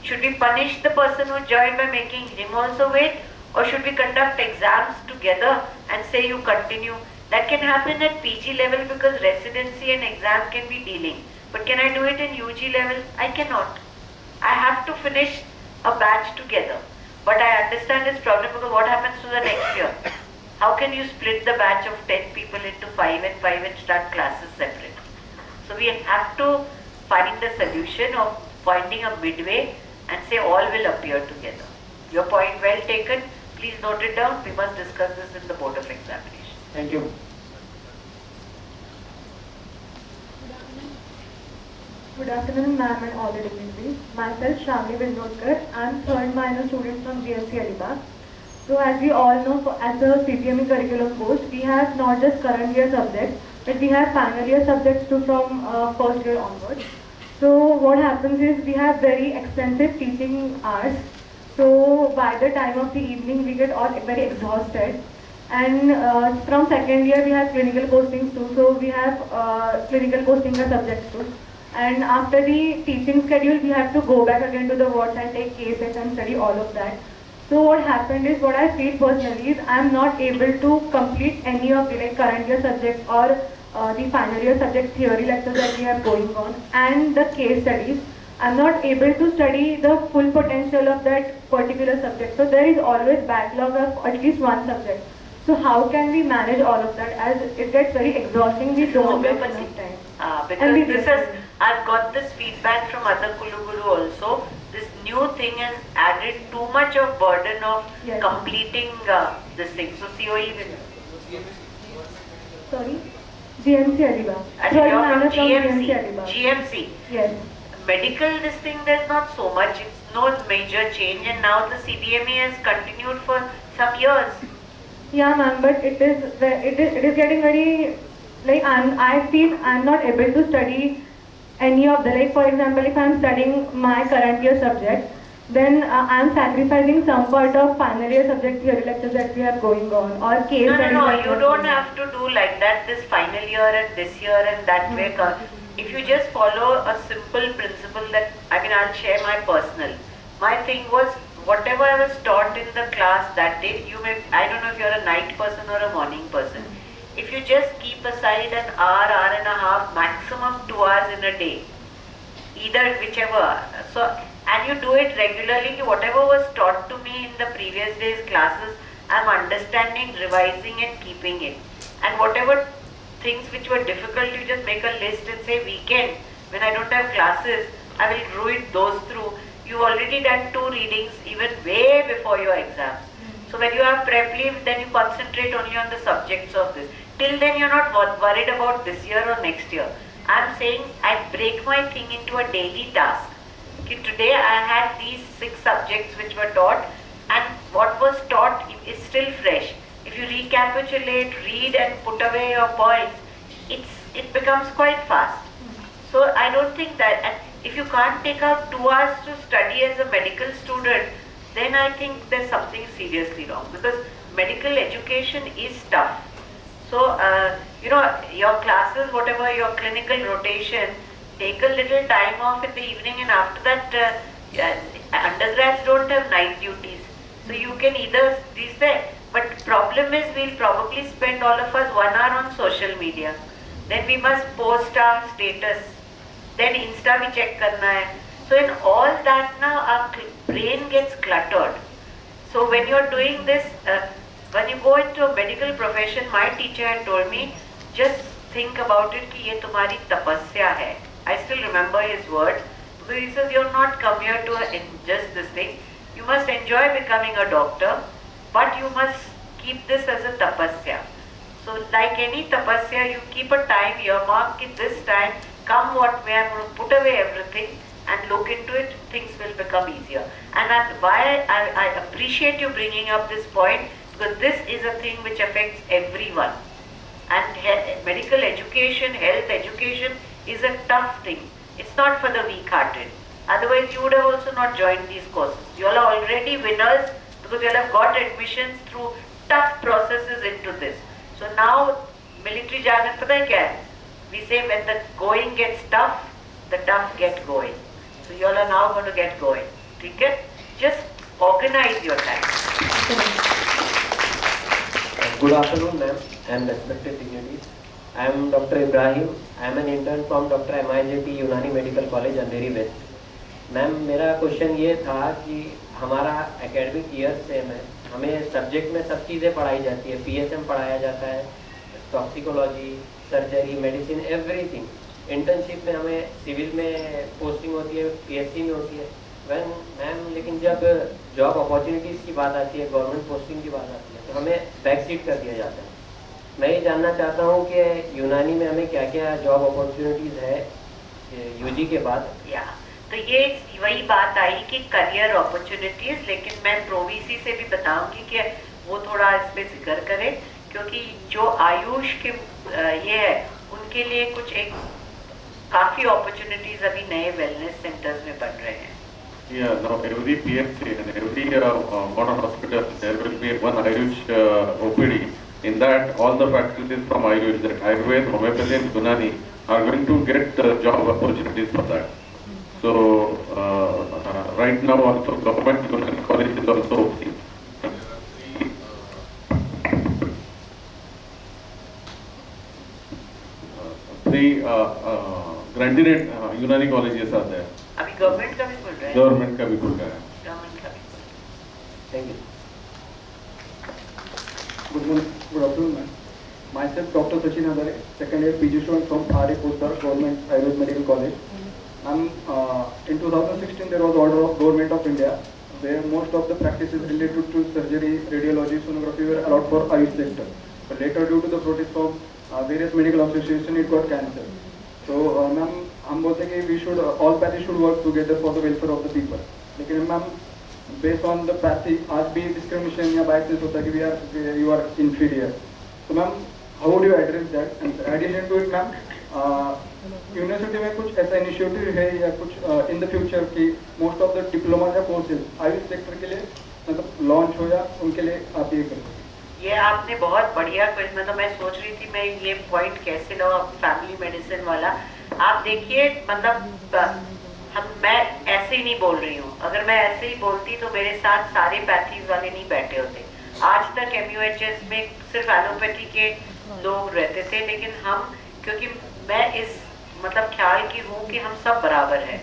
Should we punish the person who joined by making him also wait? Or should we conduct exams together and say you continue? That can happen at PG level because residency and exam can be dealing. But can I do it in UG level? I cannot. I have to finish a batch together. But I understand this problem because what happens to the next year? How can you split the batch of 10 people into 5 and 5 and start classes separate? So we have to find a solution of finding a midway and say all will appear together. Your point well taken. Please note it down. We must discuss this in the Board of Examination. Thank you. Good afternoon, ma'am and all the dignitaries. Myself, Shamli Vindodkar. I am third minor student from GMC Alibag. So as we all know, as a CPME curriculum course, we have not just current year subjects, but we have final year subjects too from first year onwards. So what happens is we have very extensive teaching hours. So by the time of the evening, we get all very exhausted. And from second year, we have clinical postings too. So we have clinical posting subjects too. And after the teaching schedule, we have to go back again to the wards and take cases and study all of that. So what happened is, what I feel personally is, I am not able to complete any of the current year subjects or the final year subject theory lectures that we have going on, and the case studies. I am not able to study the full potential of that particular subject. So there is always backlog of at least one subject. So how can we manage all of that, as it gets very exhausting? We don't get enough time. Because I've got this feedback from other Kulguru also. This new thing has added too much of burden of completing this thing. So COE will. Sorry? GMC Alibag. You're from GMC GMC. Alibag. GMC. Yes. Medical, this thing, there's not so much. It's no major change, and now the CBME has continued for some years. Yeah, ma'am, but it is getting very, I feel I'm not able to study any of the, for example, if I'm studying my current year subject, then I'm sacrificing some part of final year subject theory lectures that we have going on, or case studies. No, you don't have to do like that, this final year and this year and that way. If you just follow a simple principle that, I'll share my personal. My thing was, whatever I was taught in the class that day, I don't know if you're a night person or a morning person. If you just keep aside an hour and a half, maximum 2 hours in a day, either whichever, and you do it regularly, whatever was taught to me in the previous day's classes, I'm understanding, revising and keeping it. And whatever things which were difficult, you just make a list and say weekend, when I don't have classes, I will read those through. You've already done 2 readings even way before your exams. So when you have prep leave, then you concentrate only on the subjects of this. Till then you're not worried about this year or next year. I'm saying I break my thing into a daily task. Today I had these 6 subjects which were taught, and what was taught is still fresh. If you recapitulate, read and put away your points, it becomes quite fast. So I don't think that, and if you can't take out 2 hours to study as a medical student, then I think there's something seriously wrong, because medical education is tough. So, your classes, whatever your clinical rotation, take a little time off in the evening, and after that, undergrads don't have night duties. So you can either these there. But problem is, we'll probably spend all of us 1 hour on social media. Then we must post our status. Then Insta we check karna hai. So in all that now, our brain gets cluttered. So when you're doing this, when you go into a medical profession, my teacher had told me, just think about it कि ये तुम्हारी तपस्या है. I still remember his words. Because he says, you're not come here to just this thing. You must enjoy becoming a doctor, but you must keep this as a tapasya. So like any tapasya, you keep a time earmark that this time, come what may, I'm going to put away everything and look into it, things will become easier. And that's why I appreciate you bringing up this point, because this is a thing which affects everyone. And medical education, health education is a tough thing. It's not for the weak-hearted. Otherwise, you would have also not joined these courses. You all are already winners because you all have got admissions through tough processes into this. So now, military jargon, pata hai kya hai? We say when the going gets tough, the tough get going. So you all are now going to get going. Okay? Just organize your time. Good afternoon, ma'am, and respected dignitaries. I am Dr. Ibrahim. I am an intern from Dr. MIJP Unani Medical College, Andheri West. Ma'am, मेरा question ये था कि हमारा academic year same है, हमें subject में सब चीज़ें पढ़ाई जाती है, PSM पढ़ाया जाता है, toxicology, surgery, medicine, everything. Internship में हमें सिविल में पोस्टिंग होती है, PSC में होती है. मैम लेकिन जब जॉब अपॉर्चुनिटीज़ की बात आती है, गवर्नमेंट पोस्टिंग की बात आती है, तो हमें बैक सीट कर दिया जाता है। मैं ये जानना चाहता हूँ कि यूनानी में हमें क्या क्या जॉब अपॉर्चुनिटीज़ है यूजी के बाद। तो ये वही बात आई कि करियर अपॉर्चुनिटीज, लेकिन मैं प्रोवीसी से भी बताऊंगी कि वो थोड़ा इस पे जिक्र करे, क्योंकि जो आयुष के ये है उनके लिए कुछ एक काफी अपॉर्चुनिटीज अभी नए वेलनेस सेंटर्स में बन रहे हैं। Yeah, now every PMC and every modern hospital, there will be one Ayush OPD. In that, all the faculties from Ayush, that Ayurveda, Homeopathy and Unani, are going to get job opportunities for that. So, right now also government Unani college is also opening. Three granted Unani colleges are there. अभी government का भी खुल रहा है। Government का भी खुल रहा है। गवर्नमेंट का भी। Thank you. Good afternoon, ma'am. Myself, Dr. Sachin Hadare, second year PG student from RA Posta, Government Ayurveda Medical College. In 2016, there was order of Government of India, where most of the practices related to surgery, radiology, sonography were allowed for Ayush sector. But later, due to the protest of various medical associations, it got cancelled. So, ma'am, हम बोलते हैं कि we should all pathy should work together for the welfare of the people. लेकिन ma'am based on the pathy आज भी discrimination या biases होता है कि you are inferior. So ma'am how would you address that? And addition to it ma'am university में कुछ ऐसा इनिशिएटिव है या कुछ in the future कि most of the diplomas या courses आयुष सेक्टर के लिए मतलब लॉन्च हो या उनके लिए आप ये करें? ये आपने बहुत बढ़िया क्वेश्चन, मतलब मैं सोच रही थी मैं ये पॉइंट कैसे लो फैमिली मेडिसिन वाला। आप देखिए मतलब मैं ऐसे ही नहीं बोल रही हूँ, अगर मैं ऐसे ही बोलती तो मेरे साथ सारे पैथीज वाले नहीं बैठे होते। आज तक MUHS में सिर्फ एलोपैथी के लोग रहते थे, लेकिन हम क्योंकि मैं इस मतलब ख्याल की हूँ कि हम सब बराबर हैं,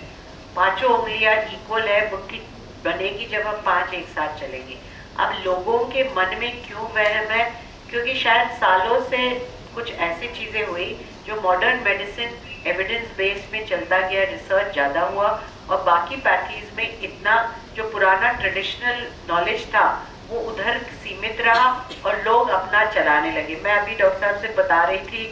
पांचों उंगलियां इक्वल है, मुट्ठी बनेगी जब हम पांच एक साथ चलेंगे। अब लोगों के मन में क्यों वहम है, क्योंकि शायद सालों से कुछ ऐसी चीजें हुई जो मॉडर्न मेडिसिन एविडेंस बेस में चलता गया, रिसर्च ज़्यादा हुआ और बाकी पैथीज में इतना जो पुराना ट्रेडिशनल नॉलेज था वो उधर सीमित रहा और लोग अपना चलाने लगे। मैं अभी डॉक्टर साहब से बता रही थी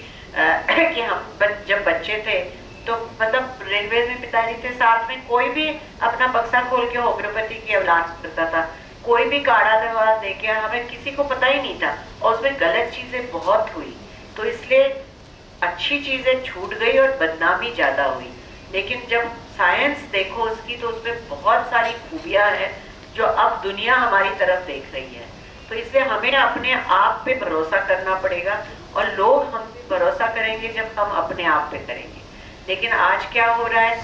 कि हम जब बच्चे थे तो मतलब रेलवे में पिताजी थे, साथ में कोई भी अपना बक्सा खोल के होम्योपैथी की अवलाद करता था, कोई भी काढ़ा दवा दे के, हमें किसी को पता ही नहीं था और उसमें गलत चीज़ें बहुत हुई। तो इसलिए अच्छी चीजें छूट गई और बदनामी ज्यादा हुई। लेकिन जब साइंस देखो उसकी तो उसमें बहुत सारी खूबियां हैं जो अब दुनिया हमारी तरफ देख रही है। तो इसलिए हमें अपने आप पे भरोसा करना पड़ेगा और लोग हम पे भरोसा करेंगे जब हम अपने आप पे करेंगे। लेकिन आज क्या हो रहा है,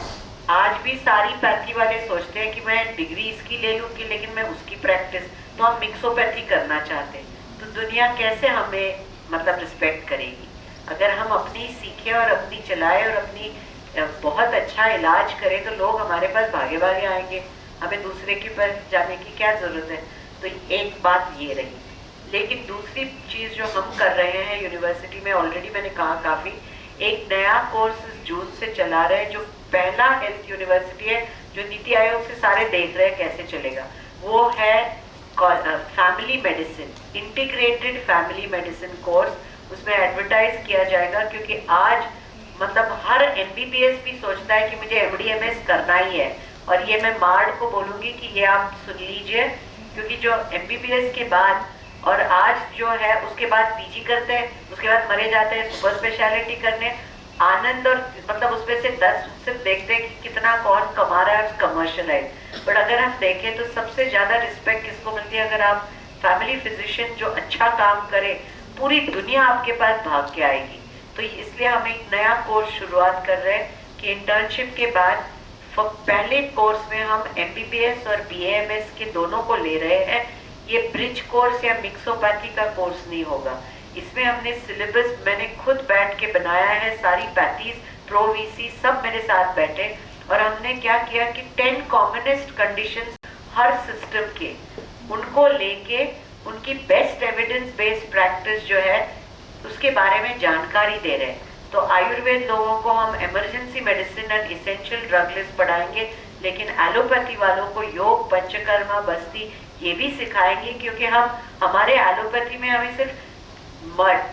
आज भी सारी पैथी वाले सोचते हैं कि मैं डिग्री इसकी ले लूँगी लेकिन मैं उसकी प्रैक्टिस, तो हम मिक्सोपैथी करना चाहते हैं। तो दुनिया कैसे हमें मतलब रिस्पेक्ट करेगी? अगर हम अपनी सीखें और अपनी चलाएं और अपनी बहुत अच्छा इलाज करें तो लोग हमारे पास भागे भागे आएंगे, हमें दूसरे के पास जाने की क्या जरूरत है। तो एक बात ये रही। लेकिन दूसरी चीज़ जो हम कर रहे हैं यूनिवर्सिटी में, ऑलरेडी मैंने कहा काफ़ी, एक नया कोर्स जून से चला रहे हैं जो पहला हेल्थ यूनिवर्सिटी है जो नीति आयोग से सारे देख रहे हैं कैसे चलेगा। वो है family medicine, integrated family medicine course. उसमें एडवर्टाइज किया जाएगा क्योंकि आज मतलब हर MBBS भी सोचता है कि मुझे MD-MS करना ही है। और ये मैं मार्ड को बोलूँगी कि ये आप सुन लीजिए, क्योंकि जो MBBS के बाद और आज जो है उसके बाद PG करते हैं, उसके बाद मरे जाते हैं सुपर स्पेशलिटी करने, आनंद और मतलब उसमें से 10 सिर्फ देखते हैं कि कितना कौन कमा रहा है कमर्शियलाइज। बट अगर हम देखें तो सबसे ज़्यादा रिस्पेक्ट किसको मिलती है? अगर आप फैमिली फिजिशियन जो अच्छा काम करे, पूरी दुनिया आपके पास भाग के आएगी। तो इसलिए हम एक नया कोर्स शुरुआत कर रहे हैं कि इंटर्नशिप के बाद पहले कोर्स में हम MBBS और BAMS के दोनों को ले रहे हैं। ये ब्रिज कोर्स या मिक्सोपैथी का कोर्स नहीं होगा। इसमें हमने सिलेबस मैंने खुद बैठ के बनाया है, सारी पैथीज प्रो VC सब मेरे साथ बैठे और हमने क्या किया कि 10 कॉमनेस्ट कंडीशंस हर सिस्टम के उनको लेके उनकी बेस्ट एविडेंस बेस्ड प्रैक्टिस जो है उसके बारे में जानकारी दे रहे हैं। तो आयुर्वेद लोगों को हम emergency medicine and essential drug list पढ़ाएंगे लेकिन एलोपैथी वालों को योग, पंचकर्मा, बस्ती ये भी सिखाएंगे, क्योंकि हम हमारे एलोपैथी में हमें सिर्फ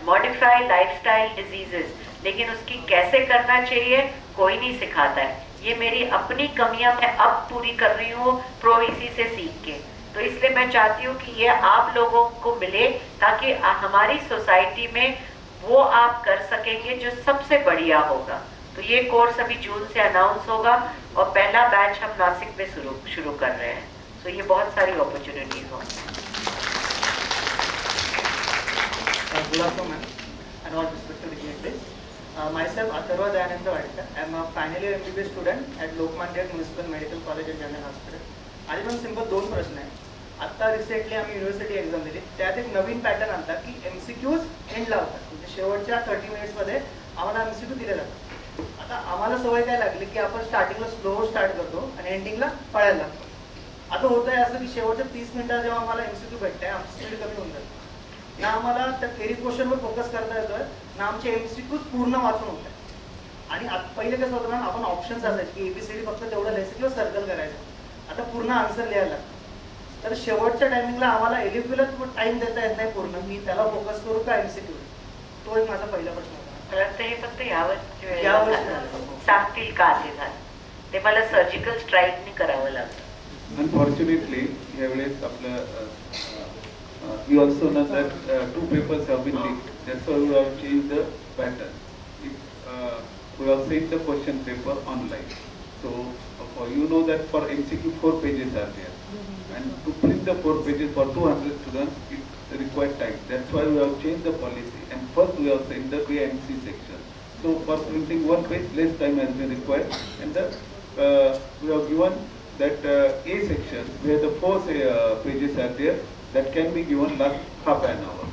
मॉडिफाई लाइफस्टाइल डिजीजेस, लेकिन उसकी कैसे करना चाहिए कोई नहीं सिखाता है। ये मेरी अपनी कमियां मैं अब पूरी कर रही हूँ प्रो इसी से सीख के। तो इसलिए मैं चाहती हूँ कि ये आप लोगों को मिले, ताकि हमारी सोसाइटी में वो आप कर सकेंगे जो सबसे बढ़िया होगा। तो ये कोर्स अभी जून से अनाउंस होगा और पहला बैच हम नासिक में शुरू कर रहे हैं। तो ये बहुत सारी अपॉर्चुनिटीज होंगी। Good afternoon, and all respected dignitaries. Myself, Atharva Dayananda Vadekar. I am a final year MBBS student at Lokmanya Municipal Medical College and General Hospital. माझे पण सिंपल दोन प्रश्न आहे. आता रिसेंटली आम्ही युनिव्हर्सिटी एक्झाम दिली, त्यात एक नवीन पॅटर्न आणतात की MCQs एंडला होतात, म्हणजे शेवटच्या 30 मिनिट्समध्ये आम्हाला MCQ दिले जातात. आता आम्हाला सवय काय लागली की आपण स्टार्टिंगला स्लो स्टार्ट करतो आणि एंडिंगला पळायला लागतो. आता होत आहे असं की शेवटच्या 30 मिनिटात जेव्हा आम्हाला MCQ भेटते, आमची स्पीड कमी होऊन जाते. ना आम्हाला त्या थेरी क्वेश्चनवर फोकस करता येतोय, ना आमचे MCQs पूर्ण वाचून होत आहे. आणि पहिले कसं होतं ना, आपण ऑप्शन्स असायचे की ABCD फक्त तेवढं लिहायचं किंवा सर्कल करायचं. आता पूर्ण आन्सर लिहायला लागतं. तर शेवटच्या टायमिंगला आम्हाला एलिक्युलर टाइम देता येत नाही पूर्ण, मी त्याला फोकस करू का MCQ, तो एक माझा पहिला प्रश्न होता. हे फक्त यावर सांगतील का ते झालं, ते मला सर्जिकल स्ट्राईकने करावं लागलं. अनफॉर्च्युनेटली यावेळेस आपलं we also know that 2 papers have been leaked. That's why we have changed the pattern. We have sent the question paper online. So you know that for MCQ 4 pages are there, and to print the 4 pages for 200 students it requires time. That's why we have changed the policy, and first we have sent the BMC section. So for printing 1 page, less time has been required, and we have given that A section where the 4 pages are there, that can be given last half an hour.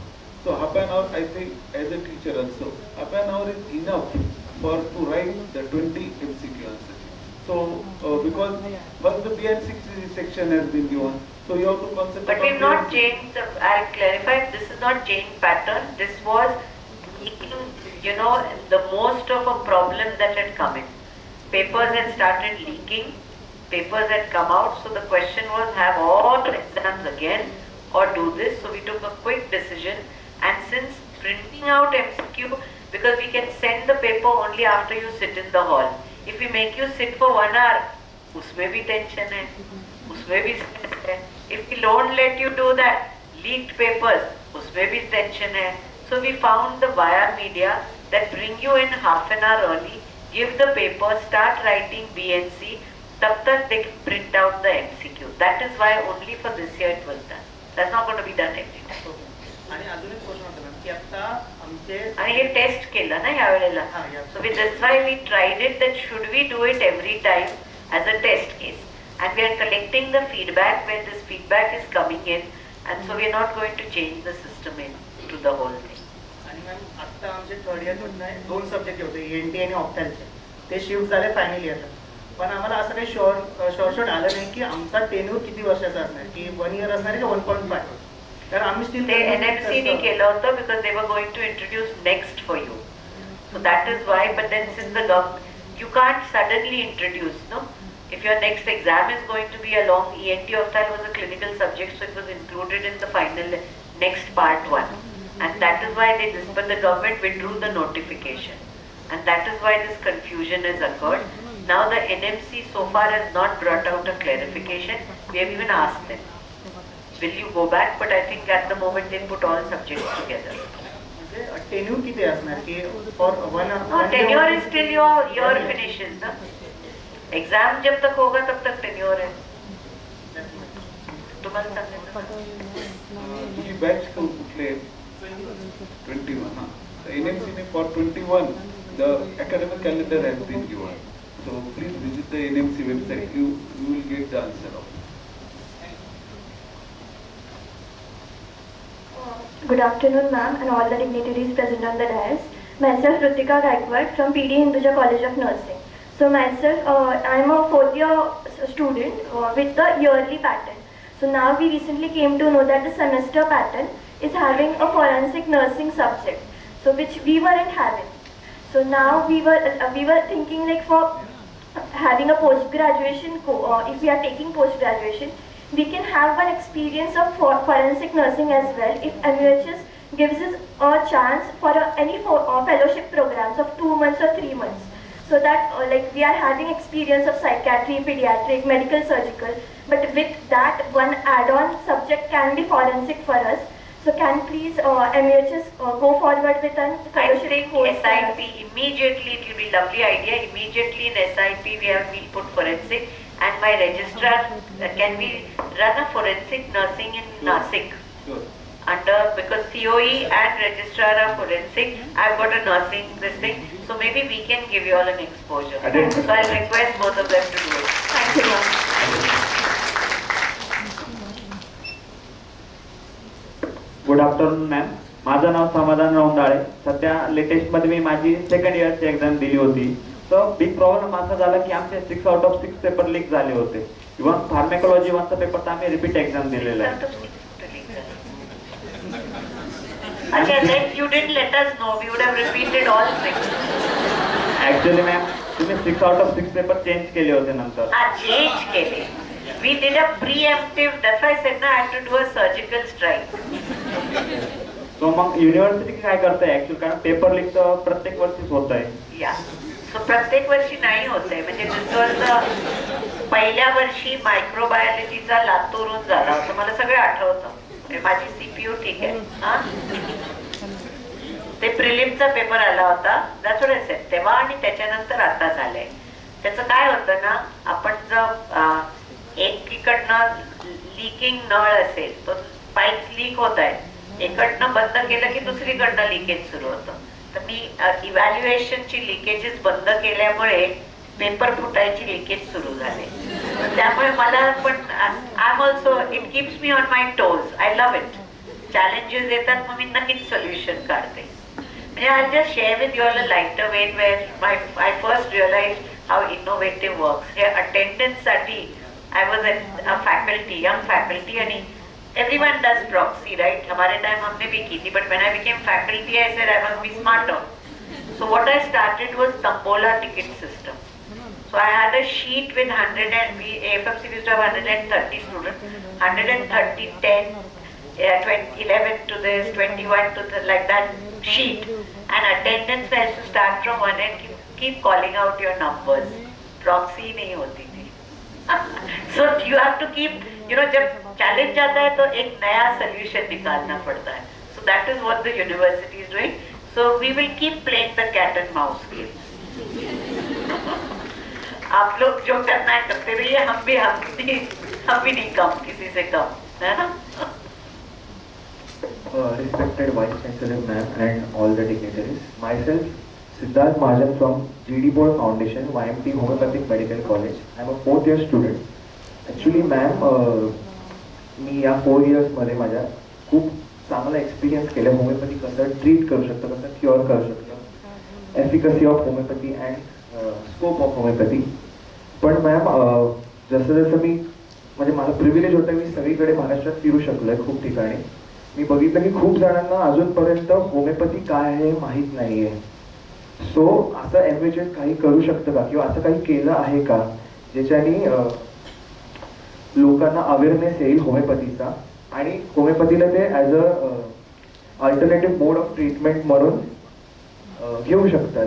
So half an hour, I think as a teacher also, half an hour is enough for to write the 20 MCQ answers. So because first the B&C section has been given, so you have to concentrate. But we've not changed. I'll clarify. This is not changed pattern. This was, you know, the most of a problem that had come in. Papers had started leaking. Papers had come out. So the question was, have all exams again, or do this. So we took a quick decision, and since printing out MCQ, because we can send the paper only after you sit in the hall. If we make you sit for 1 hour, उसमें भी tension है, उसमें भी stress है. If we don't let you do that, leaked papers, उसमें भी tension है. So we found the via media that bring you in half an hour early, give the paper, start writing BNC, तब तक they can print out the MCQ. That is why only for this year it was done. That's not going to be done every time. आणि अजून एक प्रश्न होता ma'am की आता आमचे आणि हे टेस्ट केलं ना यावेळेला. So that's why we tried it, that should we do it every time as a test case, and we are collecting the feedback when this feedback is coming in, and so we are not going to change the system into the whole thing. आणि ma'am आता आमचे third year मधून 2 subject होते, ENT आणि ऑप्थॅल्मचे, ते shift झाले final इयरला. पण आम्हाला असं काही शॉर्ट आलं नाही की आमचा टेन्यूर किती वर्षाचा असणार, की 1 इयर असणार की 1.5. तर आम्ही स्टील ते NMC ने केलं होतं because they were going to introduce next for you. So that is why, but then since the you can't suddenly introduce, no? If your next exam is going to be a long, ENT ophthalm was a clinical subject, so it was included in the final next part 1. And that is why they this, but the government withdrew the notification. And that is why this confusion has occurred. Now the NMC so far has not brought out a clarification. We have even asked them, will you go back? But I think at the moment they put all subjects together. Tenure किती असणार की for 1 hour? No, tenure is till your finishes, ना. Exam जब तक होगा तब तक tenure है. तुम्हाला सांगितलं. तुझी बॅच कुठले? 21 हां. NMC ने for 21 the academic calendar has been given. So please visit the NMC website. You will get the answer of it. Good afternoon, ma'am, and all the dignitaries present on the dais. Myself, Ritika Gaikwad from PD Hinduja College of Nursing. So myself, I am a 4th year student with the yearly pattern. So now we recently came to know that the semester pattern is having a forensic nursing subject, so which we weren't having. So now we were thinking like for having a post-graduation, if we are taking post-graduation, we can have one experience of forensic nursing as well if MUHS gives us a chance for any fellowship programs of 2 months or 3 months. So that like we are having experience of psychiatry, pediatric, medical, surgical, but with that one add-on subject can be forensic for us. So can please MUHS go forward with a fellowship? I think course SIP immediately, it will be lovely idea. Immediately in SIP we'll put forensic, and my registrar can we run a forensic nursing in Nashik? Sure. Because COE and registrar are forensic, I've got a nursing this thing, so maybe we can give you all an exposure. So I'll request both of them to do it. Thank you, ma'am. Good afternoon ma'am, माझं नाव समाधान रौंदाळे. सध्या लेटेस्टमध्ये मी माझी second इयरची exam दिली होती. तर big problem असा झाला की आमचे 6 आउट ऑफ 6 पेपर लीक झाले होते. इव्हन फार्मेकोलॉजी वनचा पेपर तर आम्ही रिपीट एक्झाम दिलेला आहे. अच्छा, then you didn't let us know. We would have repeated all 6. Actually ma'am तुम्ही 6 आउट ऑफ 6 पेपर चेंज केले होते नंतर. Change केले. We did a preemptive. That's why I said na I have to do a surgical strike. So mug university काय करते actually, कारण paper leak तर प्रत्येक वर्षीच होत आहे. या सो प्रत्येक वर्षी नाही होते. म्हणजे पहिल्या वर्षी मायक्रोबायोलॉजीचा लातूरहून झाला होता, मला सगळं आठवतं. माझी CPU ठीक आहे. ते प्रिलिमचा पेपर आला होता, दॅट्स व्हॉट आय सेड. तेव्हा आणि त्याच्यानंतर आता झालंय. त्याचं काय होतं ना, आपण जर एकीकडनं लिकिंग नळ असेल, तो पाईप लीक होत आहे, एकडनं बंद केलं की दुसरीकडनं लिकेज सुरू होतं. तर मी इव्हॅल्युएशनची लिकेजेस बंद केल्यामुळे पेपर फुटायची लिकेज सुरू झाले. त्यामुळे मला पण I am also, it keeps me on my toes. I love it. Challenges येतात मग मी नक्कीच सोल्युशन काढते. म्हणजे I just share with you all a lighter vein where I first realise how innovative works. हे अटेंडन्ससाठी I was a faculty, young faculty, and everyone does proxy, right? हमारे time हमने भी की थी, but when I became faculty, I said I must be smarter. So what I started was Tambola ticket system. So I had a sheet with 100 and we AFMC used to have 130 students, 130, 10, 20, 11 to this, 21 to the, like that sheet. And attendance has to start from one and keep calling out your numbers. Proxy नहीं होती. So you have to keep, जब challenge आता है तो एक नया solution निकालना पड़ता है. So that is what the university is doing. So we will keep playing the cat and mouse game. आप लोग जो करना है करते रहिए, हम भी नहीं कम किसी से कम, है ना? Respected Vice Chancellor ma'am and all the dignitaries, myself Siddharth Mahajan from GD Board Foundation, YMT Homeopathic Medical College. I am a 4th year student. Actually, ma'am, मी या 4 years मध्ये माझ्या खूप चांगला एक्सपिरियन्स केला. होमिओपॅथी कसं ट्रीट करू शकतं, कसं क्युअर करू शकतं, efficacy of homoeopathy and scope of homoeopathy. पण मॅम जसं जसं मी म्हणजे मला प्रिव्हिलेज होतं, मी सगळीकडे महाराष्ट्रात फिरू शकलोय खूप ठिकाणी. मी बघितलं की खूप जणांना अजूनपर्यंत होमिओपॅथी काय आहे माहीत नाही आहे. सो असं MUHS काही करू शकतं का, किंवा असं काही केलं आहे का ज्याच्यानी लोकांना अवेअरनेस येईल होमिओपॅथीचा, आणि होमिओपॅथीला ते as a alternative mode of treatment म्हणून घेऊ शकतात,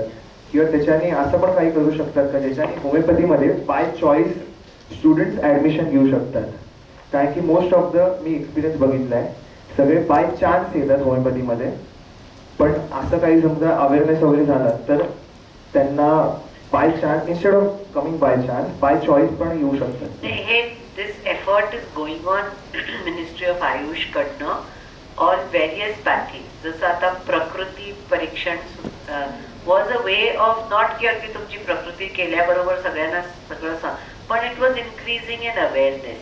किंवा त्याच्याने असं पण काही करू शकतात का ज्याच्याने होमिओपॅथीमध्ये बाय चॉईस स्टुडंट्स ॲडमिशन घेऊ शकतात. कारण की most of the me experience बघितला आहे, सगळे बाय चान्स येतात होमिओपॅथीमध्ये. पण असं काही समजा अवेअरनेस वगैरे झाला तर त्यांना by chance, instead of coming by chance, by choice पण येऊ शकतात. हे this effort is going on ministry of Ayush कडनं ऑल व्हेरियस पॅथीज. जसं आता प्रकृती परीक्षण was a way of not की अगदी तुमची प्रकृती केल्याबरोबर सगळ्यांना सगळं, पण it was increasing in awareness.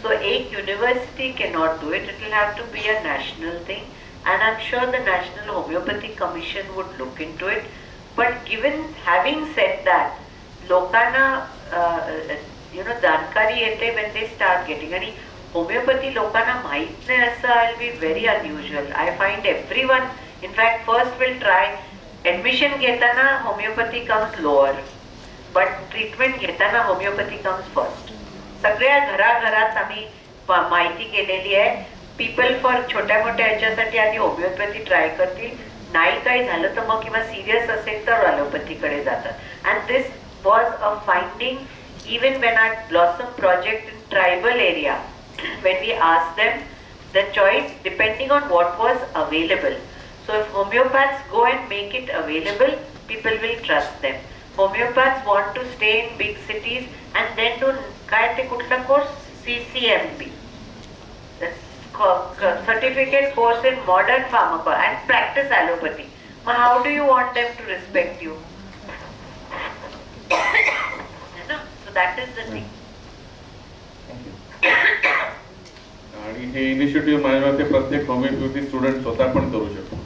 So एक university can not do it, it will have to be a national thing. And I'm sure the National Homeopathy Commission would look into it. But having said that, लोकांना जानकारी येते when they start getting, आणि homoeopathy लोकांना माहित नाही असं I'll be very unusual. I find everyone, in fact, first will try admission घेताना homeopathy comes lower. But treatment घेताना होमिओपॅथी कम्स फर्स्ट. सगळ्या घराघरात आम्ही माहिती केलेली आहे. पीपल फॉर छोट्या मोठ्या याच्यासाठी आधी होमिओपॅथी ट्राय करतील, नाही काही झालं तर मग किंवा सिरियस असेल तर ॲलोपॅथीकडे जातात. And this was a finding even when our Blossom project in tribal area, when we asked them the choice depending on what was available. So if homeopaths go and make it available, people will trust them. Homeopaths want to stay in big cities and then do काय ते कुठला course? CCMP, certificate course in modern pharmacology, and practice allopathy. But how do you want them to respect you? So that is the thing. आणि हे initiative माझ्या मते प्रत्येक homoeopathy student स्वतः पण करू शकतो.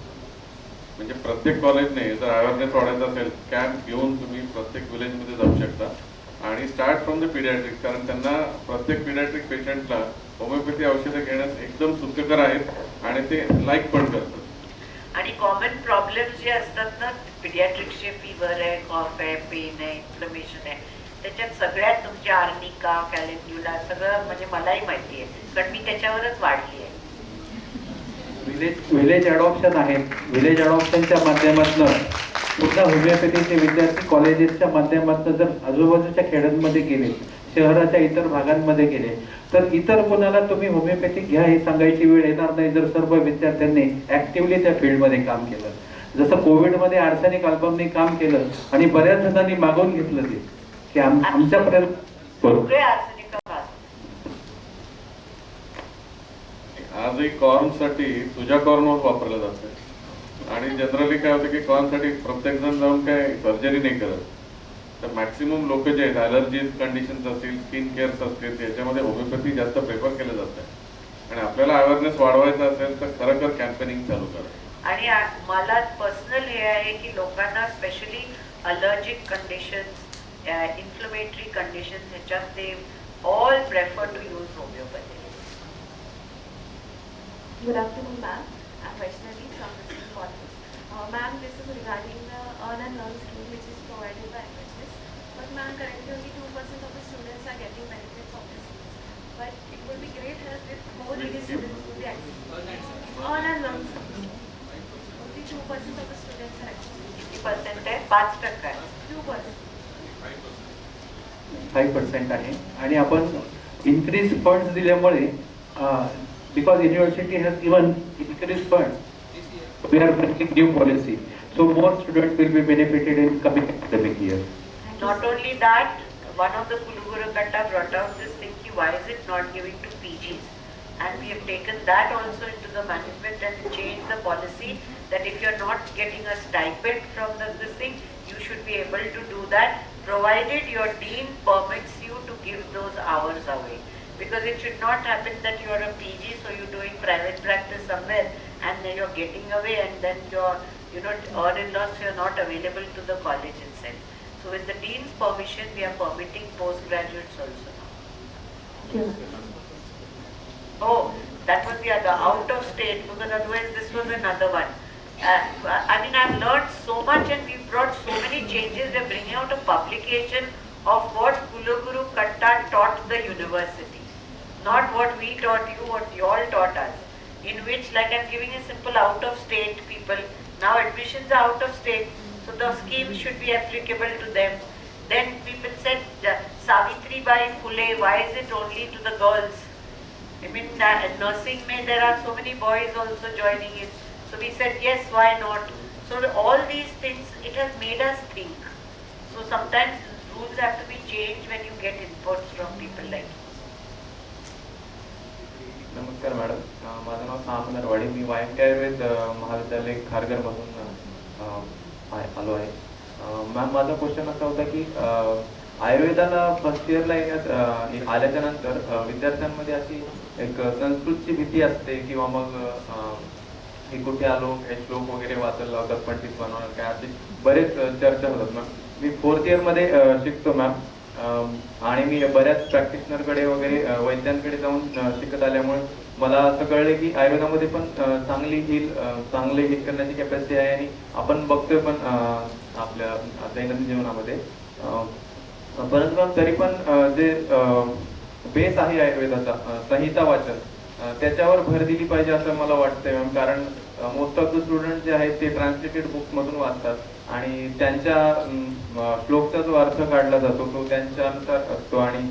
म्हणजे प्रत्येक कॉलेजने जर अवेअरनेस वाढायचा असेल, कॅम्प घेऊन तुम्ही प्रत्येक विलेजमध्ये जाऊ शकता आणि स्टार्ट फ्रॉम द पिडियाट्रिक, कारण त्यांना प्रत्येक पिडियाट्रिक पेशंटला होमिओपॅथी औषधं घेण्यास एकदम सुखकर आहेत आणि ते लाईक पण करतात. आणि कॉमन प्रॉब्लेम्स जे असतात ना, पिडियाट्रिक्सचे फीवर आहे, कॉफ आहे, पेन आहे, इन्फ्लमेशन आहे, त्याच्यात सगळ्यात तुमची आर्निका, कॅलेंड्युला सगळं म्हणजे मलाही माहिती आहे, कारण मी त्याच्यावरच वाढली आहे. विलेज अडॉप्शन आहे. विलेज अडॉप्शनच्या माध्यमातून सुद्धा होमिओपॅथीचे विद्यार्थी कॉलेजेसच्या माध्यमातून जर आजूबाजूच्या खेड्यांमध्ये गेले, शहराच्या इतर भागांमध्ये गेले, तर इतर कोणाला तुम्ही होमिओपॅथी घ्या हे सांगायची वेळ येणार नाही जर सर्व विद्यार्थ्यांनी ऍक्टिव्हली त्या फील्डमध्ये काम केलं. जसं कोविडमध्ये आर्सेनिक अल्बमने काम केलं आणि बऱ्याच जणांनी मागवून घेतलं ते की आमच्यापर्यंत करू. आजही कॉर्नसाठी तुझ्या कॉर्नवर वापरलं जातं आणि जनरली काय होतं की कॉर्नसाठी प्रत्येक जण जाऊन काय सर्जरी नाही करत. तर मॅक्सिमम लोक जे आहेत ॲलर्जीज कंडिशन्स असतील, स्किन केअर्स असतील, त्याच्यामध्ये होमिओपॅथी जास्त प्रेफर केलं जातं आणि आपल्याला अवेअरनेस वाढवायचा असेल तर खरंखर कॅम्पेनिंग चालू करा. आणि मला पर्सनल हे आहे की लोकांना specially allergic conditions, inflammatory conditions ह्याच्यात ते all prefer to use homeopathy. Good afternoon, ma'am. I'm Vaishnavi from the same college. Ma'am, this is regarding the Earn and Learn scheme which is provided by MUHS. But ma'am, currently only 2% of the students are getting benefits of this scheme. But it would be great help if more needy students would be accessible. Earn and Learn scheme. Only 2% of the students are accessible. किती percent आहे? 5% आहे. 2%. 5% आहे. आणि आपण increase funds दिल्यामुळे because university has given increased funds, we are making new policy, so more students will be benefited in coming academic year. Not only that, one of the Kulguru Katta brought out this thing, why is it not giving to PGs? And we have taken that also into the management and changed the policy that if you're not getting a stipend from this thing, you should be able to do that, provided your dean permits you to give those hours away. Because it should not happen that you are a PG, so you're doing private practice somewhere and then you're getting away and then you're earn-in-laws, you're not available to the college itself. So with the dean's permission, we are permitting postgraduates also now. Oh, that was the other, out of state, because otherwise this was another one. I mean, I've learned so much and we've brought so many changes. We're bringing out a publication of what Kulguru Katta taught the university. Not what we taught you, what you all taught us. In which, like I'm giving a simple out-of-state people, now admissions are out of state, so the scheme should be applicable to them. Then people said, Savitri Bai Phule, why is it only to the girls? I mean, nursing there are so many boys also joining it. So we said, yes, why not? So all these things, it has made us think. So sometimes rules have to be changed when you get inputs from people like you. नमस्कार madam, माझं नाव साम नरवाडे. मी white Ayurveda महाविद्यालय खारघरमधून आलो आहे. Ma'am, माझा question असा होता की आयुर्वेदाला first इयरला येण्यात आल्याच्या नंतर विद्यार्थ्यांमध्ये अशी एक संस्कृतची भीती असते किंवा मग हे कुठे आलो, हे श्लोक वगैरे वाचायला लावतात, पंडित बनवणार काय, असे बरेच चर्चा होतात. मॅम, मी 4th इयरमध्ये शिकतो मॅम, आणि मी बऱ्याच प्रॅक्टिशनरकडे वगैरे वैद्यांकडे जाऊन शिकत आल्यामुळे मला असं कळलं की आयुर्वेदामध्ये पण चांगले हील करण्याची कॅपॅसिटी आहे आणि आपण बघतोय पण आपल्या दैनंदिन जीवनामध्ये परंतु मॅम तरी पण जे बेस आहे आयुर्वेदाचा संहिता वाचन त्याच्यावर भर दिली पाहिजे असं मला वाटतंय मॅम. कारण मोस्ट ऑफ द स्टुडंट जे आहेत ते ट्रान्सलेटेड बुक्समधून वाचतात आणि त्यांच्या श्लोकचा जो अर्थ काढला जातो तो त्यांच्यानुसार असतो आणि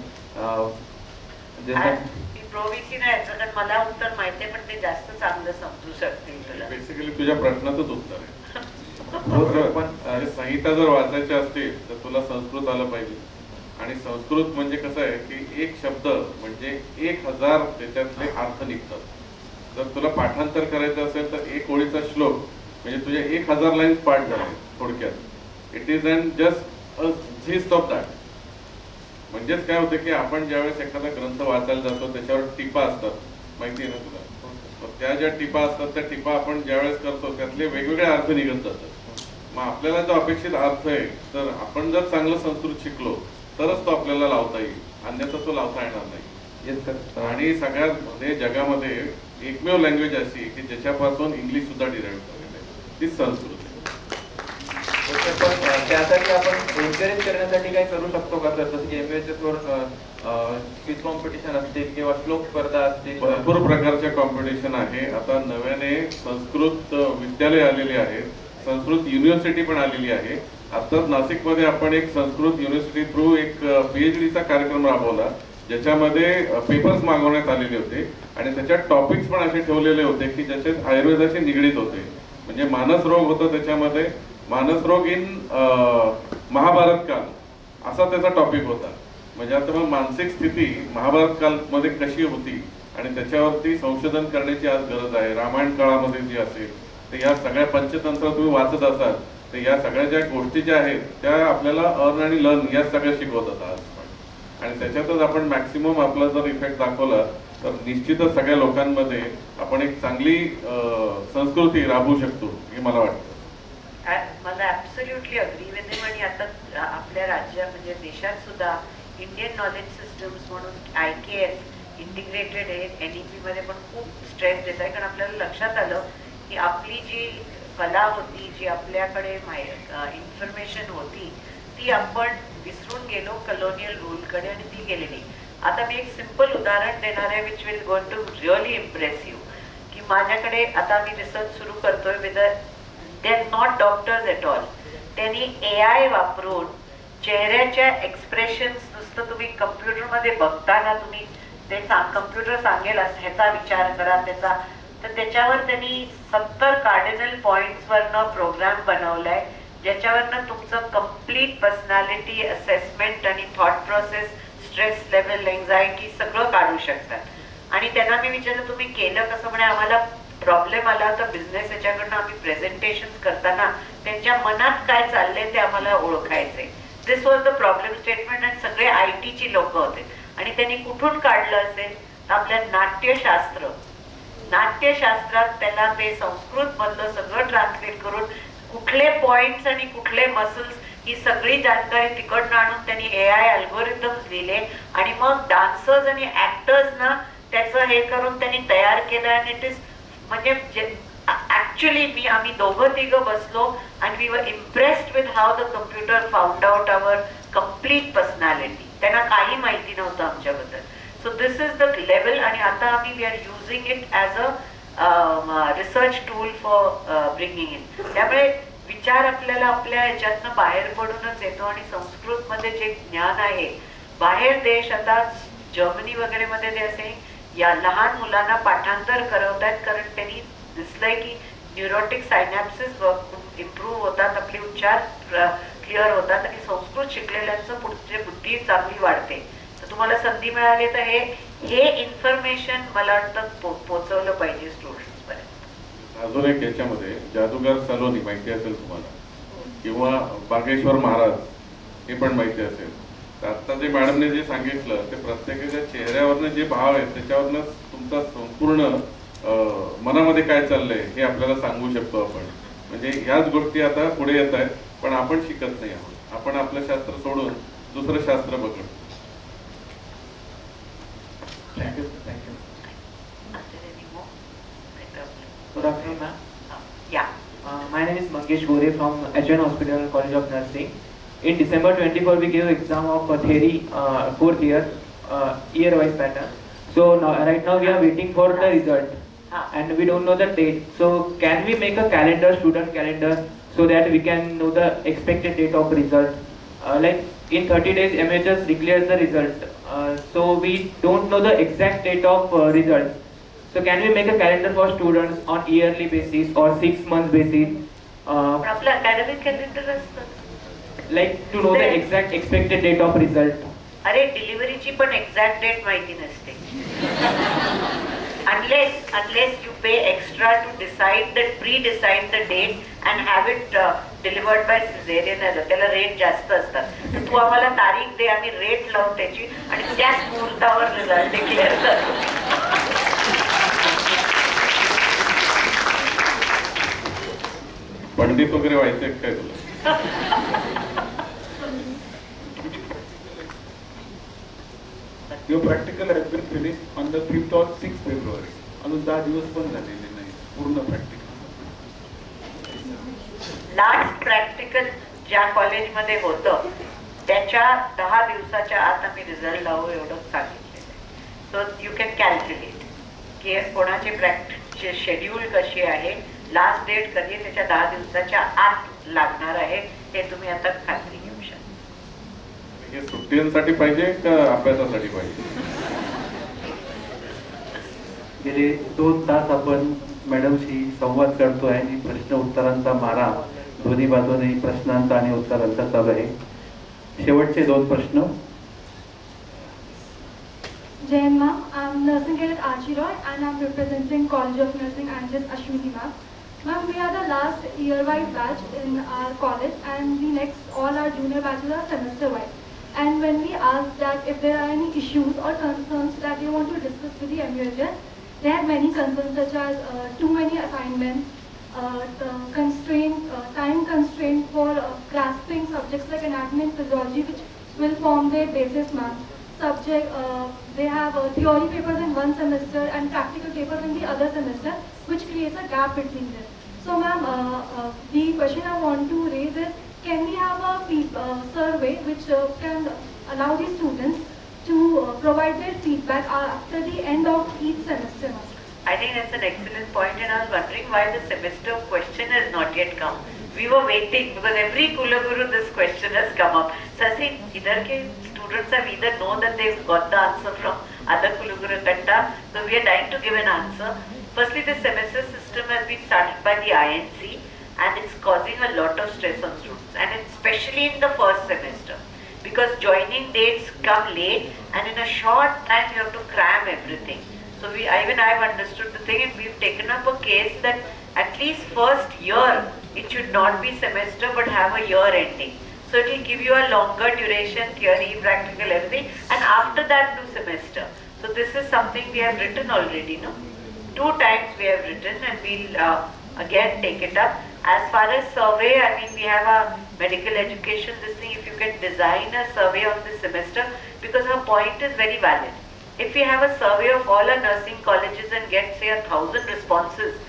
प्रोविसी नाही याचं तर मला उत्तर माहिती आहे, पण ते जास्त चांगलं समजू शकतील तुला. बेसिकली तुझ्या प्रश्नाचंच उत्तर आहे. पण संहिता जर वाचायची असतील तर तुला संस्कृत आलं पाहिजे. आणि संस्कृत म्हणजे कसं आहे की एक शब्द म्हणजे 1000 त्याच्यातले अर्थ निघतात. जर तुला पाठांतर करायचं असेल तर एक ओळीचा श्लोक म्हणजे तुझ्या 1000 लाईन्स पाठ झाले थोडक्यात. It is and just a gist of that. म्हणजेच काय होतं की आपण ज्यावेळेस एखादा ग्रंथ वाचायला जातो त्याच्यावर टिपा असतात, माहिती आहे ना तुला. त्या ज्या टिपा असतात त्या टिपा आपण ज्यावेळेस करतो त्यातले वेगवेगळे अर्थ निघत जातात. मग आपल्याला जो अपेक्षित अर्थ आहे तर आपण जर चांगलं संस्कृत शिकलो तरच तो आपल्याला लावता येईल, अन्यथा तो लावता येणार नाही. आणि सगळ्यात मध्ये जगामध्ये एकमेव लँग्वेज अशी की ज्याच्यापासून इंग्लिश सुद्धा डिराईव्ह झालेलं आहे, ती संस्कृत आहे. पण त्यासाठी आपण एन्करेज करण्यासाठी काय करू शकतो का सर? जसं की MUHS वर क्विज कॉम्पिटिशन असतील किंवा श्लोक स्पर्धा असतील, भरपूर प्रकारच्या कॉम्पिटिशन आहे. आता नव्याने संस्कृत विद्यालय आलेले आहेत, संस्कृत युनिव्हर्सिटी पण आलेली आहे. आता नाशिकमध्ये आपण एक संस्कृत युनिव्हर्सिटी थ्रू एक PhDचा कार्यक्रम राबवला ज्याच्यामध्ये पेपर्स मागवण्यात आलेले होते आणि त्याच्यात टॉपिक्स पण असे ठेवलेले होते की ज्याचे आयुर्वेदाशी निगडीत होते. म्हणजे मानस रोग होता त्याच्यामध्ये, मानस रोग इन महाभारत काल असा त्याचा टॉपिक होता. म्हणजे आता मग मानसिक स्थिती महाभारत कालमध्ये कशी होती आणि त्याच्यावरती संशोधन करण्याची आज गरज आहे. रामायण काळामध्ये जी असेल तर या सगळ्या पंचतंत्र तुम्ही वाचत असाल तर या सगळ्या ज्या गोष्टी ज्या आहेत त्या आपल्याला अर्न आणि लर्न या सगळ्या शिकवतात आज पण. आणि त्याच्यातच आपण मॅक्सिमम आपला जर इफेक्ट दाखवला तर निश्चितच सगळ्या लोकांमध्ये आपण एक चांगली संस्कृती राबवू शकतो हे मला वाटतं. मला ऍब्सोल्युटली अग्री विथ हिम. आणि आता आपल्या राज्यात म्हणजे देशात सुद्धा इंडियन नॉलेज सिस्टम्स म्हणून IKS इंटिग्रेटेड आहे. NEP मध्ये पण खूप स्ट्रेस देत आहे. कारण आपल्याला लक्षात आलं की आपली जी कला होती, जी आपल्याकडे इन्फॉर्मेशन होती ती आपण विसरून गेलो कलोनियल रूलकडे आणि ती गेलेली. आता मी एक सिंपल उदाहरण देणार आहे which will going to really impress you. की माझ्याकडे आता मी रिसर्च सुरू करतोय with they are not doctors at all. त्यांनी AI वापरून चेहऱ्याच्या एक्सप्रेशन्स नुसतं तुम्ही कम्प्युटरमध्ये बघताना तुम्ही ते कम्प्युटर सांगेल ह्याचा विचार करा त्याचा, तर त्याच्यावर त्यांनी 70 कार्डिनल पॉइंट्सवरनं प्रोग्राम बनवलाय ज्याच्यावरनं तुमचं कम्प्लीट पर्सनॅलिटी असेसमेंट आणि thought process, stress level, anxiety सगळं काढू शकतात. आणि त्यांना मी विचारलं तुम्ही केलं कसं? म्हणे आम्हाला प्रॉब्लेम आला तर बिझनेस याच्याकडनं आम्ही प्रेझेंटेशन करताना त्यांच्या मनात काय चाललंय ते आम्हाला ओळखायचंय. This was the problem statement. आणि सगळे IT लोक होते. आणि त्यांनी कुठून काढलं असेल तर आपल्या नाट्यशास्त्रात त्याला ते संस्कृत मधलं सगळं ट्रान्सलेट करून कुठले पॉइंट्स आणि कुठले मसल्स ही सगळी जानकारी तिकडनं आणून त्यांनी AI अल्गोरिथम्स लिहिले आणि मग डान्सर्स आणि ऍक्टर्सना त्याचं हे करून त्यांनी तयार केलं. आणि इट इज म्हणजे ऍक्च्युली आम्ही दोघं तिघं बसलो आणि we were impressed with how the computer found out our complete personality. त्यांना काही माहिती नव्हतं आमच्याबद्दल. So this is the level. आणि आता आम्ही we are using it as a research tool for bringing in. त्यामुळे विचार आपल्याला आपल्या ह्याच्यातनं बाहेर पडूनच येतो. आणि संस्कृतमध्ये जे ज्ञान आहे बाहेर देश आता जर्मनी वगैरे मध्ये ते असे या लहान मुलांना पाठांतर करवतात कारण त्यांनी दिसलंय की न्यूरोटिक सायनॅप्सिस इम्प्रूव्ह होतात, आपले उच्चार क्लिअर होतात आणि संस्कृत शिकलेल्यांचं पुढची बुद्धी चांगली वाढते. तर तुम्हाला संधी मिळाली तर हे इन्फॉर्मेशन मला वाटतं पोचवलं पाहिजे स्टुडंट्स पर्यंत. अजून एक याच्यामध्ये जादूगार सलोनी माहिती असेल तुम्हाला किंवा बागेश्वर महाराज हे पण माहिती असेल. तर आता जे मॅडमने जे सांगितलं ते प्रत्येकाच्या चेहऱ्यावरनं जे भाव आहेत त्याच्यावरनं तुमचा संपूर्ण मनामध्ये काय चाललंय हे आपल्याला सांगू शकतो आपण. म्हणजे ह्याच गोष्टी आता पुढे येत आहेत पण आपण शिकत नाही आहोत. आपण आपलं शास्त्र सोडून दुसरं शास्त्र बघतो. Thank you. Good afternoon, ma'am. My name is Mangesh Gore from HN Hospital, College of Nursing. In December 24 we gave exam of theory, fourth year, year wise pattern. So now, right now we are waiting for the result and we don't know the date. So can we make a calendar, student calendar, so that we can know the expected date of result? Like in 30 days MUHS declares the result, so we don't know the exact date of results. So can we make a calendar for students on yearly basis or 6 months basis? आपलं academic calendar असतं. Like to know the exact expected date of result. अरे डिलिव्हरीची पण exact date माहिती नसते. unless you pay extra to pre-decide the date and have it delivered by cesarean, त्याला rate जास्त असतात. तर तू आम्हाला तारीख दे, आम्ही रेट लावू त्याची आणि त्याच मुहूर्तावर रिझल्ट डिक्लेअर करतो. पंडित वगैरे व्हायचंय काय तुला? Your practical has been finished on the 5th or 6th February. अजून 10 दिवस पण झालेले नाही पूर्ण प्रॅक्टिकल. लास्ट प्रॅक्टिकल ज्या कॉलेजमध्ये होतं त्याच्या 10 दिवसाच्या आत आम्ही रिझल्ट लावू एवढं सांगितलेलं आहे. सो यू कॅन कॅल्क्युलेट की कोणाचे प्रॅक्टिसचे शेड्यूल कशी आहे, लास्ट डेट कधी आहे, त्याच्या 10 दिवसाच्या आत लागणार आहे. हे तुम्ही आता खात्री घेऊ शकता. हे सुट्टींसाठी पाहिजे का अभ्यासासाठी पाहिजे? गेले 2 तास आपण मॅडमशी संवाद करतोय आणि प्रश्न उत्तरांचा मारा दोन्ही बाजूने प्रश्नांचा आणि उत्तरांचा चालू आहे. शेवटचे 2 प्रश्न. Jain ma'am, I'm nursing here at Archiroy and I'm representing College of Nursing and just Ashwini ma'am. Ma'am, we are the last year-wise batch in our college and the next all our junior batches are semester-wise. And when we asked that if there are any issues or concerns that they want to discuss with the MUHS, they had many concerns such as too many assignments, time constraint for grasping subjects like anatomy and physiology, which will form their basis, ma'am. They have theory papers in one semester and practical papers in the other semester, which creates a gap between them. So, ma'am, the question I want to raise is, can we have a survey which can allow the students to provide their feedback after the end of each semester? I think that's an excellent point, and I was wondering why the semester question has not yet come. We were waiting because every Kulguru this question has come up. So I think either students have either known that they've got the answer from other Kulguru Katta, so we are dying to give an answer. Firstly, the semester system has been started by the INC and it's causing a lot of stress on students, and especially in the first semester, because joining dates come late and in a short time you have to cram everything. So I've understood the thing, and we've taken up a case that at least first year it should not be semester but have a year ending. So it will give you a longer duration, theory, practical, everything, and after that do semester. So this is something we have written already, no? 2 times we have written, and we'll again take it up. As far as survey, I mean, we have a medical education, this thing, if you can design a survey of this semester, because her point is very valid. If we have a survey of all our nursing colleges and get say 1,000 responses,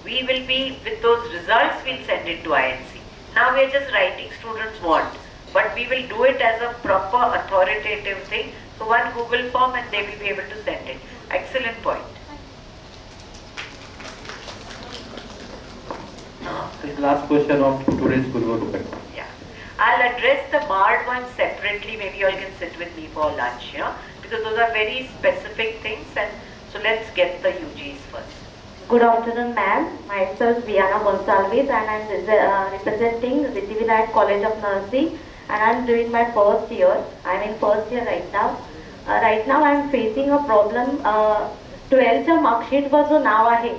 we will be, with those results, we'll send it to INC. Now we are just writing students want, but we will do it as a proper authoritative thing. So one Google form and they will be able to send it. Excellent point. This last question of today's Kulguru Katta. Yeah, I'll address the MARD one separately. Maybe you all can sit with me for lunch, you know, because those are very specific things. And so let's get the UGs first. Good afternoon, ma'am. Myself, Viana Gonsalves, and I'm representing Vinayak College of Nursing, and I'm doing my first year. I'm in first year right now. Right now, I'm facing a problem. 12th marksheet वर जो नाव आहे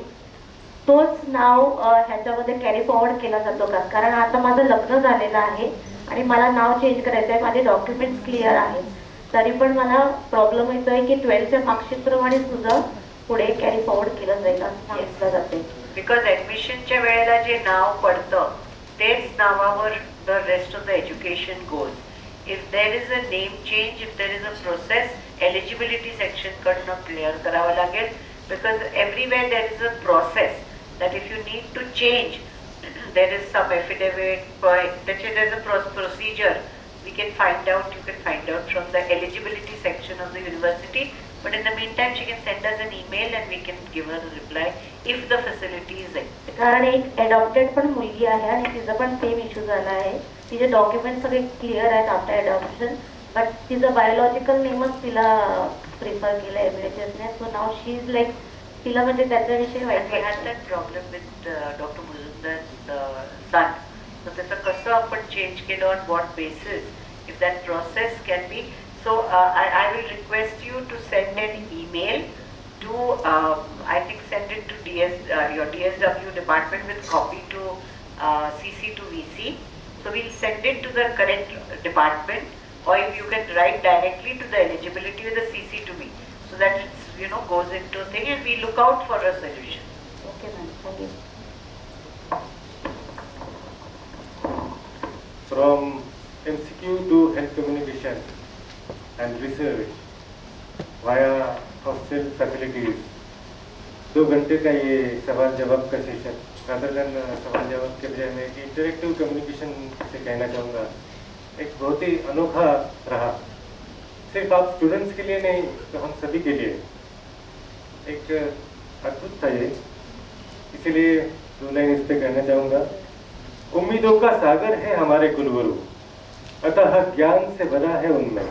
तोच नाव ह्याच्यामध्ये carry forward केला जातो का? कारण आता माझं लग्न झालेलं आहे आणि मला नाव चेंज करायचं आहे. माझे डॉक्युमेंट्स क्लिअर आहेत, तरी पण मला प्रॉब्लेम येतोय की 12th मार्कशीट प्रमाणे तुझं पुढे कॅरी फॉरवर्ड केलं जाईल असं सांगितलं जाते. बिकॉज ऍडमिशनच्या वेळेला जे नाव पडतं तेच नावावर the rest of the education goes. If there is a name change, if there is a process, eligibility section कडनं क्लिअर करावं लागेल. Because everywhere there is a process that if you need to change there is some affidavit, there's a procedure. We can find out, you can find out from the eligibility section of the university. But in the meantime, she can send us an email and we can give her a reply if the facility is there. कारण एक adopted पण मुलगी आहे आणि तिचा पण same issue झाला आहे. तिचे डॉक्युमेंट सगळे क्लिअर आहेत आफ्टर अडॉप्शन, बट तिचा बायोलॉजिकल नेमच तिला प्रिफर केलं MUHS ने. So now she is like तिला म्हणजे त्याच्याविषयी white We had that problem with Dr. Muzumdar's son. So त्याचं कसं आपण चेंज केलं, on what basis, if that process can be. So I will request you to send an email to, I think send it to your DSW department with copy to CC to VC. So we'll send it to the correct department, or if you can write directly to the eligibility with the CC to me, so that it's, goes into a thing and we look out for a solution. Okay, ma'am. Thank you. From MCQ to health communication and research via hostel facilities, 2 घंटे का ये सवाल जवाब का session, rather than सवाल जवाब के बजाय मैं इंटरेक्टिव कम्युनिकेशन से कहना चाहूँगा, एक बहुत ही अनोखा रहा. सिर्फ आप स्टूडेंट्स के लिए नहीं, तो हम सभी के लिए एक अद्भुत था ये. इसीलिए 2 लाइन इस पे कहना चाहूँगा. उम्मीदों का सागर है हमारे कुलगुरु, अतः ज्ञान से भरा है उनमें.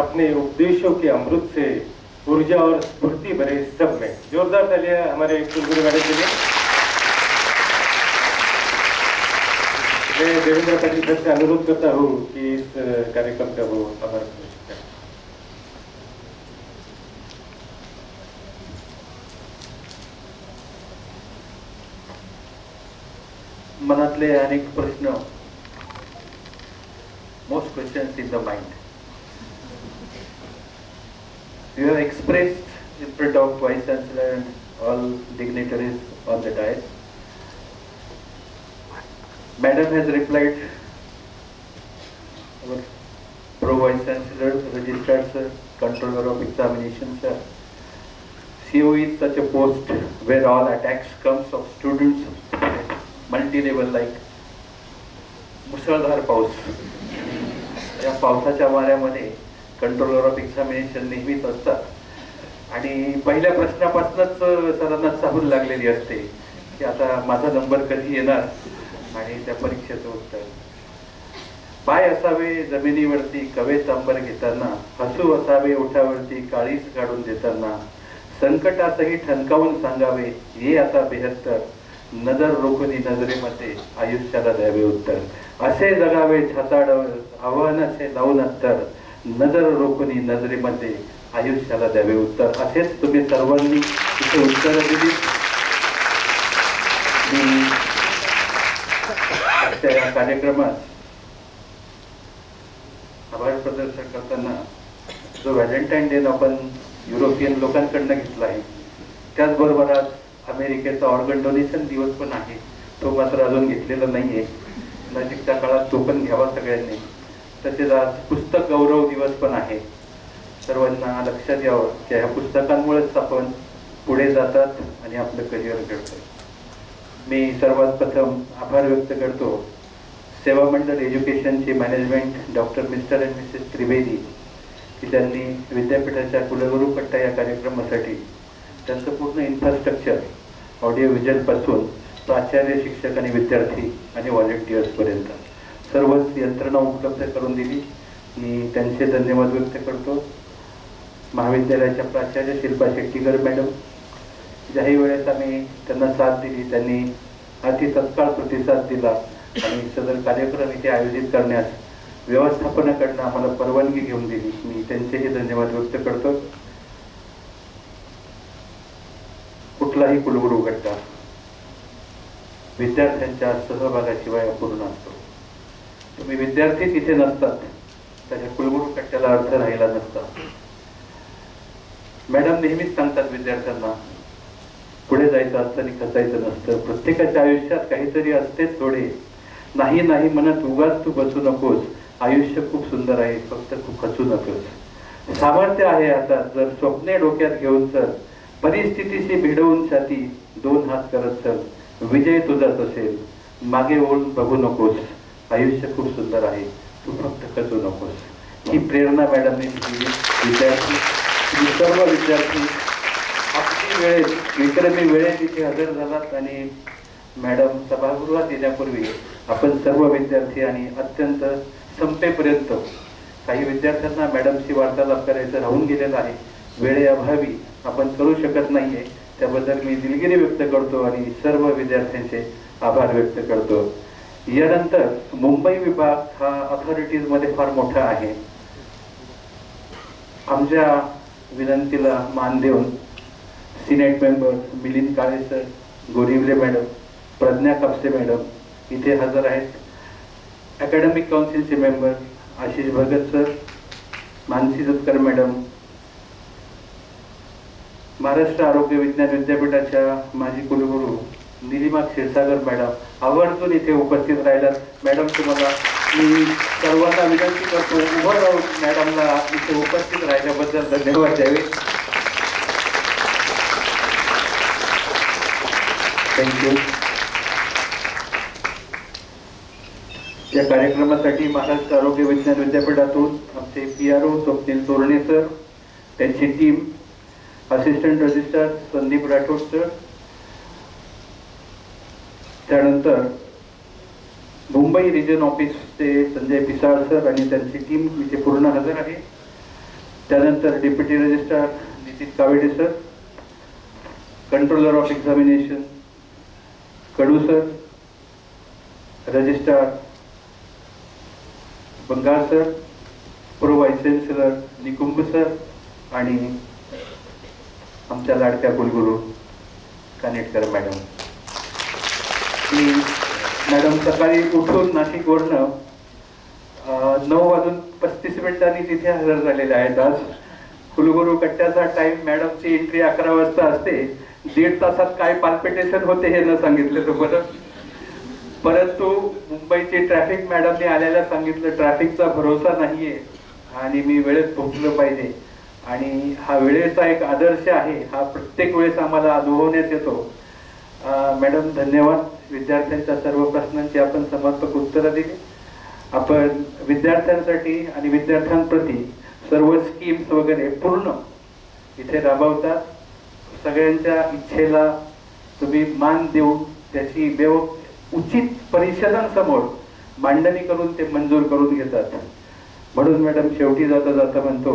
अपने उपदेशों के अमृत से ऊर्जा और स्फूर्ति भरे सब में. जोरदार तालियां हमारे कुलगुरु मैडम के लिए. मैं देवेंद्र पाटिल सर से अनुरोध करता हूँ कि इस कार्यक्रम का वो आभार प्रकट करें. मनातले अनेक प्रश्न, most questions in the mind. You have expressed in front of Vice Chancellor and all dignitaries on the dais. Madam has replied, our Pro Vice Chancellor, Registrar Sir, Controller of Examinations Sir. CO is such a post where all attacks comes of students, multi-level like मुसळधार पाऊस. या पावसाच्या वाऱ्यामध्ये controller of examination नेहमीच असतात आणि पहिल्या प्रश्नापासूनच सरांना चाहूल लागलेली असते की आता माझा नंबर कधी येणार आणि त्या परीक्षेचं उत्तर. पाय असावे जमिनीवरती कवेत अंबर घेताना, हसू असावे ओठावरती काळीच काढून देताना, संकटासही ठणकावून सांगावे ये आता बेहत्तर, नजर रोखुनी नजरेमध्ये आयुष्याला द्यावे उत्तर. असे जगावे छाताड आव्हान असे लावून अंतर, नजर रोखुनी नजरेमध्ये आयुष्याला द्यावे उत्तर. असेच तुम्ही सर्वांनी इथे उत्तर दिली. मी या कार्यक्रमात आभार प्रदर्शन करताना जो व्हॅलेंटाईन डे आपण युरोपियन लोकांकडनं घेतला आहे, त्याचबरोबर आज अमेरिकेचा ऑर्गन डोनेशन दिवस पण आहे. तो मात्र अजून घेतलेला नाहीये. नजीकच्या काळात तो पण घ्यावा सगळ्यांनी. तसेच आज पुस्तक गौरव दिवस पण आहे. सर्वांना लक्षात यावं की ह्या पुस्तकांमुळेच आपण पुढे जातात आणि आपलं करिअर घडतं. मी सर्वात प्रथम आभार व्यक्त करतो सेवा मंडळ एज्युकेशनचे management doctor mister and missus Trivedi की त्यांनी विद्यापीठाच्या कुलगुरू कट्टा या कार्यक्रमासाठी त्यांचं पूर्ण इन्फ्रास्ट्रक्चर ऑडिओ व्हिज्युअलपासून प्राचार्य, शिक्षक आणि विद्यार्थी आणि व्हॉलेंटियर्सपर्यंत सर्वच यंत्रणा उपलब्ध करून दिली. मी त्यांचे धन्यवाद व्यक्त करतो. महाविद्यालयाच्या प्राचार्य शिल्पा शेट्टीकर मॅडम, ज्याही वेळेस आम्ही त्यांना साथ दिली त्यांनी अति तत्काळ प्रतिसाद दिला आणि सदर कार्यक्रम इथे आयोजित करण्यास व्यवस्थापनाकडनं आम्हाला परवानगी घेऊन दिली. मी त्यांचेही धन्यवाद व्यक्त करतो. कुठलाही कुलगुरू कट्टा विद्यार्थ्यांच्या सहभागाशिवाय अपूर्ण असतो. तुम्ही विद्यार्थी तिथे नसतात त्याच्या कुलगुरू कट्ट्याला अर्थ राहिला नसता. मॅडम नेहमीच सांगतात विद्यार्थ्यांना पुढे जायचं असतं आणि खचायचं नसतं. प्रत्येकाच्या आयुष्यात काहीतरी असतेच थोडे. नाही नाही म्हणत उगाच तू बसू नकोस, आयुष्य खूप सुंदर आहे, फक्त तू खचू नकोस. सामर्थ्य आहे आता जर स्वप्ने डोक्यात घेऊन चल, परिस्थितीशी भिडवून छाती 2 हात करत चल, विजय तुझाच असेल. मागे वळून बघू नकोस, आयुष्य खूप सुंदर आहे, तू फक्त खचू नकोस. ही प्रेरणा मॅडमने दिली. विद्यार्थी, तुम्ही सर्व विद्यार्थी आपली वेळेत विक्रमी वेळेत इथे हजर झालात. आणि मॅडम सभागृहात येण्यापूर्वी आपण सर्व विद्यार्थी आणि अत्यंत संपेपर्यंत काही विद्यार्थ्यांना मॅडमशी वार्तालाप करायचं राहून गेलेलं आहे. वेळेअभावी आपण करू शकत नाहीये, त्याबद्दल मी दिलगिरी व्यक्त करतो आणि सर्व विद्यार्थ्यांचे आभार व्यक्त करतो. यानंतर मुंबई विभाग हा ऑथॉरिटीजमध्ये फार मोठा आहे. आमच्या विनंतीला मान देऊन सिनेट मेंबर मिलिंद काळे सर, गोरिवले मॅडम, प्रज्ञा कापसे मॅडम इथे हजर आहेत. अकॅडमिक काउन्सिलचे मेंबर आशिष भगत सर, मानसी दत्कर मॅडम, महाराष्ट्र आरोग्य विज्ञान विद्यापीठाच्या माजी कुलगुरू निलिमा क्षीरसागर मॅडम आवर्जून इथे उपस्थित राहिल्यात. मॅडम तुम्हाला मी सर्वांना विनंती करतो, उभं राहून मॅडमला इथे उपस्थित राहिल्याबद्दल धन्यवाद द्यावे. थँक्यू. या कार्यक्रमासाठी महाराष्ट्र आरोग्य विज्ञान विद्यापीठातून आमचे PRO स्वप्नील तोरणे सर, त्यांची टीम, assistant registrar Sandeep Rathod sir, त्यानंतर मुंबई रिजन ऑफिसचे संजय पिसाळ सर आणि त्यांची टीम इथे पूर्ण हजर आहे. त्यानंतर deputy registrar Nitin Kawade sir, controller of examination Kadu sir, registrar Bangal sir, pro vice chancellor Nikumbh sir आणि आमच्या लाडक्या कुलगुरू कानिटकर मॅडम. मी मॅडम सकाळी उठून नाशिकवरनं 9:35 तिथे हजर झालेल्या आहेत. आज कुलगुरू कट्ट्याचा टाइम, मॅडमची एंट्री 11 वाजता असते. 1.5 तासात काय पाल्पिटेशन होते हे न सांगितलं तर बरं. परंतु मुंबईची ट्रॅफिक मॅडमने आल्याला सांगितलं, ट्रॅफिकचा भरोसा नाहीये आणि मी वेळेत पोहोचलं पाहिजे. आणि हा वेळेचा एक आदर्श आहे, हा प्रत्येक वेळेस आम्हाला अनुभवण्यात येतो. मॅडम धन्यवाद. विद्यार्थ्यांच्या सर्व प्रश्नांची आपण समर्पक उत्तरं दिली. आपण विद्यार्थ्यांसाठी आणि विद्यार्थ्यांप्रती सर्व स्कीम्स वगैरे पूर्ण इथे राबवतात. सगळ्यांच्या इच्छेला तुम्ही मान देऊन त्याची उचित परिषदांसमोर मांडणी करून ते मंजूर करून घेतात. म्हणून मॅडम शेवटी जाता जाता म्हणतो,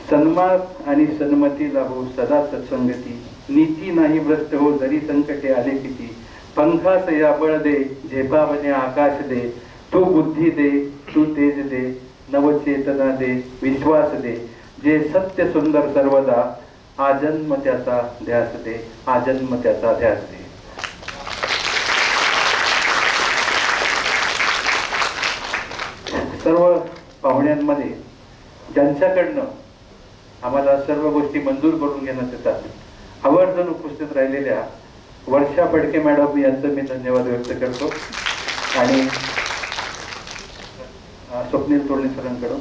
सन्मान आणि सन्मती लाभो सदा सत्संगती, नीती नाही भ्रष्ट हो जरी संकटे आले किती, पंखास या बळ दे झेपावणे आकाश दे, तू बुद्धी दे तू तेज दे, नवचेतना दे विश्वास दे, जे सत्य सुंदर सर्वदा, आजन्म त्याचा ध्यास दे, आजन्म त्याचा ध्यास दे. सर्व पाहुण्यांमध्ये ज्यांच्याकडनं आम्हाला सर्व गोष्टी मंजूर करून घेण्यात येतात, आवर्जून उपस्थित राहिलेल्या वर्षा फडके मॅडम यांचं मी धन्यवाद व्यक्त करतो. आणि स्वप्नील तोरणे सरांकडून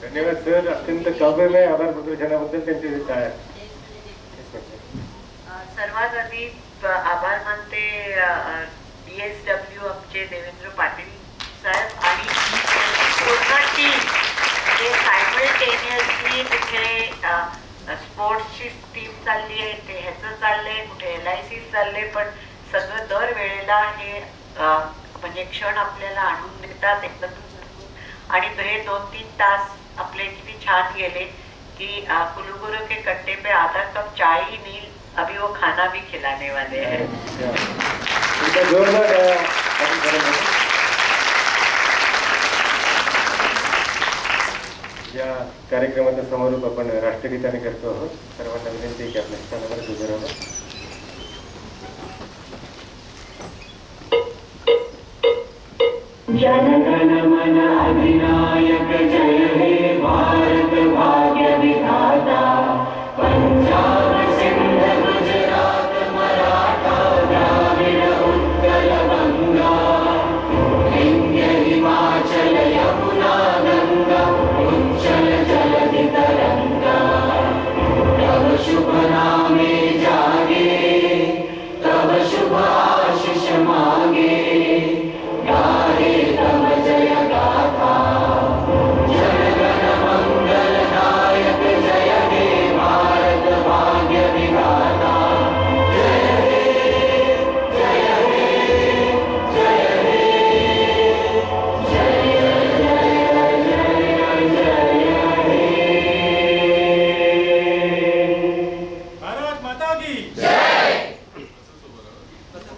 धन्यवाद सर. अत्यंत शाब्दिक आभार प्रदर्शनाबद्दल त्यांचे टाळ्या. सर्वात आधी आभार मानते DSW आमचे देवेंद्र पाटील साहेब आणि पूर्ण टीम, जे सायमल्टेनियसली तिथे स्पोर्ट्सची टीम चालली आहे, ते ह्याचं चाललंय, कुठे LIC चाललंय, पण सगळं दर वेळेला हे म्हणजे क्षण आपल्याला आणून देतात एकदम. आणि हे 2-3 तास आपले किती छान गेले कि कुलगुरु के कट्टे पे आधा कप चाय ही नहीं, अभी वो खाना भी खिलाने वाले हैं. या कार्यक्रमाचा समारोप आपण राष्ट्रगीताने करतो आहोत. सर्वांना विनंती आहे की आपल्या स्थानावर उभे राहावं. जन गण मन अधिनायक जय हे भारत भाग्य.